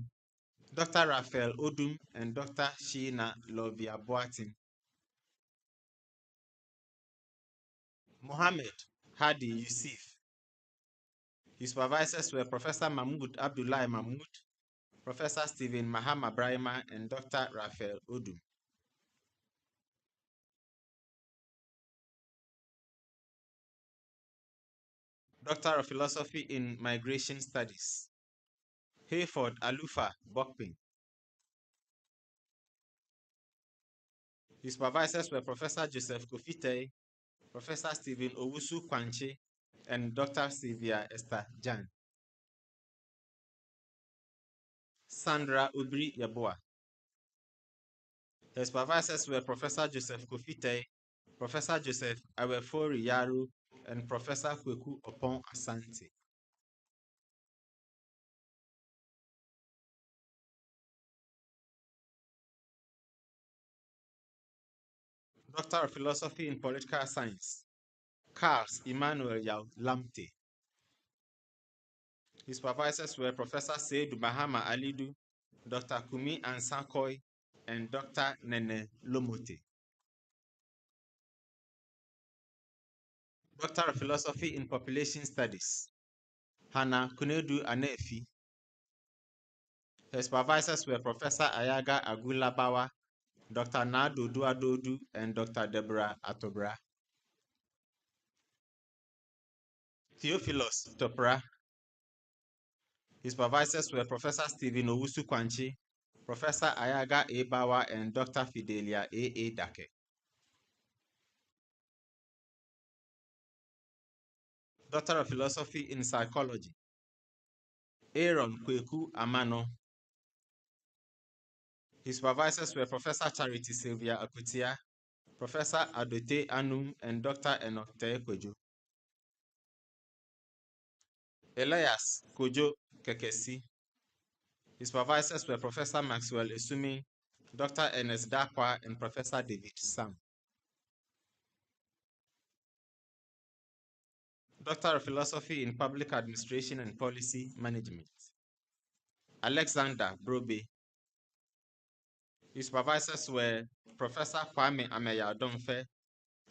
Dr. Raphael Odum, and Dr. Sheena Lovia Boatin. Mohammed Hadi Yusuf. His supervisors were Professor Mahmoud Abdullahi Mahmoud, Professor Stephen Mahama Brahma, and Dr. Raphael Odum. Doctor of Philosophy in Migration Studies, Hayford Alufa Bokpin. His supervisors were Professor Joseph Kofite, Professor Stephen Owusu Kwanche, and Dr. Sylvia Esther Jan. Sandra Ubri Yaboa. Her supervisors were Professor Joseph Kofite, Professor Joseph Awefori Yaru, and Professor Kweku Opon Asante. Doctor of Philosophy in Political Science, Charles Emmanuel Yao Lamte. His supervisors were Professor Seidu Bahama Alidu, Dr. Kumi Ansakoy, and Dr. Nene Lomote. Doctor of Philosophy in Population Studies, Hannah Kunedu Anefi. Her supervisors were Professor Ayaga Agulabawa, Dr. Nadu Duadodu, and Dr. Deborah Atobra. Theophilus Topra. His supervisors were Professor Stephen Owusu Kwanchi, Professor Ayaga Ebawa, and Dr. Fidelia A. Dake. Doctor of Philosophy in Psychology, Aaron Kweku Amano. His supervisors were Professor Charity Sylvia Akutia, Professor Adote Anum, and Dr. Enoch Teekweju. Elias Kojo Kekesi. His supervisors were Professor Maxwell Esumi, Dr. Ernest Dakwa, and Professor David Sam. Doctor of Philosophy in Public Administration and Policy Management, Alexander Brobe. His supervisors were Professor Kwame Ameya Domfe,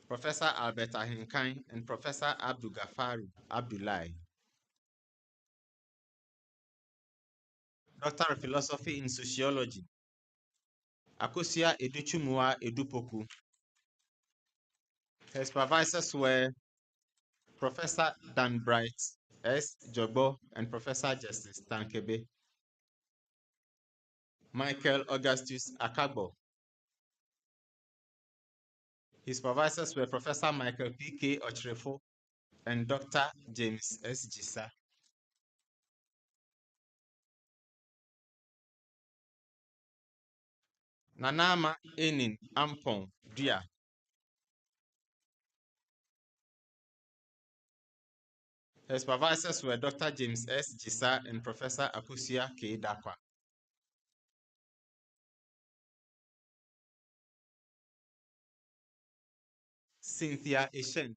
Professor Albert Ahinkan, and Professor Abdul Gafaru Abdullahi. Doctor of Philosophy in Sociology, Akosia Educhumua Edupoku. His supervisors were Professor Dan Bright, S. Jobo, and Professor Justice Tankebe. Michael Augustus Akagbo. His supervisors were Professor Michael P.K. Ochrefo and Dr. James S. Gisa. Nanama Enin Ampon Dia. His supervisors were Dr. James S. Gisa and Professor Akusia K. Dakwa. Cynthia Eshen.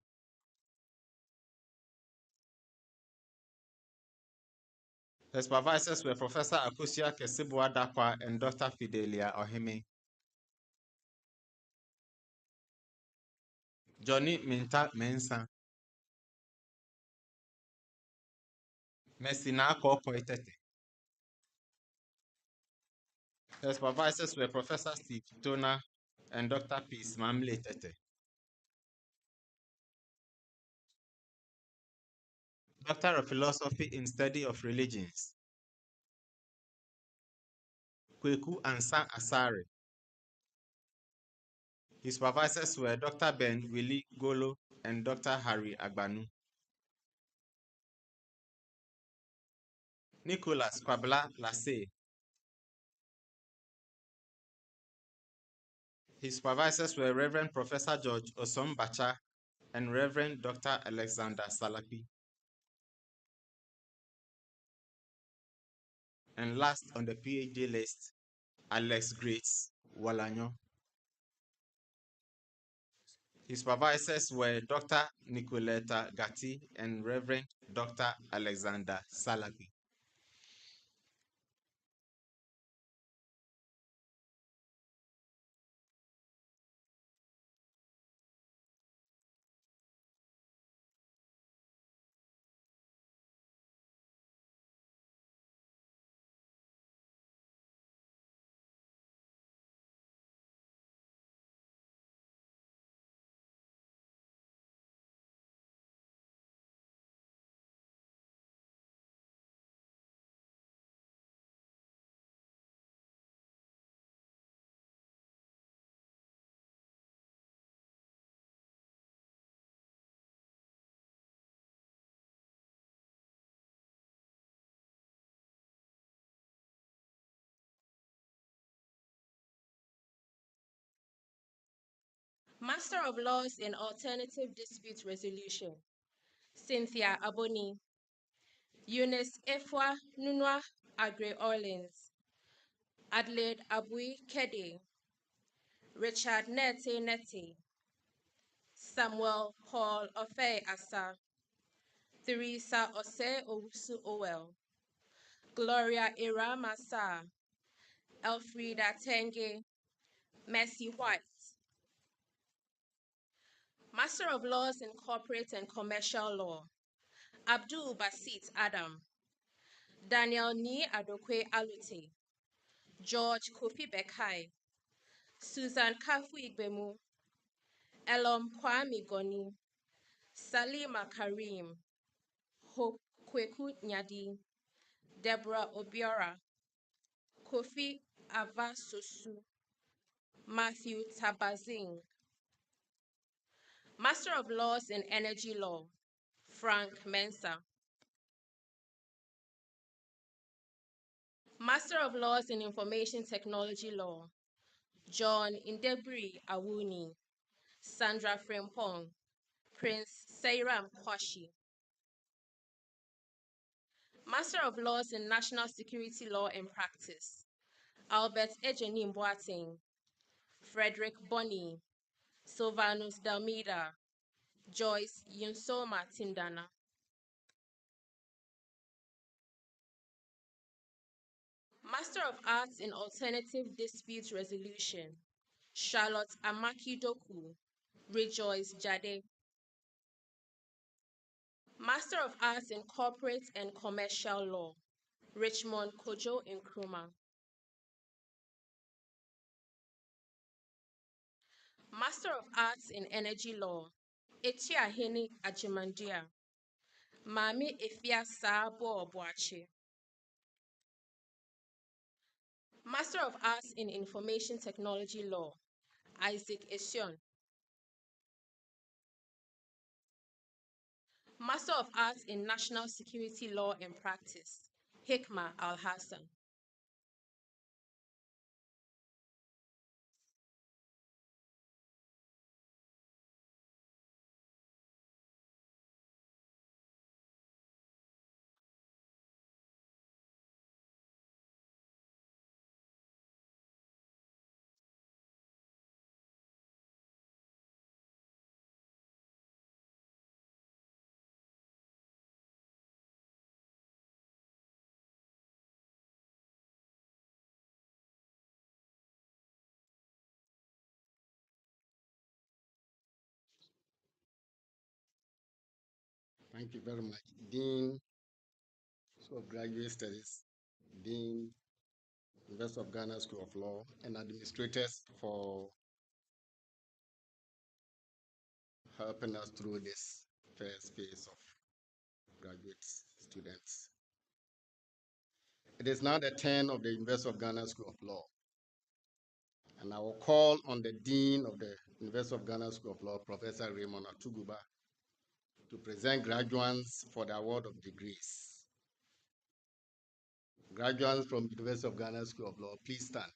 His supervisors were Professor Akusia Kesibua Dakwa and Dr. Fidelia Ohime. Johnny Minta Mensa. Messina Kokoitete. His supervisors were Professor Steve Tona and Dr. Peace Mamle Tete. Doctor of Philosophy in Study of Religions, Kweku Ansa Asare. His supervisors were Dr. Ben Willie Golo and Dr. Harry Agbanu. Nicholas Kwabla Lasse. His supervisors were Reverend Professor George Osombacha and Reverend Dr. Alexander Salapi. And last on the PhD list, Alex Grates Walanyo. His supervisors were Dr. Nicoleta Gatti and Reverend Dr. Alexander Salapi. Master of Laws in Alternative Dispute Resolution, Cynthia Aboni. Eunice Efwa Nunwa Agre Orleans. Adelaide Abui Kede. Richard Nete Nete. Samuel Paul Ofe Asa. Theresa Ose Owusu Owel. Gloria Ira Masa. Elfrida Tenge. Mercy White. Master of Laws in Corporate and Commercial Law, Abdul Basit Adam. Daniel Ni Adokwe Alute. George Kofi Bekai. Susan Kafu Igbemu. Elom Kwame Goni. Salima Karim. Hope Kweku Nyadi. Deborah Obiora. Kofi Avasosu. Matthew Tabazing. Master of Laws in Energy Law, Frank Mensa. Master of Laws in Information Technology Law, John Indebri Awuni. Sandra Frimpong. Prince Sairam Kwashi. Master of Laws in National Security Law and Practice, Albert Ejeni Boateng, Frederick Bonney, Sylvanus Dalmida, Joyce Yunsoma Tindana. Master of Arts in Alternative Dispute Resolution, Charlotte Amaki Doku, Rejoice Jade. Master of Arts in Corporate and Commercial Law, Richmond Kojo Nkrumah. Master of Arts in Energy Law, Echiahene Ajimandia, Mami Efia Sabo Obuachi. Master of Arts in Information Technology Law, Isaac Esion. Master of Arts in National Security Law and Practice, Hikma Al-Hassan. Thank you very much. Dean of Graduate Studies, Dean, University of Ghana School of Law, and administrators for helping us through this first phase of graduate students. It is now the turn of the University of Ghana School of Law, and I will call on the Dean of the University of Ghana School of Law, Professor Raymond Atuguba, to present graduates for the award of degrees. Graduates from University of Ghana School of Law, please stand.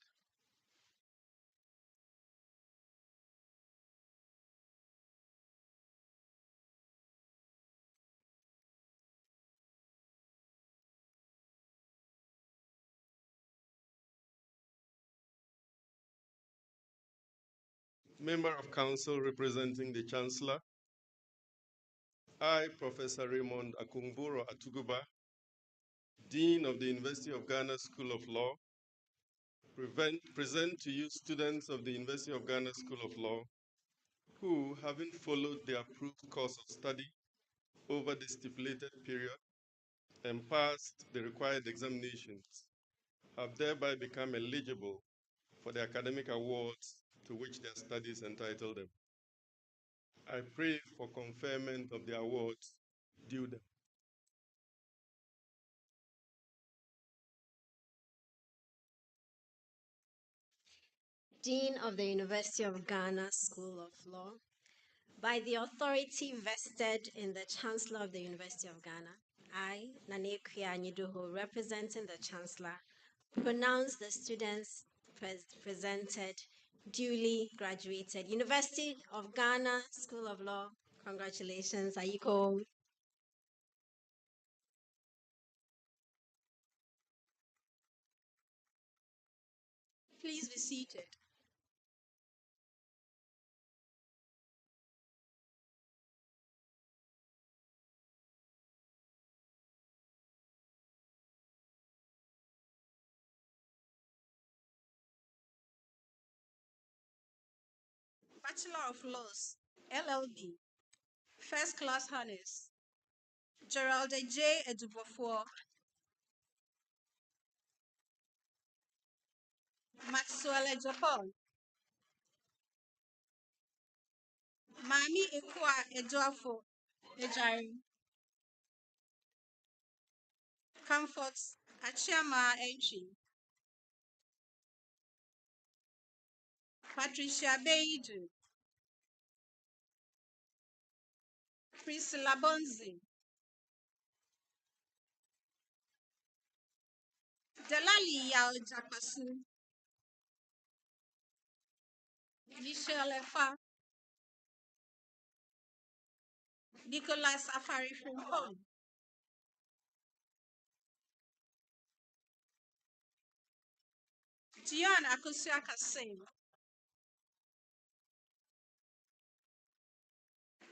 Member of Council representing the Chancellor, I, Professor Raymond Akungburo Atuguba, Dean of the University of Ghana School of Law, present to you students of the University of Ghana School of Law who, having followed the approved course of study over the stipulated period and passed the required examinations, have thereby become eligible for the academic awards to which their studies entitle them. I pray for conferment of the awards due them. Dean of the University of Ghana School of Law, by the authority vested in the Chancellor of the University of Ghana, I, Nane Kwianyidoho, representing the Chancellor, pronounce the students presented duly graduated. University of Ghana School of Law, congratulations, Ayiko. Please be seated. Bachelor of Laws, LLB, First Class Honors, Gerald J. Edubofor, Maxwell Ejapon, Mami Ekwa Ejoafo Ejari, Comfort Achiama Entry, Patricia Beidu, Priscilla Bonzi, Delali Yao Jakwasu, Michelle Efa, Nicholas Afari Frimpong, Dion Akosua Kasim,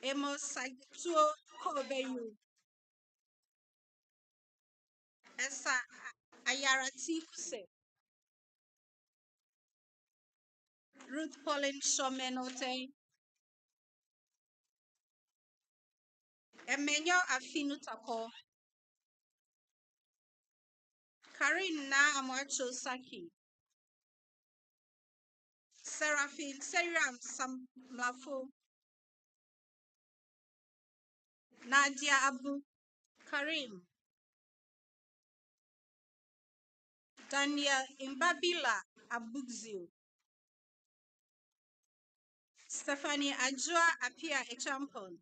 Amos Saituo Kobeyu, Esa Ayarati Kuse, Ruth Pauline Shomenote, Emenyo Afinu Tako, Karin Na Amwacho Saki, Seraphine Seriam Samlafo, Nadia Abu, Karim, Daniel Imbabila Abugzio, Stephanie Ajua Apia Echampon,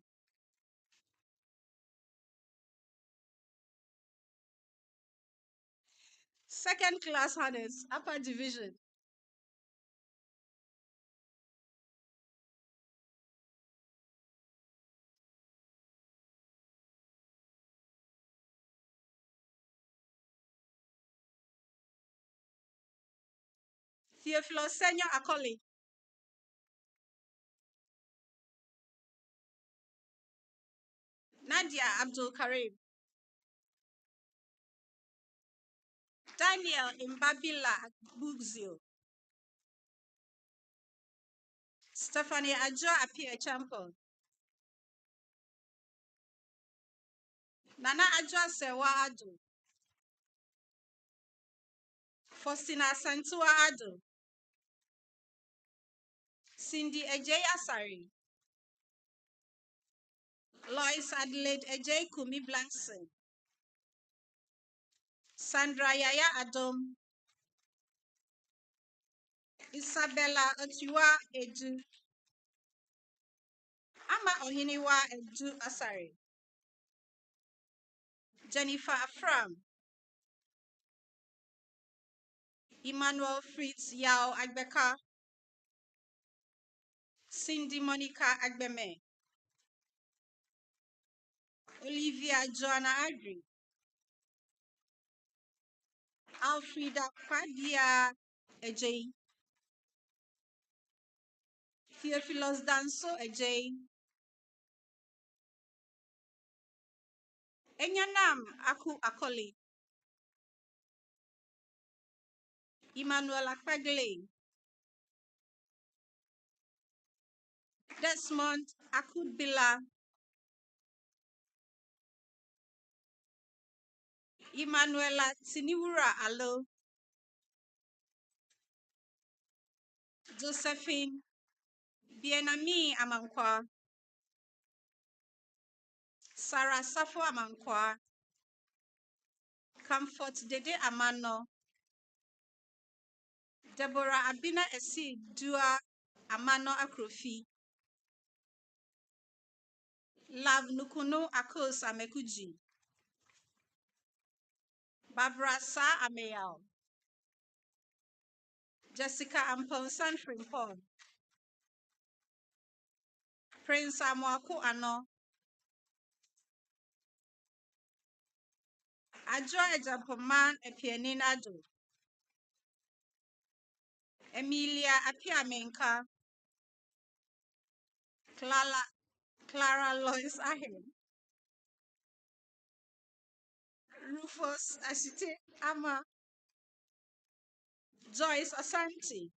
second class honors, upper division, Theophilus Senior Akoli, Nadia Abdul Karim, Daniel Imbabila Bugzio, Stephanie Ajua Apia Champon, Nana Ajua Sewa Ado, Faustina Santua Ado, Cindy Ejay Asari, Lois Adelaide Ejay Kumi Blankson, Sandra Yaya Adom, Isabella Otiwa Edu, Ama Ohiniwa Edu Asari, Jennifer Afram, Emmanuel Fritz Yao Agbeka, Cindy Monica Agbeme, Olivia Joanna Agri, Alfreda Kwadia Ejay, Theophilus Danso Ejay, Enyanam Aku Akoli, Emmanuel Akpagle, Desmond Akudbila, Emmanuela Tiniwura Alo, Josephine Bienami Amankwa, Sarah Safo Amankwa, Comfort Dede Amano, Deborah Abina Esi Dua Amano Akrofi, Love Nukunu Akos Amekuji, Barbara Sa Ameyal, Jessica Amponsan Frimpon, Prince Amwaku Ano, Ajoa Ejampoman Epieninado, Emilia Apiamenka, Clara Lois Ahem, Rufus Asite Ama, Joyce Asante,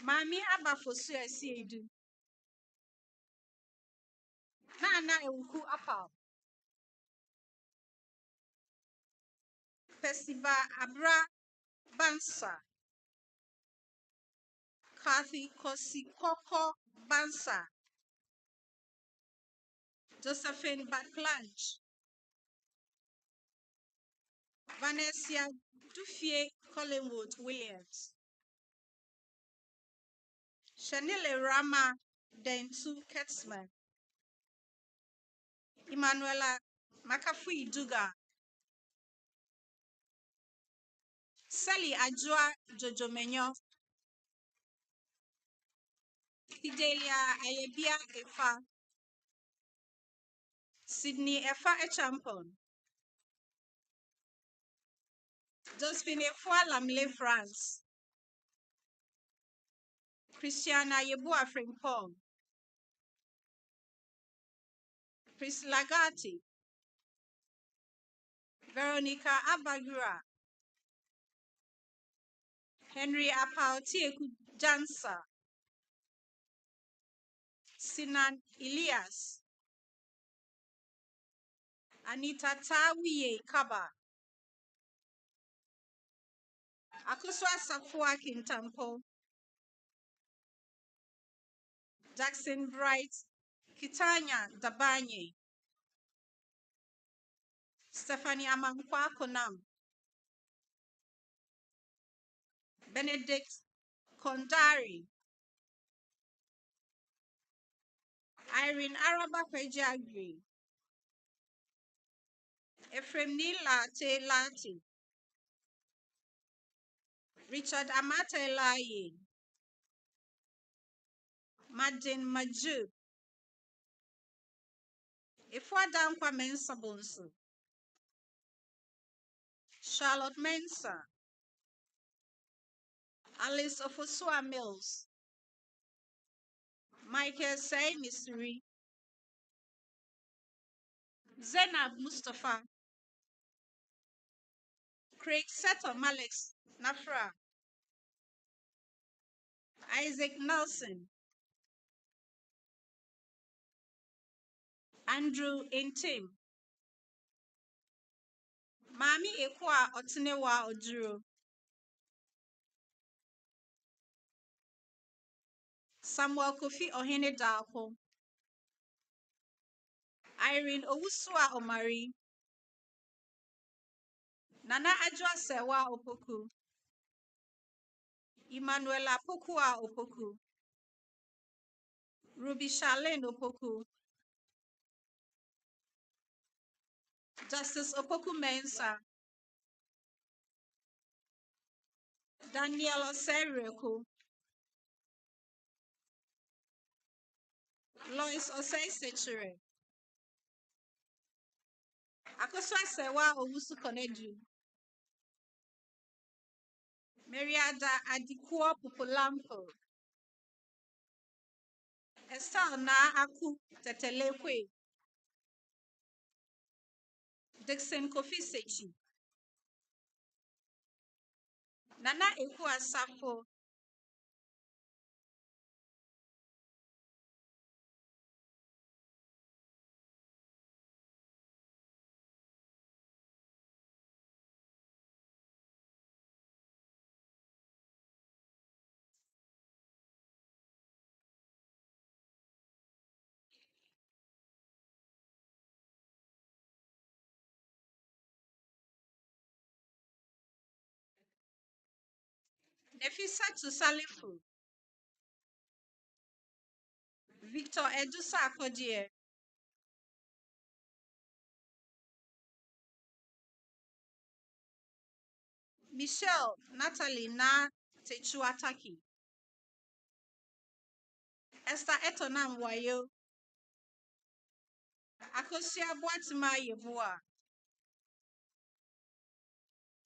Mami Abafosu Esiedu, Nana Ewuku Apal, Festival Abra Bansa, Kathy Kosi Koko Bansa, Josephine Batplanche, Vanessa Dufie Collingwood Williams, Chanel Rama Dentu Ketsman, Emanuela Makafui Duga, Sally Ajua Jojomenyo, Fidelia Ayebia Efa, Sydney Efa Echampon, Josephine Lamle France. Christiana Yebua Frimpong. Priscilla Gatti. Veronica Abagura. Henry Apautieku Jansa. Sinan Elias. Anita Tawiye Kaba. Akuswa Safua Kintampo. Jackson Bright. Kitanya Dabanye. Stephanie Amankwa Konam. Benedict Kondari. Irene Araba Fejagri. Ephraim Nilate Lati. Richard Amate Laye. Madin Maju. Ifwadankwa Mensa Bonsu. Charlotte Mensa. Alice Ofosua Mills. Michael Say Misri. Zainab Mustafa. Craig Seto Malex Nafra. Isaac Nelson. Andrew Intim. Mami Ekwa Otinewa Ojuro. Samuel Kofi Ohene Dapo. Irene Owusua Omari. Nana Ajwa Sewa Opoku. Emmanuela Pokua Opoku. Ruby Charlene Opoku. Justice Opoku Mensa. Daniel Osereko. Lois Osei Sechere. Akosua Sewa Owusu Koneju. Mariada Adikuo Pupulampo. Estelle Na Aku Tetelekwe. Dixon Kofi Sechi. Nana Eku Asafo. Nefisa Salifu. Victor Edusa Akodie. Michelle Natalie Na Techuataki. Esther Etonam Wayo. Akosia Boatima Yeboa.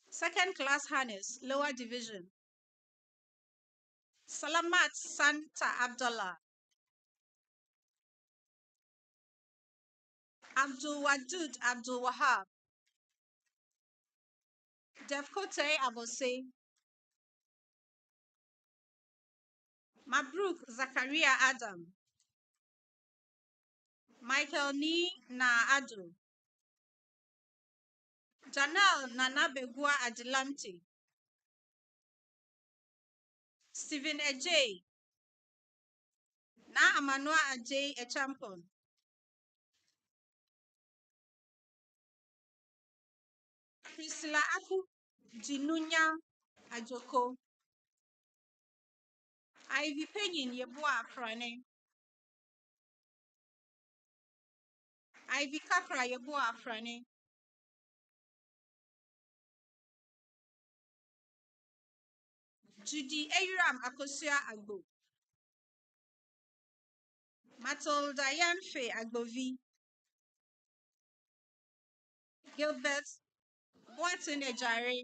Second class harness, lower division. Salamat Santa Abdullah. Abdul Wadud Abdul Wahab. Defkote Abose. Mabruk Zakaria Adam. Michael Ni Na Adu. Janelle Nana Begua Adilamti. Stephen Ejay. Na Amanua Ajay Echampon. Priscilla Aku Jinunya Ajoko. Ivy Penyin Yeboa Frane. Ivy Kakra Yeboa Frane. Judy Eyram Akosia Agbo. Matilda Yanfe Agbovi. Gilbert Boatin Ejare.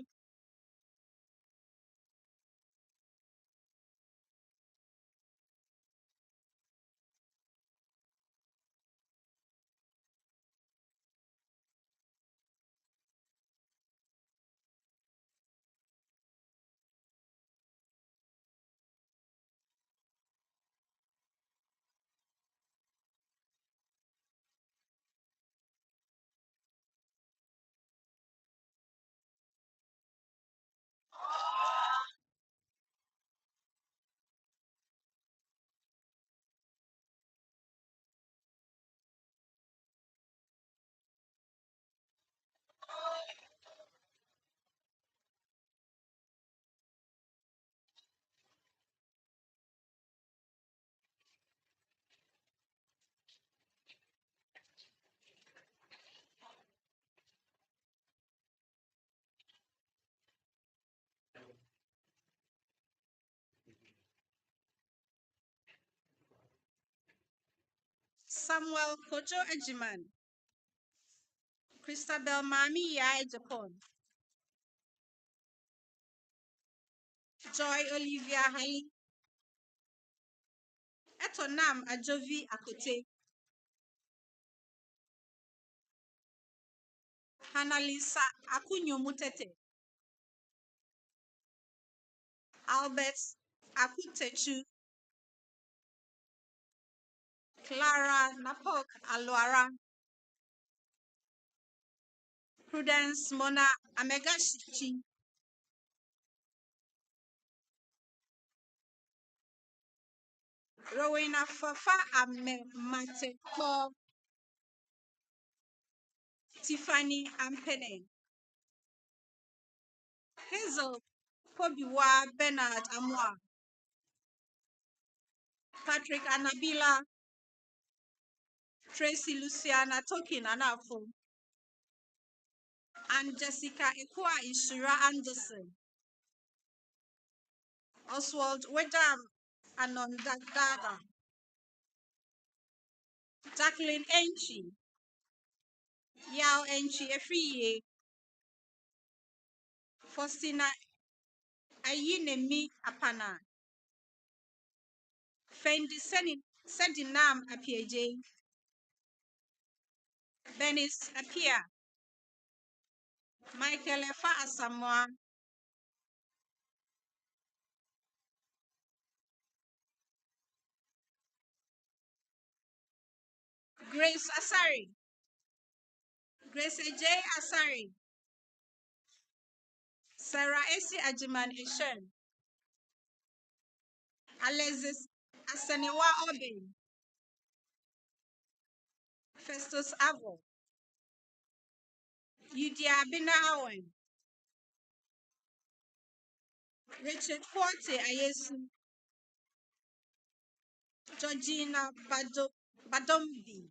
Samuel Kojo Ejiman, Christabel Mami Yai Japan, Joy Olivia Hali, Etonam Ajovi Akote, Hanalisa Akunyo Mutete, Albert Akutechu, Clara Napok Alwara, Prudence Mona Amegashichi, Rowena Fafa Ame Mate Paul, Tiffany Ampene, Hazel Pobiwa Bernard Amwa, Patrick Anabila, Tracy Luciana Tokin Anafo, and Jessica Ekwa Ishira Anderson, Oswald Wedam Anondagada, Jacqueline Enchi, Yao Enchi Efriye, Faustina Ayinemi Apana, Fendi Sedinam Apieje, Benis Apia, Michael Efa Asamoah, Grace Asari, Grace J. Asari, Sarah Esi Ajiman Eshen, Alexis Asaniwa Obin, Festus Avo, Yudia Abina Awen, Richard Forte Ayesu, Georgina Badombi,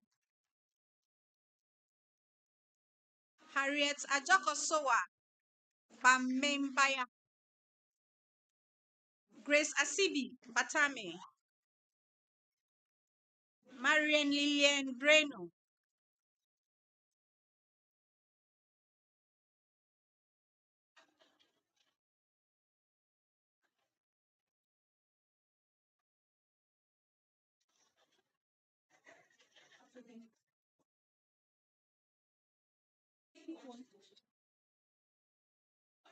Harriet Ajokosowa, Bamembaya, Grace Asibi Batame, Marian Lillian Breno,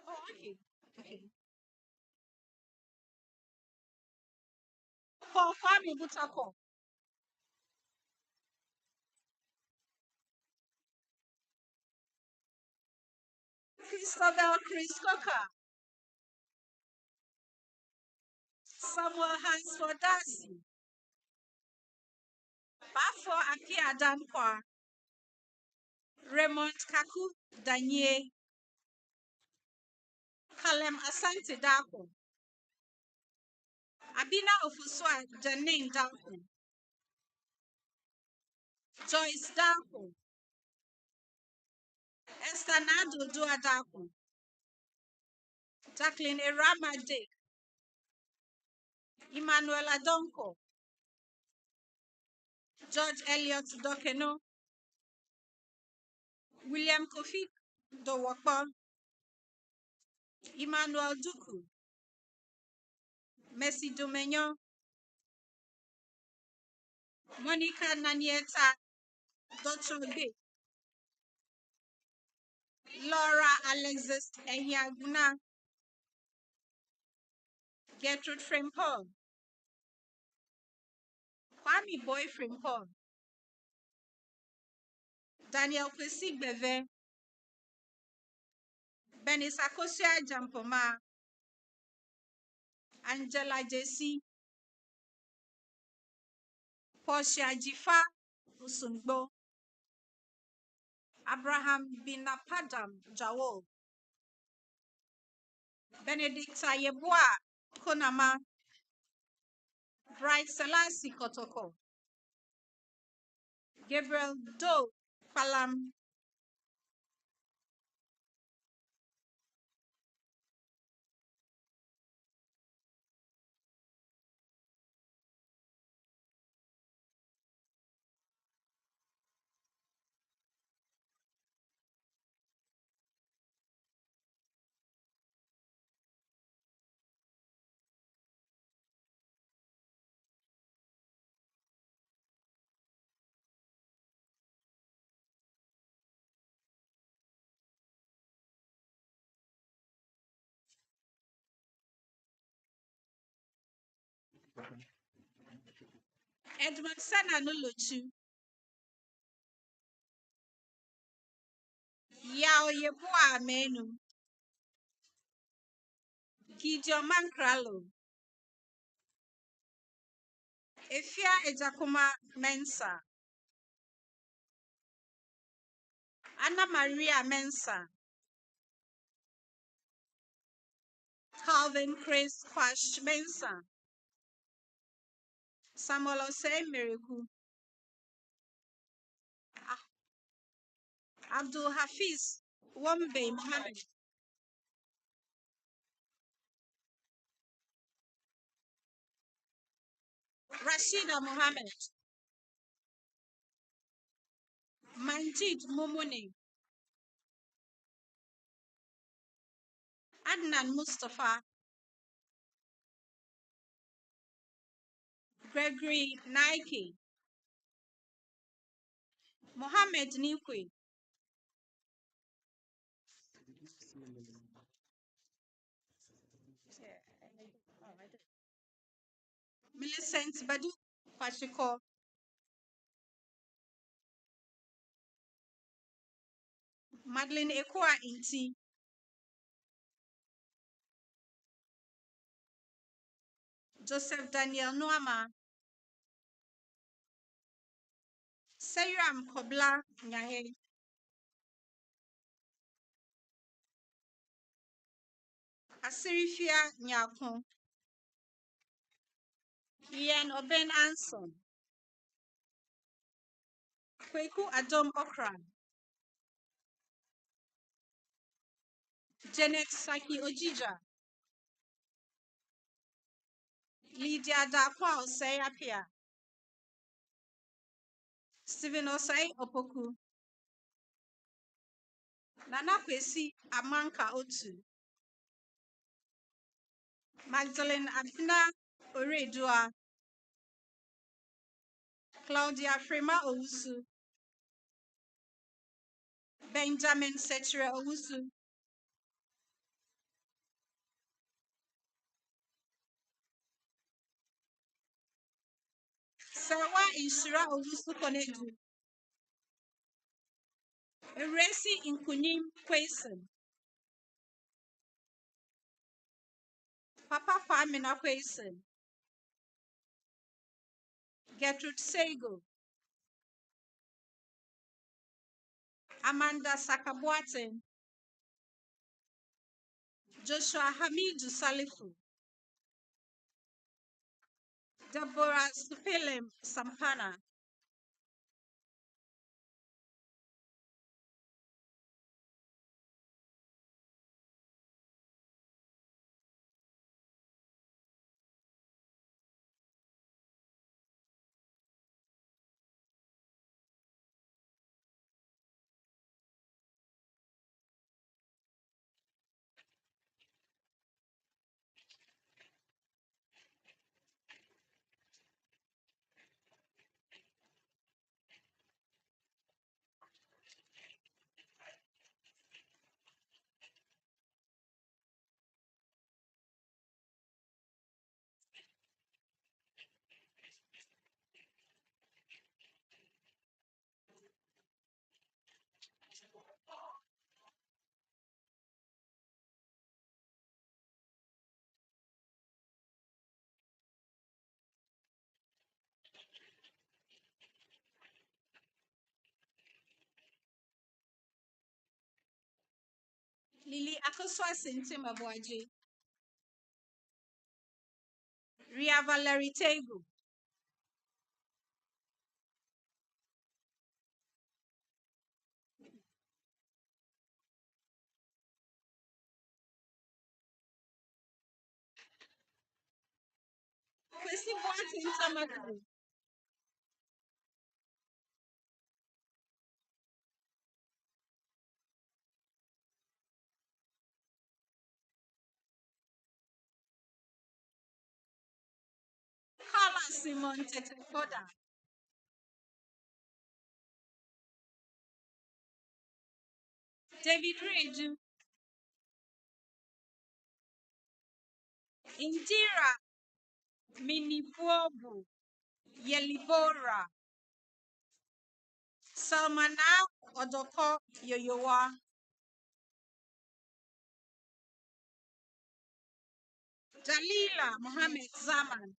oh, okay. For Kwame Butako, Christabel Chris Coker, Samuel Hansford Darcy, Bafo Apia Dankwa, Raymond Kaku Danye, Kalem Asante Dako, Abina Ofuswa Janine Dako, Joyce Dako, Esther Nado Dua Dako, Jacqueline Erama Dick, Emmanuel Adonko, George Elliot Dokeno, William Kofi Dowakpo, Emmanuel Duku, Mercy Domenyo, Monica Nanieta Dochobe, Laura Alexis Enyaguna, Gertrude Frimpong, Kwame Boy Frimpong, Daniel Kwesi Beve, Benis Akosia Jampoma, Angela Jesse, Portia Jifa Usungbo, Abraham Binapadam Jawol, Benedicta Yeboah Konama, Bright Selassie Kotoko, Gabriel Doe Palam, Edmund Sana Nuluchu. Yao Yepua Menu. Gideon Mankralo. Efia Ejakuma Mensa. Anna Maria Mensa. Calvin Chris Kwash Mensa. Samuel Osei Miriku. Abdul Hafiz Wombe Mohammed. Rashida Mohammed. Manjid Mumuni. Adnan Mustafa. Gregory Nike. Mohammed Nikwe. Millicent Badu Kwashiko. Madeline Ekwa Inti. Joseph Daniel Noama. Sayram Kobla Nyahe. Asirifia Nyakon. Ian Oben Anson. Kweku Adom Okra. Janet Saki Ojija. Lydia Dakwa Osei Apia. Stephen Osei Opoku. Nana Kwesi Amanka Otu. Magdalene Abna Oredua. Claudia Frema Owusu. Benjamin Setre Owusu. Sarwa Inshira Owusu Konedu. Eresi Inkunim Kwesen. Papa Famina Kwesen. Gertrude Sego. Amanda Sakabwaten. Joshua Hamidu Salifu. Deborah Supelem Sampana. Lily Akoswa Sintim Abuaji. Ria Valerie Tegu. Kwesi Boatin Tamadu. Carla Simon Tetefoda. David Reju. Indira Minifuobu, Yelibora, Salmana Odoko Yoyowa, Dalila Mohammed Zaman,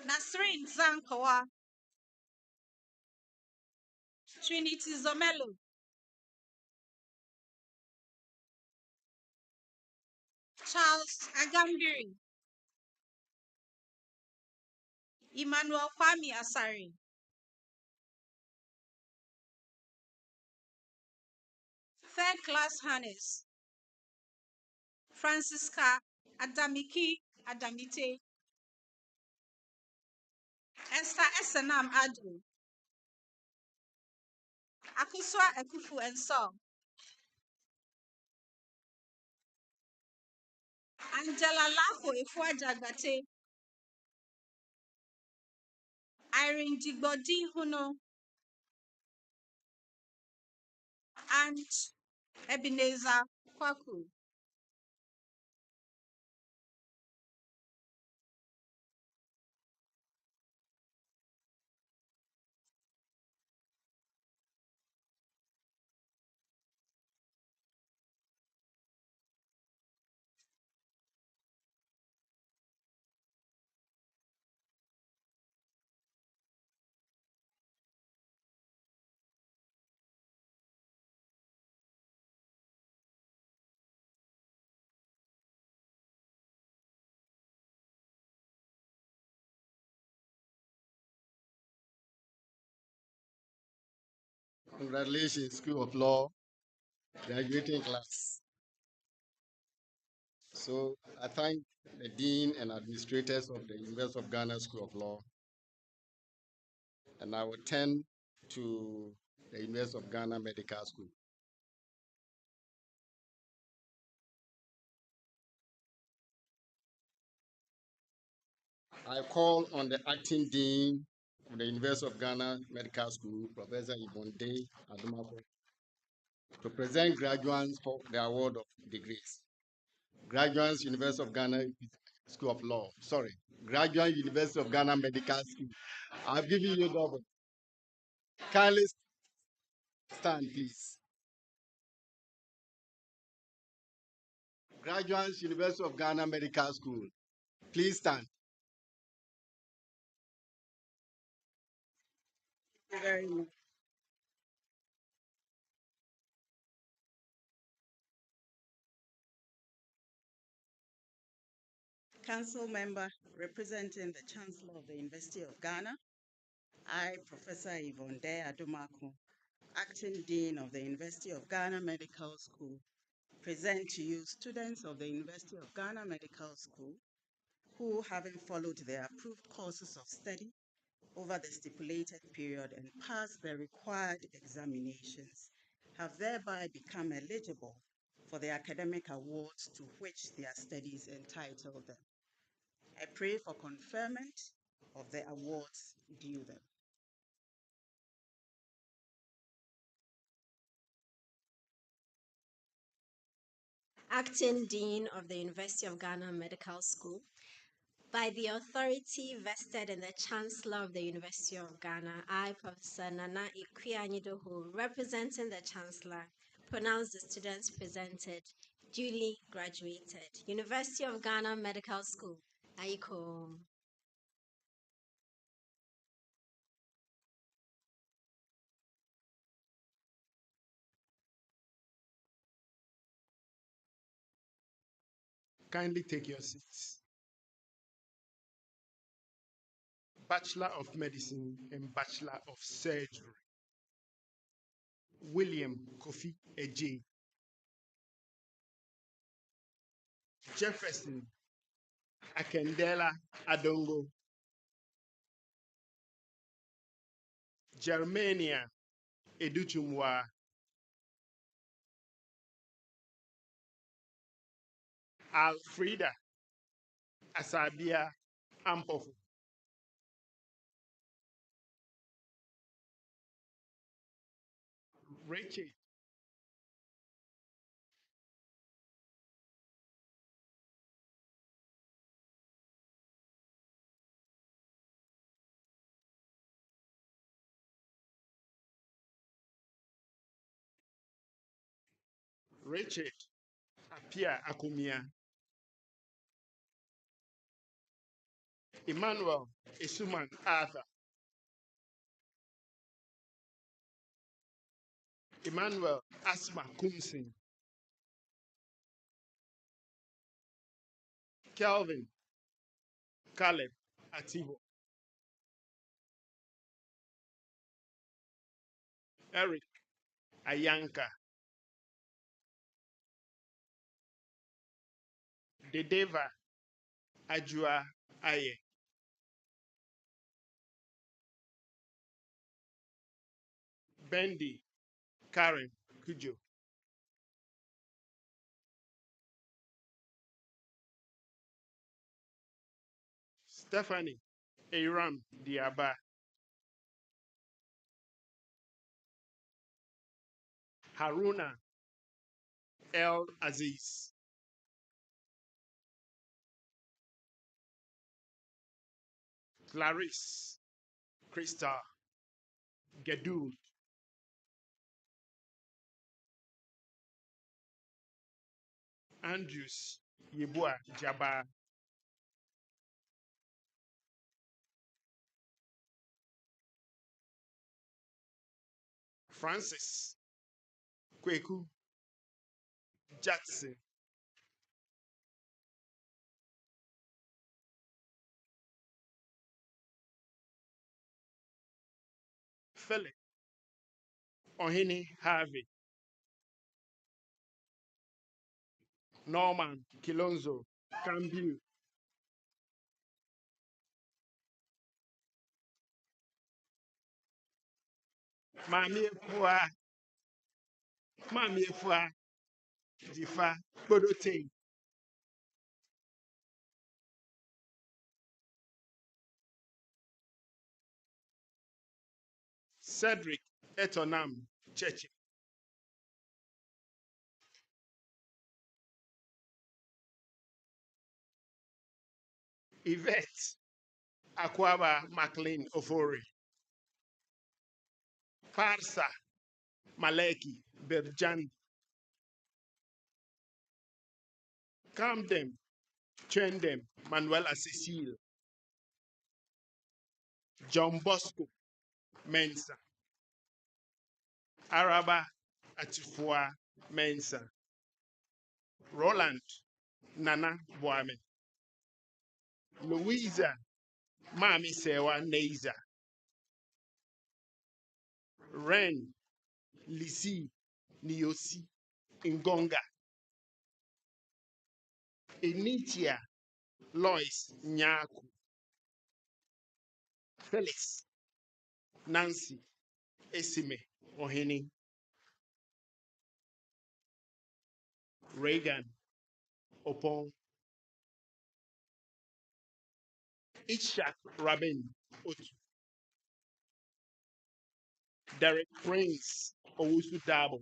Nasrin Zankowa, Trinity Zomelo, Charles Agambiri, Emmanuel Kwame Asari, Third Class Hannes, Francisca Adamiki Adamite, Esther Esenam Adu, Akuswa Ekufu and Song, Angela Lafo Ifuajagbate, Irene Digbodi Huno, and Ebenezer Kwaku. Congratulations, School of Law, graduating class. So I thank the Dean and administrators of the University of Ghana School of Law, and I will turn to the University of Ghana Medical School. I call on the acting dean of the University of Ghana Medical School, Professor Yvonne Adumako, to present graduates for the award of degrees. Graduates, University of Ghana School of Law. Sorry, Graduate University of Ghana Medical School. I've given you double. Kindly stand, please. Graduates, University of Ghana Medical School. Please stand. Thank you very much. Council member representing the Chancellor of the University of Ghana, I, Professor Yvonne Adumako, Acting Dean of the University of Ghana Medical School, present to you students of the University of Ghana Medical School who, having followed their approved courses of study over the stipulated period and passed the required examinations, have thereby become eligible for the academic awards to which their studies entitle them. I pray for conferment of the awards due them. Acting Dean of the University of Ghana Medical School, by the authority vested in the Chancellor of the University of Ghana, I, Professor Nana Ikuyanyidoho, representing the Chancellor, pronounce the students presented duly graduated. University of Ghana Medical School, Aiko. Kindly take your seats. Bachelor of Medicine and Bachelor of Surgery, William Kofi Eje. Jefferson Akendela Adongo, Germania Educhumwa, Alfreda Asabia Ampofu, Rachel Richard Apia Akumia, Emmanuel Isuman Arthur, Emmanuel Asma Kumsin, Kelvin Caleb Ativo, Eric Ayanka, Dedeva Ajua Aye, Bendy Karen Kujo, Stephanie Aram Diaba, Haruna El Aziz, Clarice Krista Gedud, Andrews Yebua Jaba, Francis Kweku Jackson, Philip Ohini Harvey, Norman Kilonzo Cambu, Mami Efua Jifa Bodote, Cedric Etonam Cheche, Yvette Akwaba McLean Ofori, Farsa Maleki Berjan, Camden Chendem Manuela Cecile, John Bosco Mensa, Araba Atifua Mensa, Roland Nana Boame, Louisa Mami Sewa Neiza, Ren Lisi Niosi Ngonga, Enitia Lois Nyaku, Felix Nancy Esime Ohini, Reagan Opon, Ishak Rabin Otu, Derek Prince Owusu Dabo,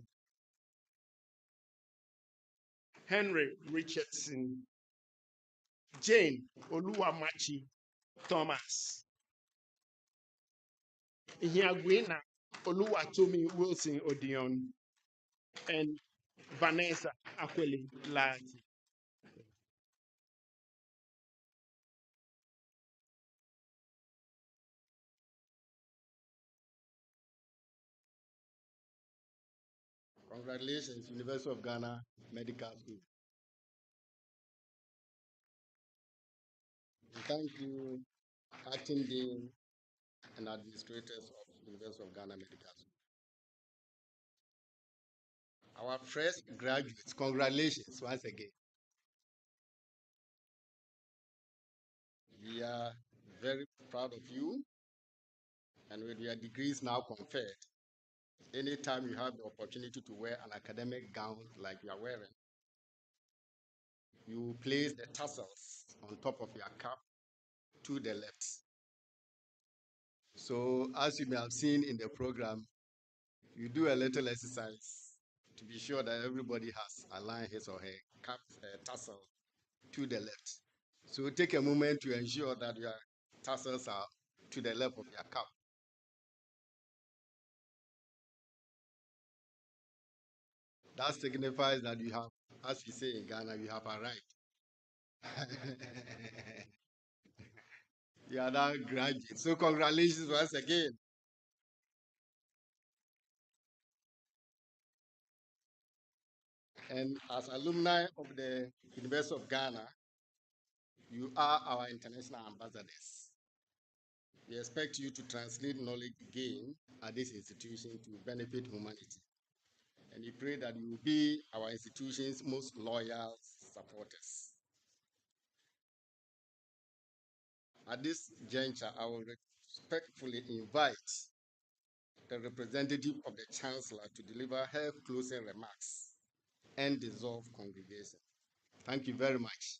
Henry Richardson, Jane Oluwamachi Thomas, Ihiagwina Oluwatomi Wilson Odion, and Vanessa Akweli Lati. Congratulations, University of Ghana Medical School. And thank you, Acting Dean and administrators of University of Ghana Medical School. Our fresh graduates, congratulations once again. We are very proud of you, and with your degrees now conferred, anytime you have the opportunity to wear an academic gown like you are wearing, you place the tassels on top of your cap to the left. So as you may have seen in the program, you do a little exercise to be sure that everybody has aligned his or her cap tassel to the left. So take a moment to ensure that your tassels are to the left of your cap. That signifies that you have, as we say in Ghana, you have arrived. You are now graduate. So congratulations once again. And as alumni of the University of Ghana, you are our international ambassadors. We expect you to translate knowledge gained at this institution to benefit humanity. And we pray that you will be our institution's most loyal supporters. At this juncture, I will respectfully invite the representative of the Chancellor to deliver her closing remarks and dissolve congregation. Thank you very much.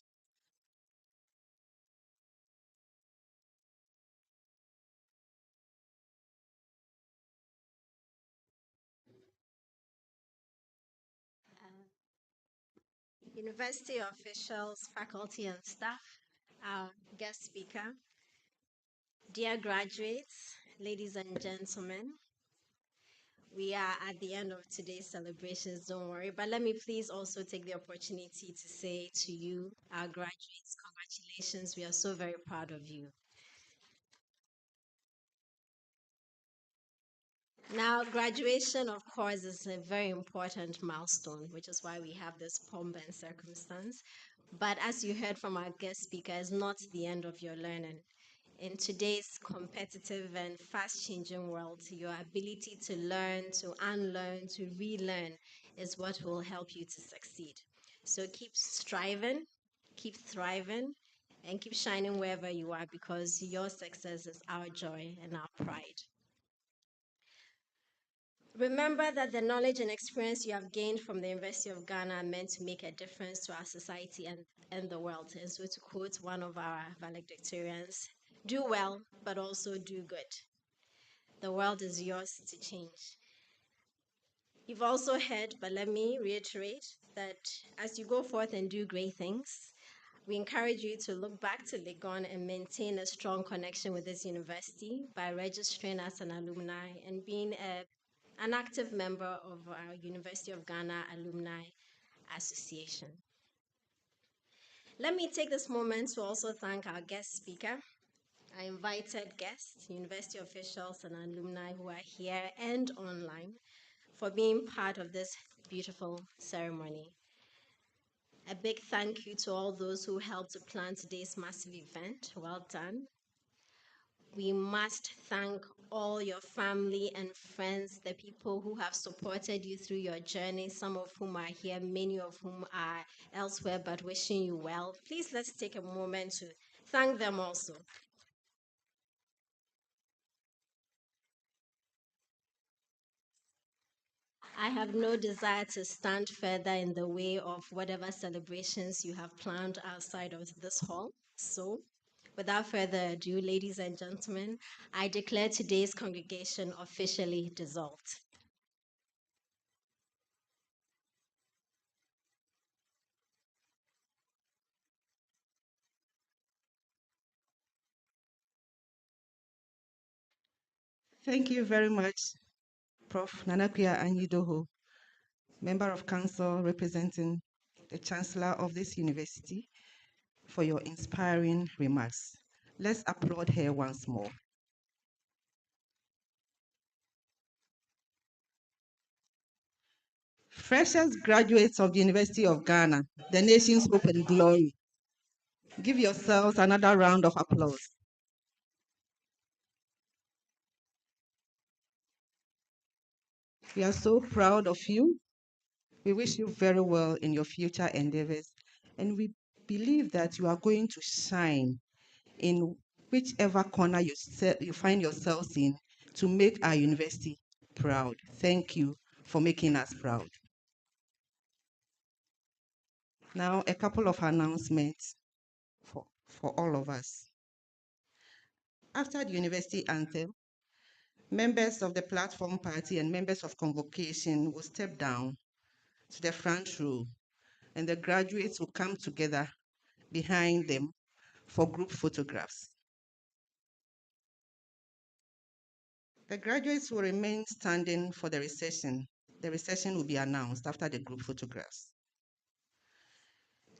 University officials, faculty, and staff, our guest speaker, dear graduates, ladies and gentlemen, we are at the end of today's celebrations, don't worry. But let me please also take the opportunity to say to you, our graduates, congratulations. We are so very proud of you. Now, graduation, of course, is a very important milestone, which is why we have this pomp and circumstance. But as you heard from our guest speaker, it's not the end of your learning. In today's competitive and fast changing world, your ability to learn, to unlearn, to relearn is what will help you to succeed. So keep striving, keep thriving, and keep shining wherever you are, because your success is our joy and our pride. Remember that the knowledge and experience you have gained from the University of Ghana are meant to make a difference to our society and the world. And so, to quote one of our valedictorians, do well, but also do good. The world is yours to change. You've also heard, but let me reiterate, that as you go forth and do great things, we encourage you to look back to Legon and maintain a strong connection with this university by registering as an alumni and being an active member of our University of Ghana Alumni Association. Let me take this moment to also thank our guest speaker, our invited guests, university officials and alumni who are here and online, for being part of this beautiful ceremony. A big thank you to all those who helped to plan today's massive event. Well done. We must thank all your family and friends, the people who have supported you through your journey, some of whom are here, many of whom are elsewhere, but wishing you well. Please let's take a moment to thank them also. I have no desire to stand further in the way of whatever celebrations you have planned outside of this hall. So, without further ado, ladies and gentlemen, I declare today's congregation officially dissolved. Thank you very much, Prof. Nanakuya Anyidoho, Member of Council representing the Chancellor of this university, for your inspiring remarks. Let's applaud her once more. Freshers graduates of the University of Ghana, the nation's hope and glory. Give yourselves another round of applause. We are so proud of you. We wish you very well in your future endeavors, and we believe that you are going to shine in whichever corner you find yourselves in to make our university proud. Thank you for making us proud. Now, a couple of announcements for all of us. After the university anthem, members of the platform party and members of convocation will step down to the front row, and the graduates will come together behind them for group photographs. The graduates will remain standing for the reception The recession will be announced after the group photographs.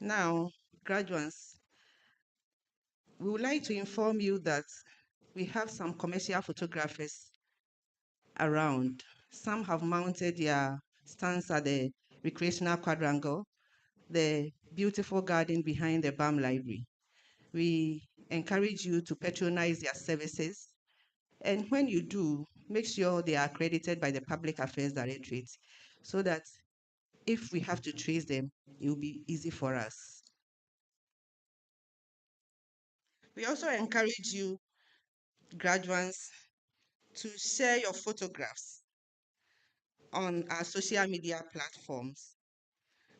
Now, graduates, we would like to inform you that we have some commercial photographers around. Some have mounted their stands at the recreational quadrangle, the beautiful garden behind the BAM library. We encourage you to patronize their services. And when you do, make sure they are accredited by the Public Affairs Directorate so that if we have to trace them, it will be easy for us. We also encourage you, graduates, to share your photographs on our social media platforms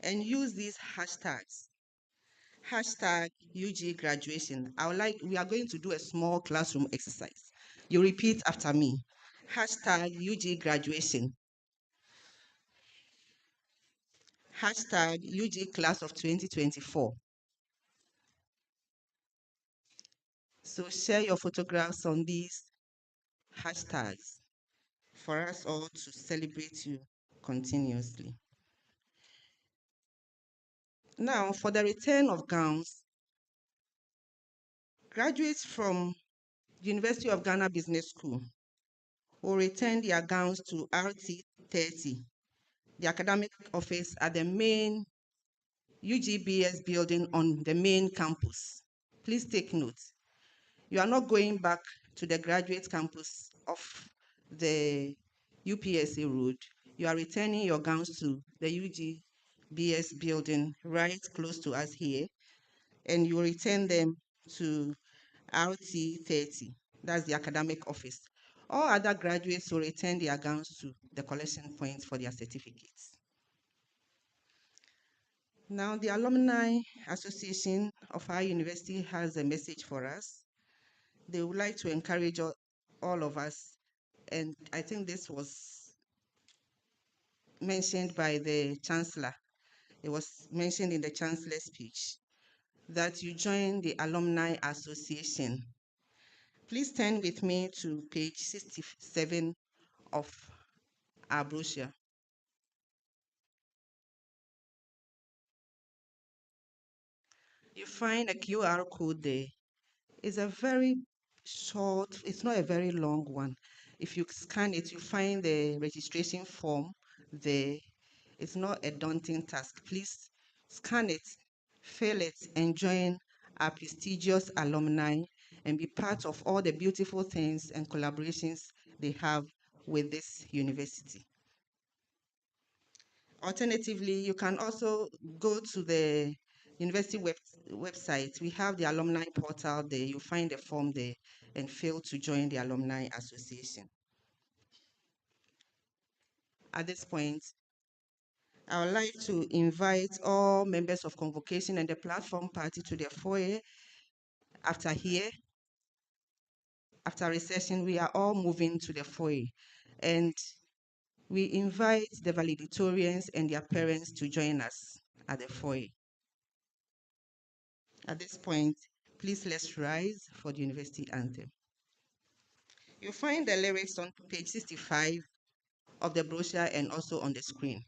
and use these hashtags. Hashtag UG graduation. We are going to do a small classroom exercise. You repeat after me. Hashtag UG graduation. Hashtag UG class of 2024. So share your photographs on these hashtags for us all to celebrate you continuously. Now, for the return of gowns, graduates from University of Ghana Business School will return their gowns to RT30, the academic office at the main UGBS building on the main campus. Please take note. You are not going back to the graduate campus of the UPSA road. You are returning your gowns to the UGBS building right close to us here, and you return them to RT30. That's the academic office. All other graduates will return their gowns to the collection points for their certificates. Now, the Alumni Association of our university has a message for us. They would like to encourage all of us, and I think this was mentioned by the Chancellor. It was mentioned in the Chancellor's speech that you join the Alumni Association. Please turn with me to page 67 of our brochure. You find a QR code there. It's a very short, it's not a very long one. If you scan it, you find the registration form there. It's not a daunting task. Please scan it, fill it, and join our prestigious alumni and be part of all the beautiful things and collaborations they have with this university. Alternatively, you can also go to the university website. We have the alumni portal there. You find the form there and fill to join the Alumni Association. At this point, I would like to invite all members of convocation and the platform party to the foyer. After here, after recession, we are all moving to the foyer. And we invite the valedictorians and their parents to join us at the foyer. At this point, please let's rise for the university anthem. You'll find the lyrics on page 65 of the brochure and also on the screen.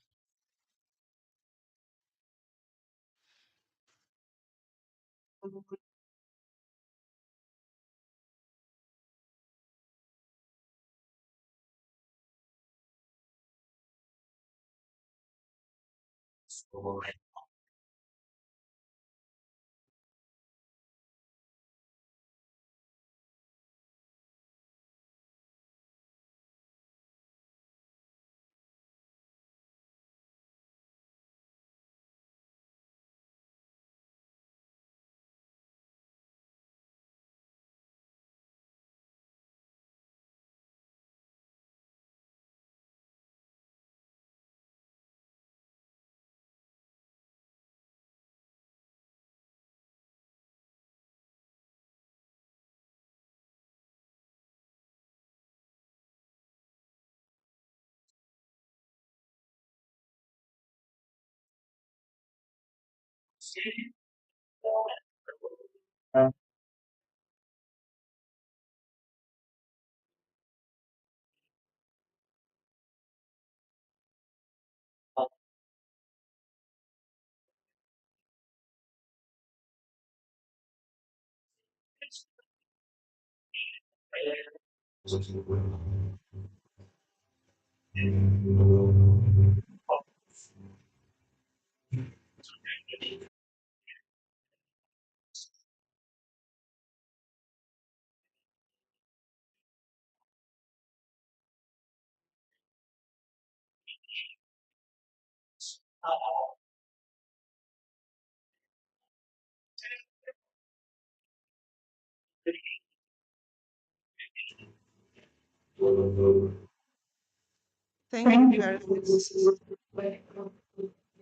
Thank you very much.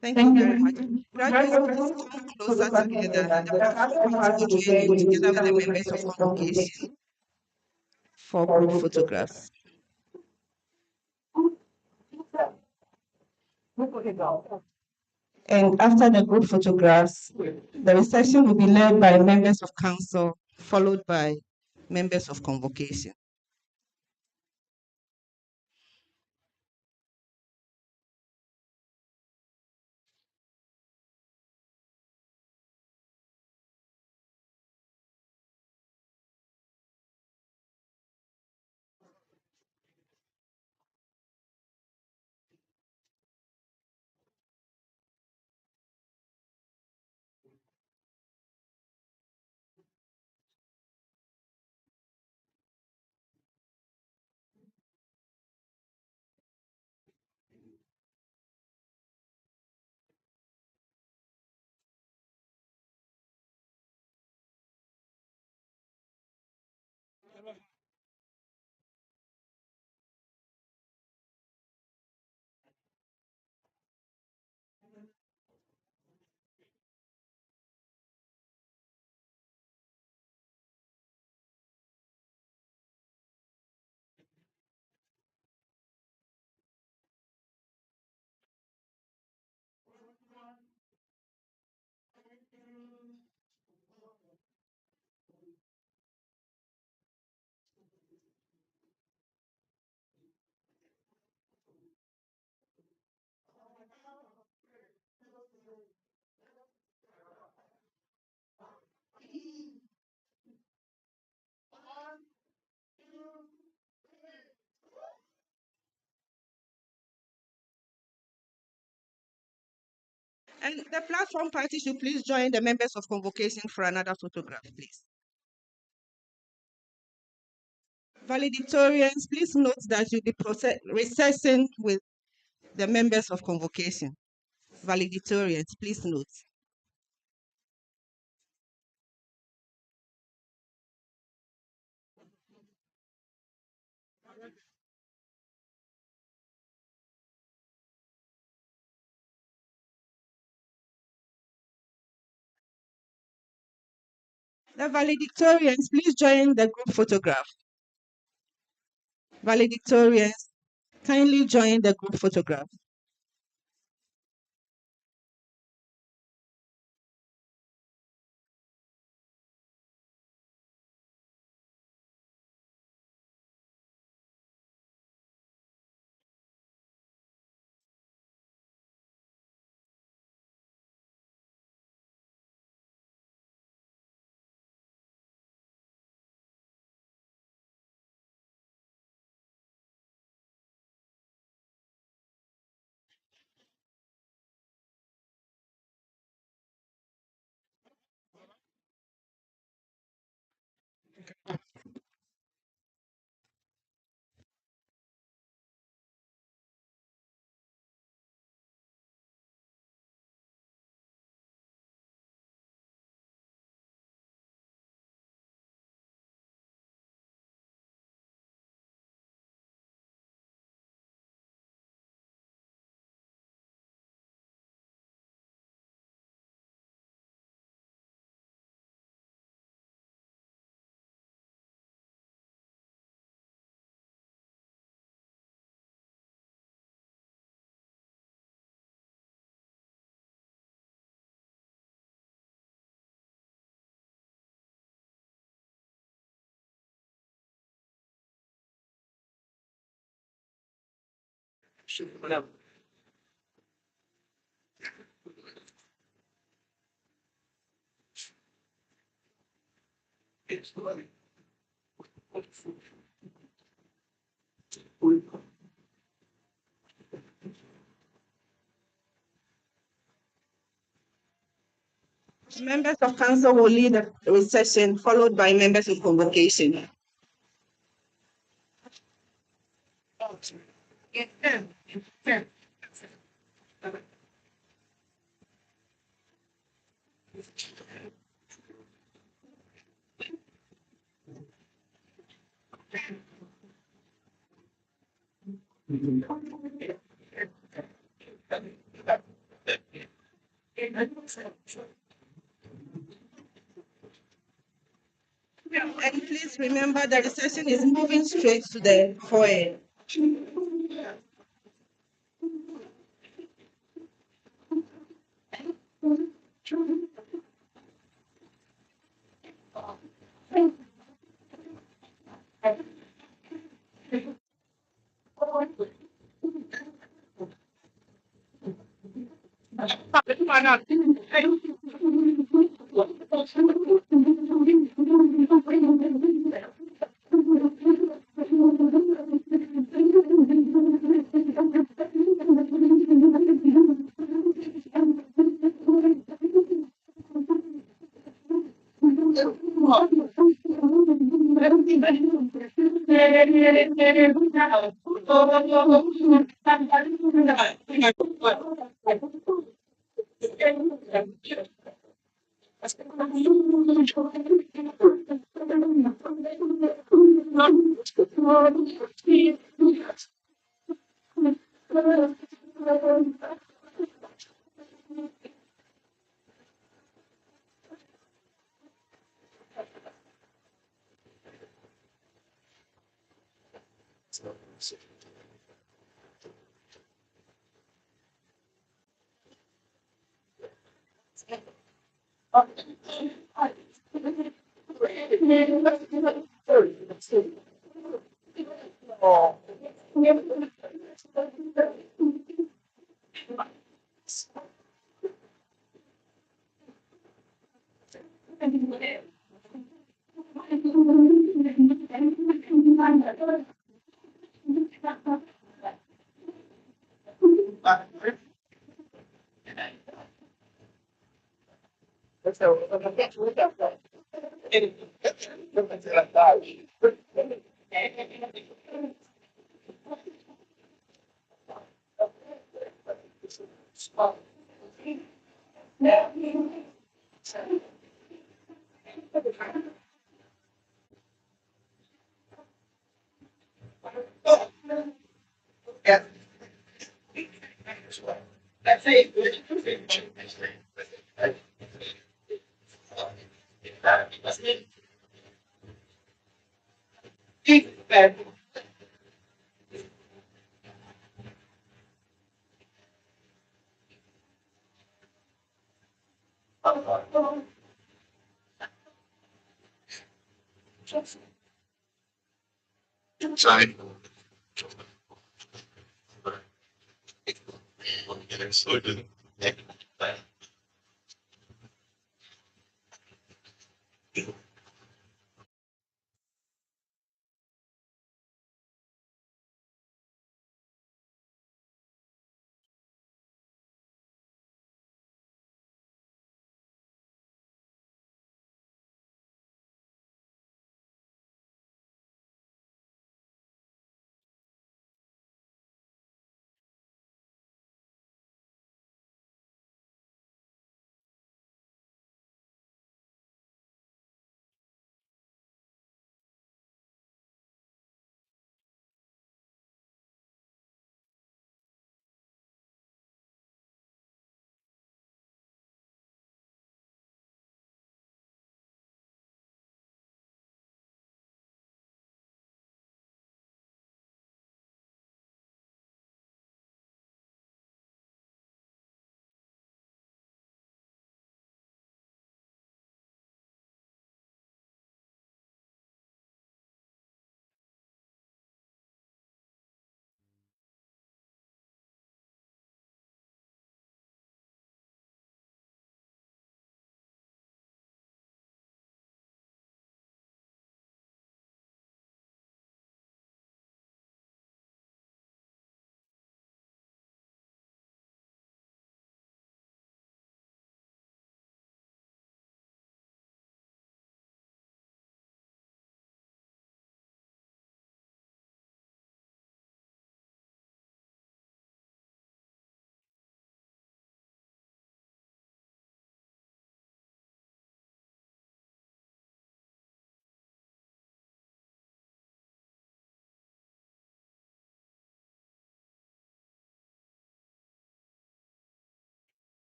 Thank you very much. Graduates, please come closer together. The platform party will join you together with the members of convocation for group photographs. And after the group photographs, the reception will be led by members of council, followed by members of convocation. And the platform party should please join the members of convocation for another photograph, please. Valedictorians, please note that you'll be recessing with the members of convocation. Valedictorians, please note. The valedictorians, please join the group photograph. Valedictorians, kindly join the group photograph. Members of council will lead the recession, followed by members of convocation. And please remember the recession is moving straight to the foyer.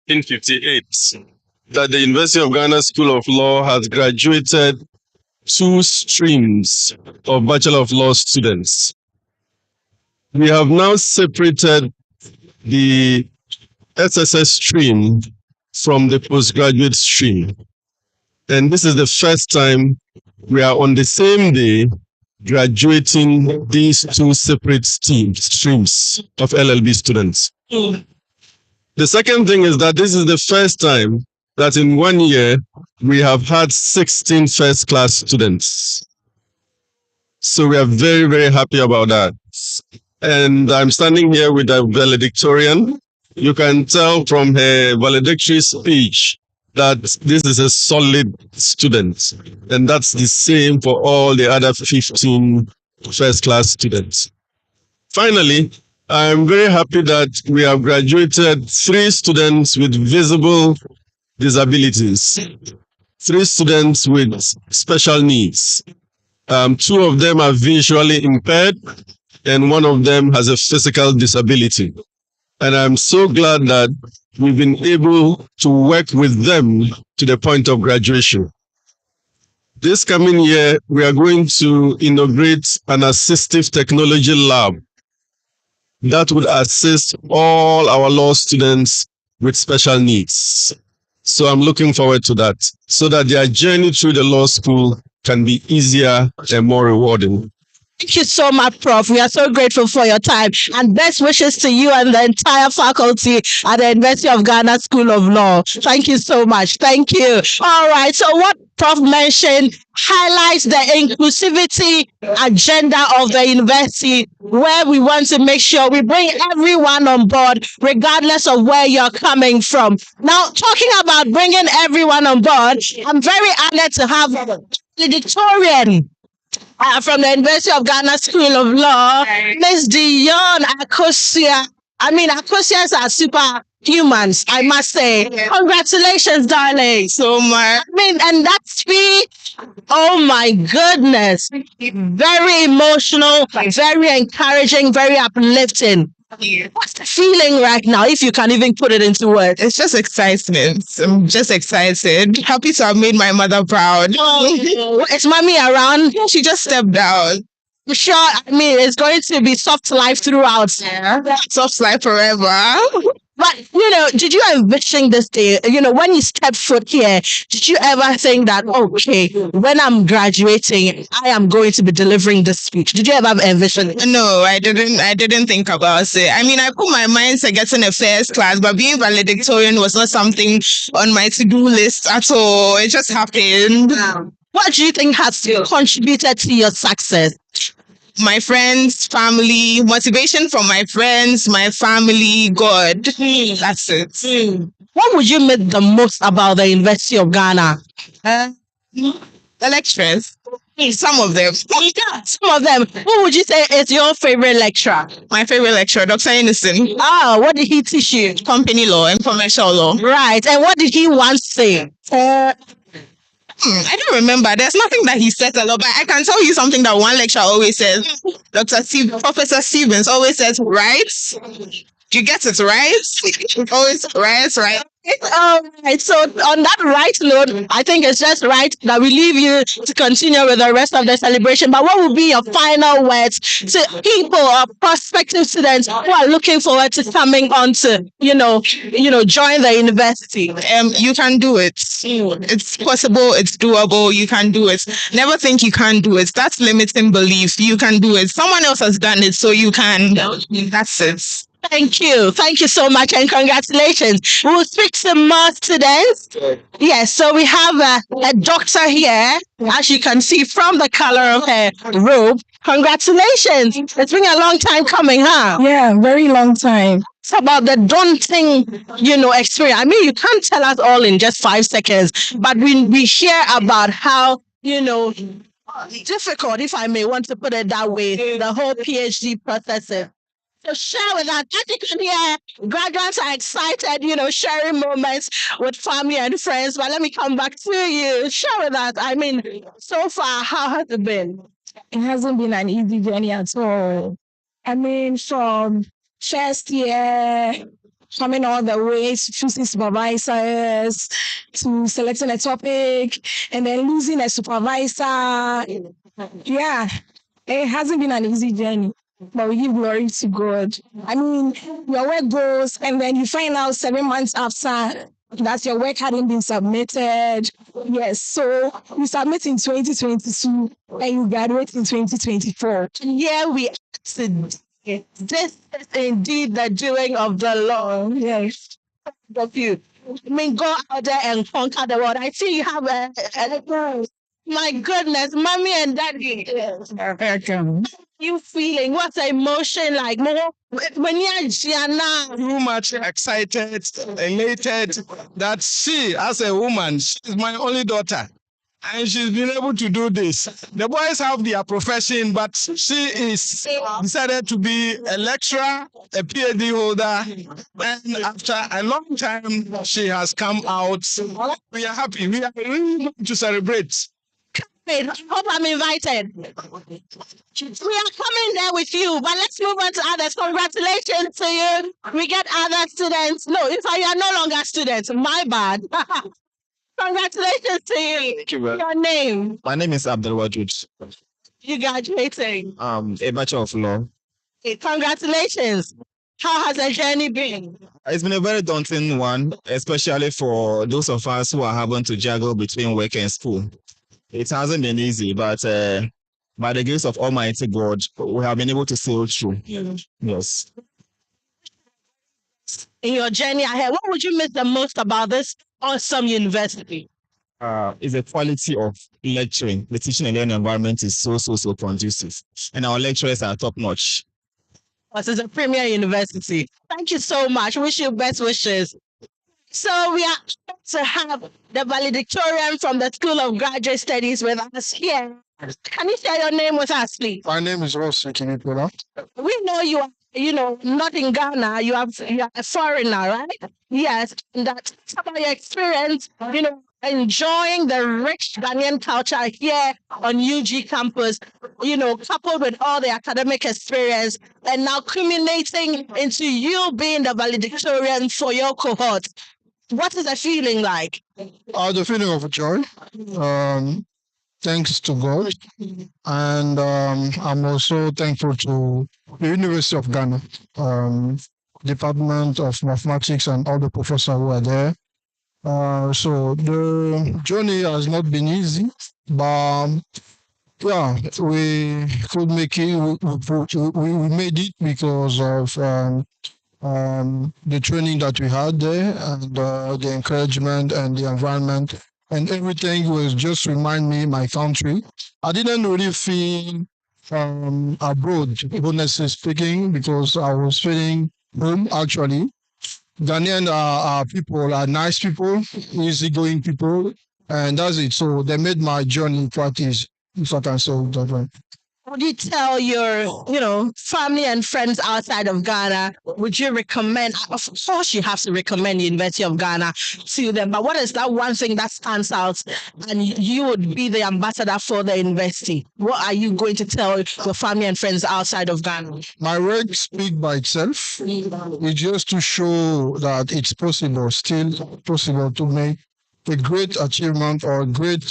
1958 that the University of Ghana School of Law has graduated 2 streams of Bachelor of Law students. We have now separated the SSS stream from the postgraduate stream. And this is the first time we are on the same day graduating these 2 separate streams of LLB students. The second thing is that this is the first time that in 1 year we have had 16 first-class students. So we are very, very happy about that. And I'm standing here with a valedictorian. You can tell from her valedictory speech that this is a solid student. And that's the same for all the other 15 first-class students. Finally, I'm very happy that we have graduated 3 students with visible disabilities, 3 students with special needs. 2 of them are visually impaired, and 1 of them has a physical disability. And I'm so glad that we've been able to work with them to the point of graduation. This coming year, we are going to inaugurate an assistive technology lab that would assist all our law students with special needs. So I'm looking forward to that, so that their journey through the law school can be easier and more rewarding. Thank you so much, Prof. We are so grateful for your time, and best wishes to you and the entire faculty at the University of Ghana School of Law. Thank you so much. Thank you. All right. So what Prof mentioned highlights the inclusivity agenda of the university, where we want to make sure we bring everyone on board, regardless of where you're coming from. Now, talking about bringing everyone on board, I'm very honored to have valedictorian from the University of Ghana School of Law, Miss Dion Akosia. I mean, Akosias are superhumans, I must say. Congratulations, darling. So much. I mean, and that speech, oh my goodness. Very emotional, very encouraging, very uplifting. What's the feeling right now, if you can even put it into words? It's just excitement. I'm just excited. Happy to have made my mother proud. Is mommy around? She just stepped down. Sure, I mean, it's going to be soft life throughout. Soft life forever. But, did you envision this day? When you step foot here, did you ever think that, okay, when I'm graduating, I am going to be delivering this speech? Did you ever envision it? No, I didn't think about it. I mean, I put my mind to getting a first class, but being valedictorian was not something on my to-do list at all. It just happened. What do you think has contributed to your success? My friends, family, motivation from my friends, my family, God. That's it. What would you miss the most about the University of Ghana? The lecturers. Some of them. Some of them. Who would you say is your favorite lecturer? My favorite lecturer, Dr. Innocent. What did he teach you? Company law and commercial law. Right. And what did he once say? I don't remember. There's nothing that he says a lot, but I can tell you something that one lecturer always says. Professor Stevens always says, right? You get it, right? Always right. All right. So on that right note, I think it's just right that we leave you to continue with the rest of the celebration. But what would be your final words to people or prospective students who are looking forward to coming on to, join the university? You can do it. It's possible. It's doable. You can do it. Never think you can't do it. That's limiting belief. You can do it. Someone else has done it, so you can. That's it. Thank you. Thank you so much and congratulations. We'll speak to more students. Yes, so we have a doctor here, as you can see from the color of her robe. Congratulations. It's been a long time coming, huh? Yeah, very long time. It's about the daunting, experience. I mean, you can't tell us all in just 5 seconds, but we hear about how, difficult, if I may want to put it that way, the whole PhD process is. So share with us. As you can hear, graduates are excited, sharing moments with family and friends. But let me come back to you. Share with us. I mean, so far, how has it been? It hasn't been an easy journey at all. I mean, from first year coming all the way to choosing supervisors, to selecting a topic, and then losing a supervisor. Yeah, it hasn't been an easy journey, but we give glory to God. I mean, your work goes, and then you find out 7 months after that your work hadn't been submitted. Yes, so you submit in 2022 and you graduate in 2024. Here we are today. This is indeed the doing of the Lord. Yes. Of you. I mean, go out there and conquer the world. I see you have a my goodness, mommy and daddy. You feeling? What's the emotion like? When you're Gianna, Too much excited, elated that she, as a woman, she's my only daughter. And she's been able to do this. The boys have their profession, but she is decided to be a lecturer, a PhD holder. And after a long time, she has come out. We are happy. We are really happy to celebrate. wait, I hope I'm invited. We are coming there with you, but let's move on to others. Congratulations to you. We get other students. No, in fact, you are no longer students. My bad. Congratulations to you. Thank you, man. Your name? My name is Abdul Wajud. You graduating? A Bachelor of Law. Okay, congratulations. How has the journey been? It's been a very daunting one, especially for those of us who are having to juggle between work and school. It hasn't been easy, but by the grace of Almighty God, we have been able to sail through. Yes. In your journey ahead, what would you miss the most about this awesome university? Is the quality of lecturing. The teaching and learning environment is so conducive, and our lecturers are top notch. This is a premier university. Thank you so much. Wish you best wishes. So we are to have the valedictorian from the School of Graduate Studies with us here. Can you share your name with us, please? My name is Ross Kinipula. We know you are, not in Ghana. You are a foreigner, right? Yes. And that's about your experience, enjoying the rich Ghanaian culture here on UG campus, coupled with all the academic experience, and now culminating into you being the valedictorian for your cohort. What is the feeling like? The feeling of joy. Thanks to God. And I'm also thankful to the University of Ghana, Department of Mathematics, and all the professors who are there. So the journey has not been easy, but yeah, we could make it. We made it because of the training that we had there, and the encouragement and the environment and everything was just remind me my country. I didn't really feel abroad, honestly speaking, because I was feeling home actually. Ghanaian people are nice people, easygoing people, and that's it. So they made my journey quite easy, if I can say that way. Would you tell your, family and friends outside of Ghana? Would you recommend? Of course, you have to recommend the University of Ghana to them. But what is that one thing that stands out, and you would be the ambassador for the university? What are you going to tell your family and friends outside of Ghana? My work speaks by itself. It's just to show that it's possible, still possible to make a great achievement or a great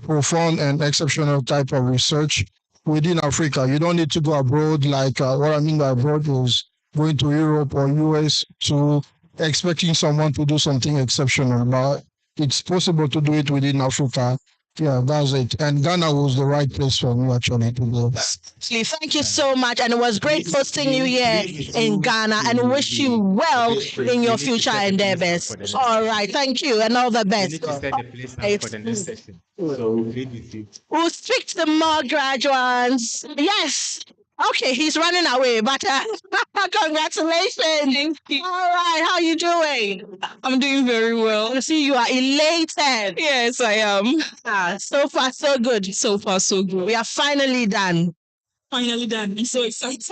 profound and exceptional type of research within Africa. You don't need to go abroad. Like what I mean by abroad is going to Europe or US to expecting someone to do something exceptional. But it's possible to do it within Africa. Yeah, that's it. And Ghana was the right place for me actually to go. Thank you so much. And it was great hosting you here in Ghana, and wish you well in your future endeavors. All right. Thank you and all the best. For the next session. So we'll plead with you. We'll speak to more graduates. Yes. Okay, he's running away, but congratulations. Thank you. All right, how are you doing? I'm doing very well. I see you are elated. Yes, I am. So far, so good. So far, so good. We are finally done. Finally done. I'm so excited.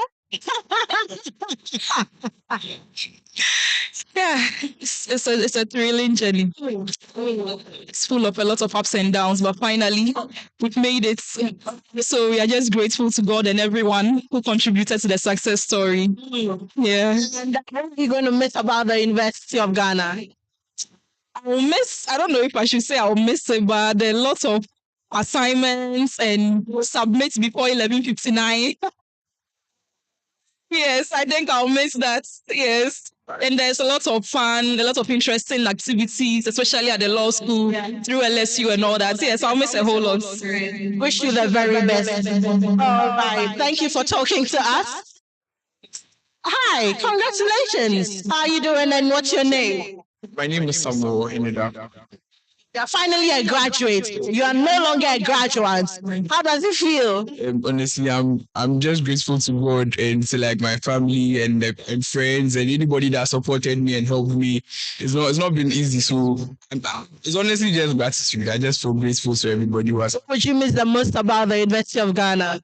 Yeah, it's a thrilling journey. It's full of a lot of ups and downs, but finally we've made it. So we are just grateful to God and everyone who contributed to the success story. Yeah. And what are you going to miss about the University of Ghana? I don't know if I should say I'll miss it, but there are lots of assignments and submit before 11:59. Yes, I think I'll miss that. Yes. And there's a lot of fun, a lot of interesting activities, especially at the law school, through LSU and all that. Yes, I'll miss a whole lot. Wish you the very best. All right. Thank you for talking to us. Hi, congratulations. How are you doing and what's your name? My name is Samuel Ineda. You're finally a graduate. You are no longer a graduate. How does it feel? Honestly, I'm just grateful to God and to like my family and friends and anybody that supported me and helped me. It's not been easy, so it's honestly just gratitude. I just feel grateful to everybody who has. What would you miss the most about the University of Ghana?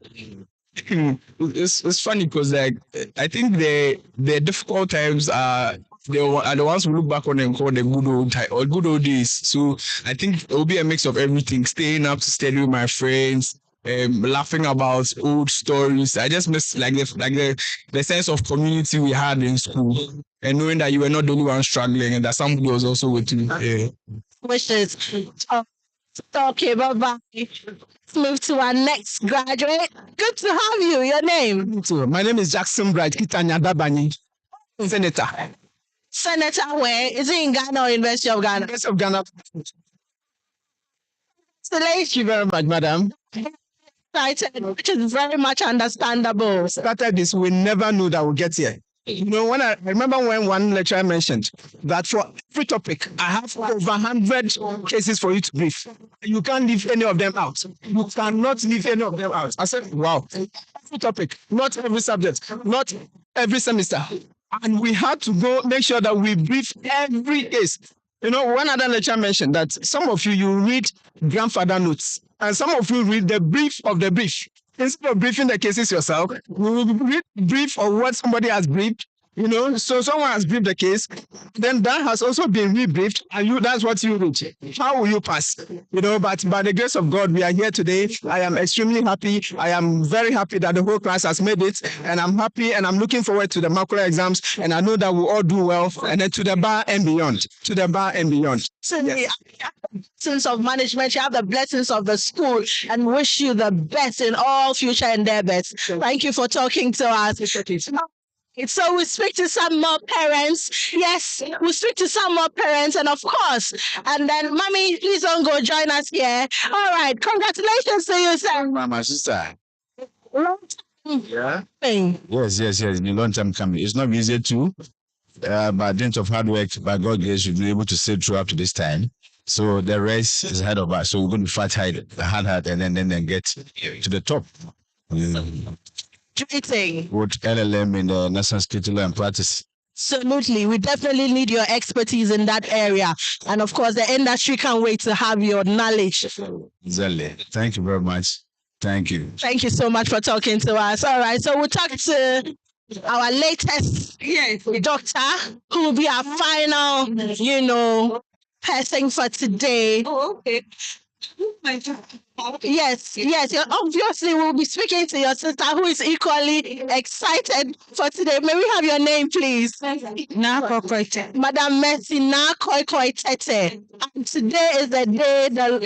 It's funny because like I think the difficult times are the ones we look back on and call the good old time or good old days. So I think it will be a mix of everything. Staying up to study with my friends, laughing about old stories. I just miss the sense of community we had in school and knowing that you were not the only one struggling and that somebody was also with you. Yeah. Wishes. Okay, bye-bye. Let's move to our next graduate. Good to have you. Your name? My name is Jackson Bright Kitanya Dabani, Senator. Senator where? Is it in Ghana or University of Ghana? University of Ghana. Thank you very much, madam. Excited, which is very much understandable. Started this, we never knew that we'll get here. You know, when I remember when one lecturer mentioned that for every topic, I have over 100 cases for you to brief. You can't leave any of them out. You cannot leave any of them out. I said, wow, every topic, not every subject, not every semester. And we had to go make sure that we brief every case. You know, one other lecturer mentioned that some of you read grandfather notes, and some of you read the brief of the brief. Instead of briefing the cases yourself, you will read brief of what somebody has briefed. You know, so someone has briefed the case, then that has also been rebriefed, and that's what you read. How will you pass? You know, but by the grace of God, we are here today. I am extremely happy. I am very happy that the whole class has made it, and I'm happy and I'm looking forward to the macro exams, and I know that we'll all do well, and then to the bar and beyond. To the bar and beyond. So yes. Blessings of management, you have the blessings of the school, and wish you the best in all future endeavors. Thank you for talking to us. So we speak to some more parents. Yes, we speak to some more parents, and of course, and then, mommy, please don't go join us here. All right, congratulations to you, sir. My sister. Long time. Yeah. Thing. Yes. In a long time coming. It's not easy too. By dint of hard work, by God's grace, we've been able to stay through up to this time. So the rest is ahead of us. So we're going to fight hard, and then get to the top. With LLM in the National Security Law and Practice. Absolutely. We definitely need your expertise in that area. And of course, the industry can't wait to have your knowledge. Exactly. Thank you very much. Thank you. Thank you so much for talking to us. All right. So we'll talk to our latest doctor, who will be our final, person for today. Oh, okay. Yes. Obviously, we'll be speaking to your sister, who is equally excited for today. May we have your name, please? Madam Mercy Nakoikoitete. And today is the day the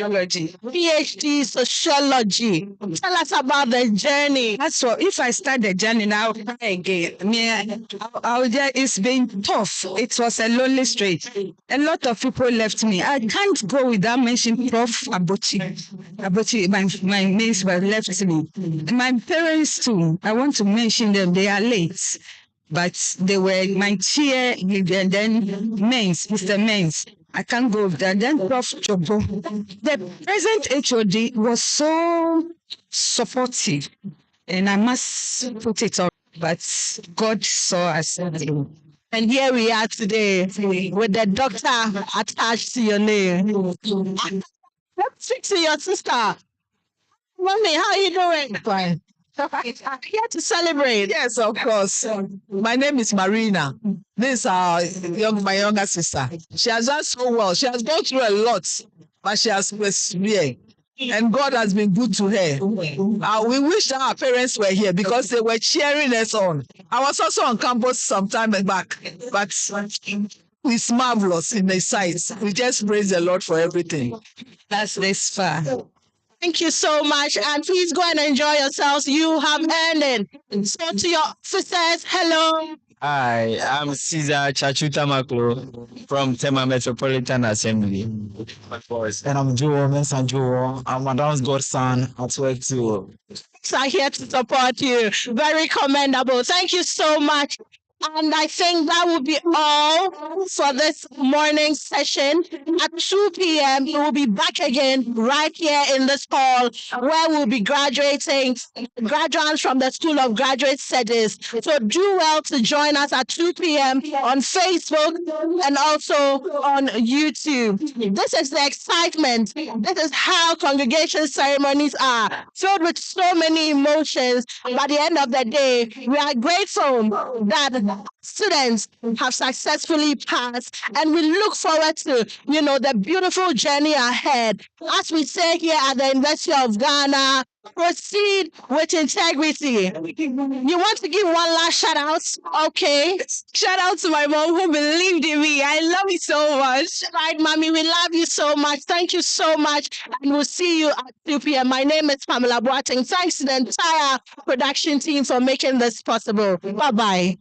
PhD Sociology. Tell us about the journey. That's what. If I start the journey now, I'll cry again. It's been tough. It was a lonely street. A lot of people left me. I can't go without mentioning Prof. Abochi, my mates were left me. My parents too. I want to mention them. They are late, but they were my chair. And then Mr. Mains. I can't go with that. Then Prof. Chobo. The present HOD was so supportive, and I must put it on. But God saw us. And here we are today with the doctor attached to your name. Let's speak to your sister. Mommy, how are you doing? Fine. Here to celebrate. Yes, of course. My name is Marina. This is my younger sister. She has done so well. She has gone through a lot, but she has persevered. And God has been good to her. We wish that our parents were here because they were cheering us on. I was also on campus some time back, but it's marvelous in the sight. We just praise the Lord for everything. That's this far. Thank you so much. And please go and enjoy yourselves. You have earned it. So to your officers, hello. Hi, I'm Caesar Chachuta Maklo from Tema Metropolitan Assembly. And I'm Joe Mensa Joe. I'm Madam's godson at work too. Are here to support you. Very commendable. Thank you so much. And I think that will be all for this morning session. At 2 p.m., we will be back again right here in this hall where we'll be graduating graduates from the School of Graduate Studies. So do well to join us at 2 p.m. on Facebook and also on YouTube. This is the excitement. This is how congregation ceremonies are, filled with so many emotions. By the end of the day, we are grateful that students have successfully passed, and we look forward to the beautiful journey ahead. As we say here at the University of Ghana, proceed with integrity. You want to give one last shout out? Okay. Shout out to my mom who believed in me. I love you so much. Right, mommy, we love you so much. Thank you so much. And we'll see you at 2 p.m. My name is Pamela Boateng. Thanks to the entire production team for making this possible. Bye-bye.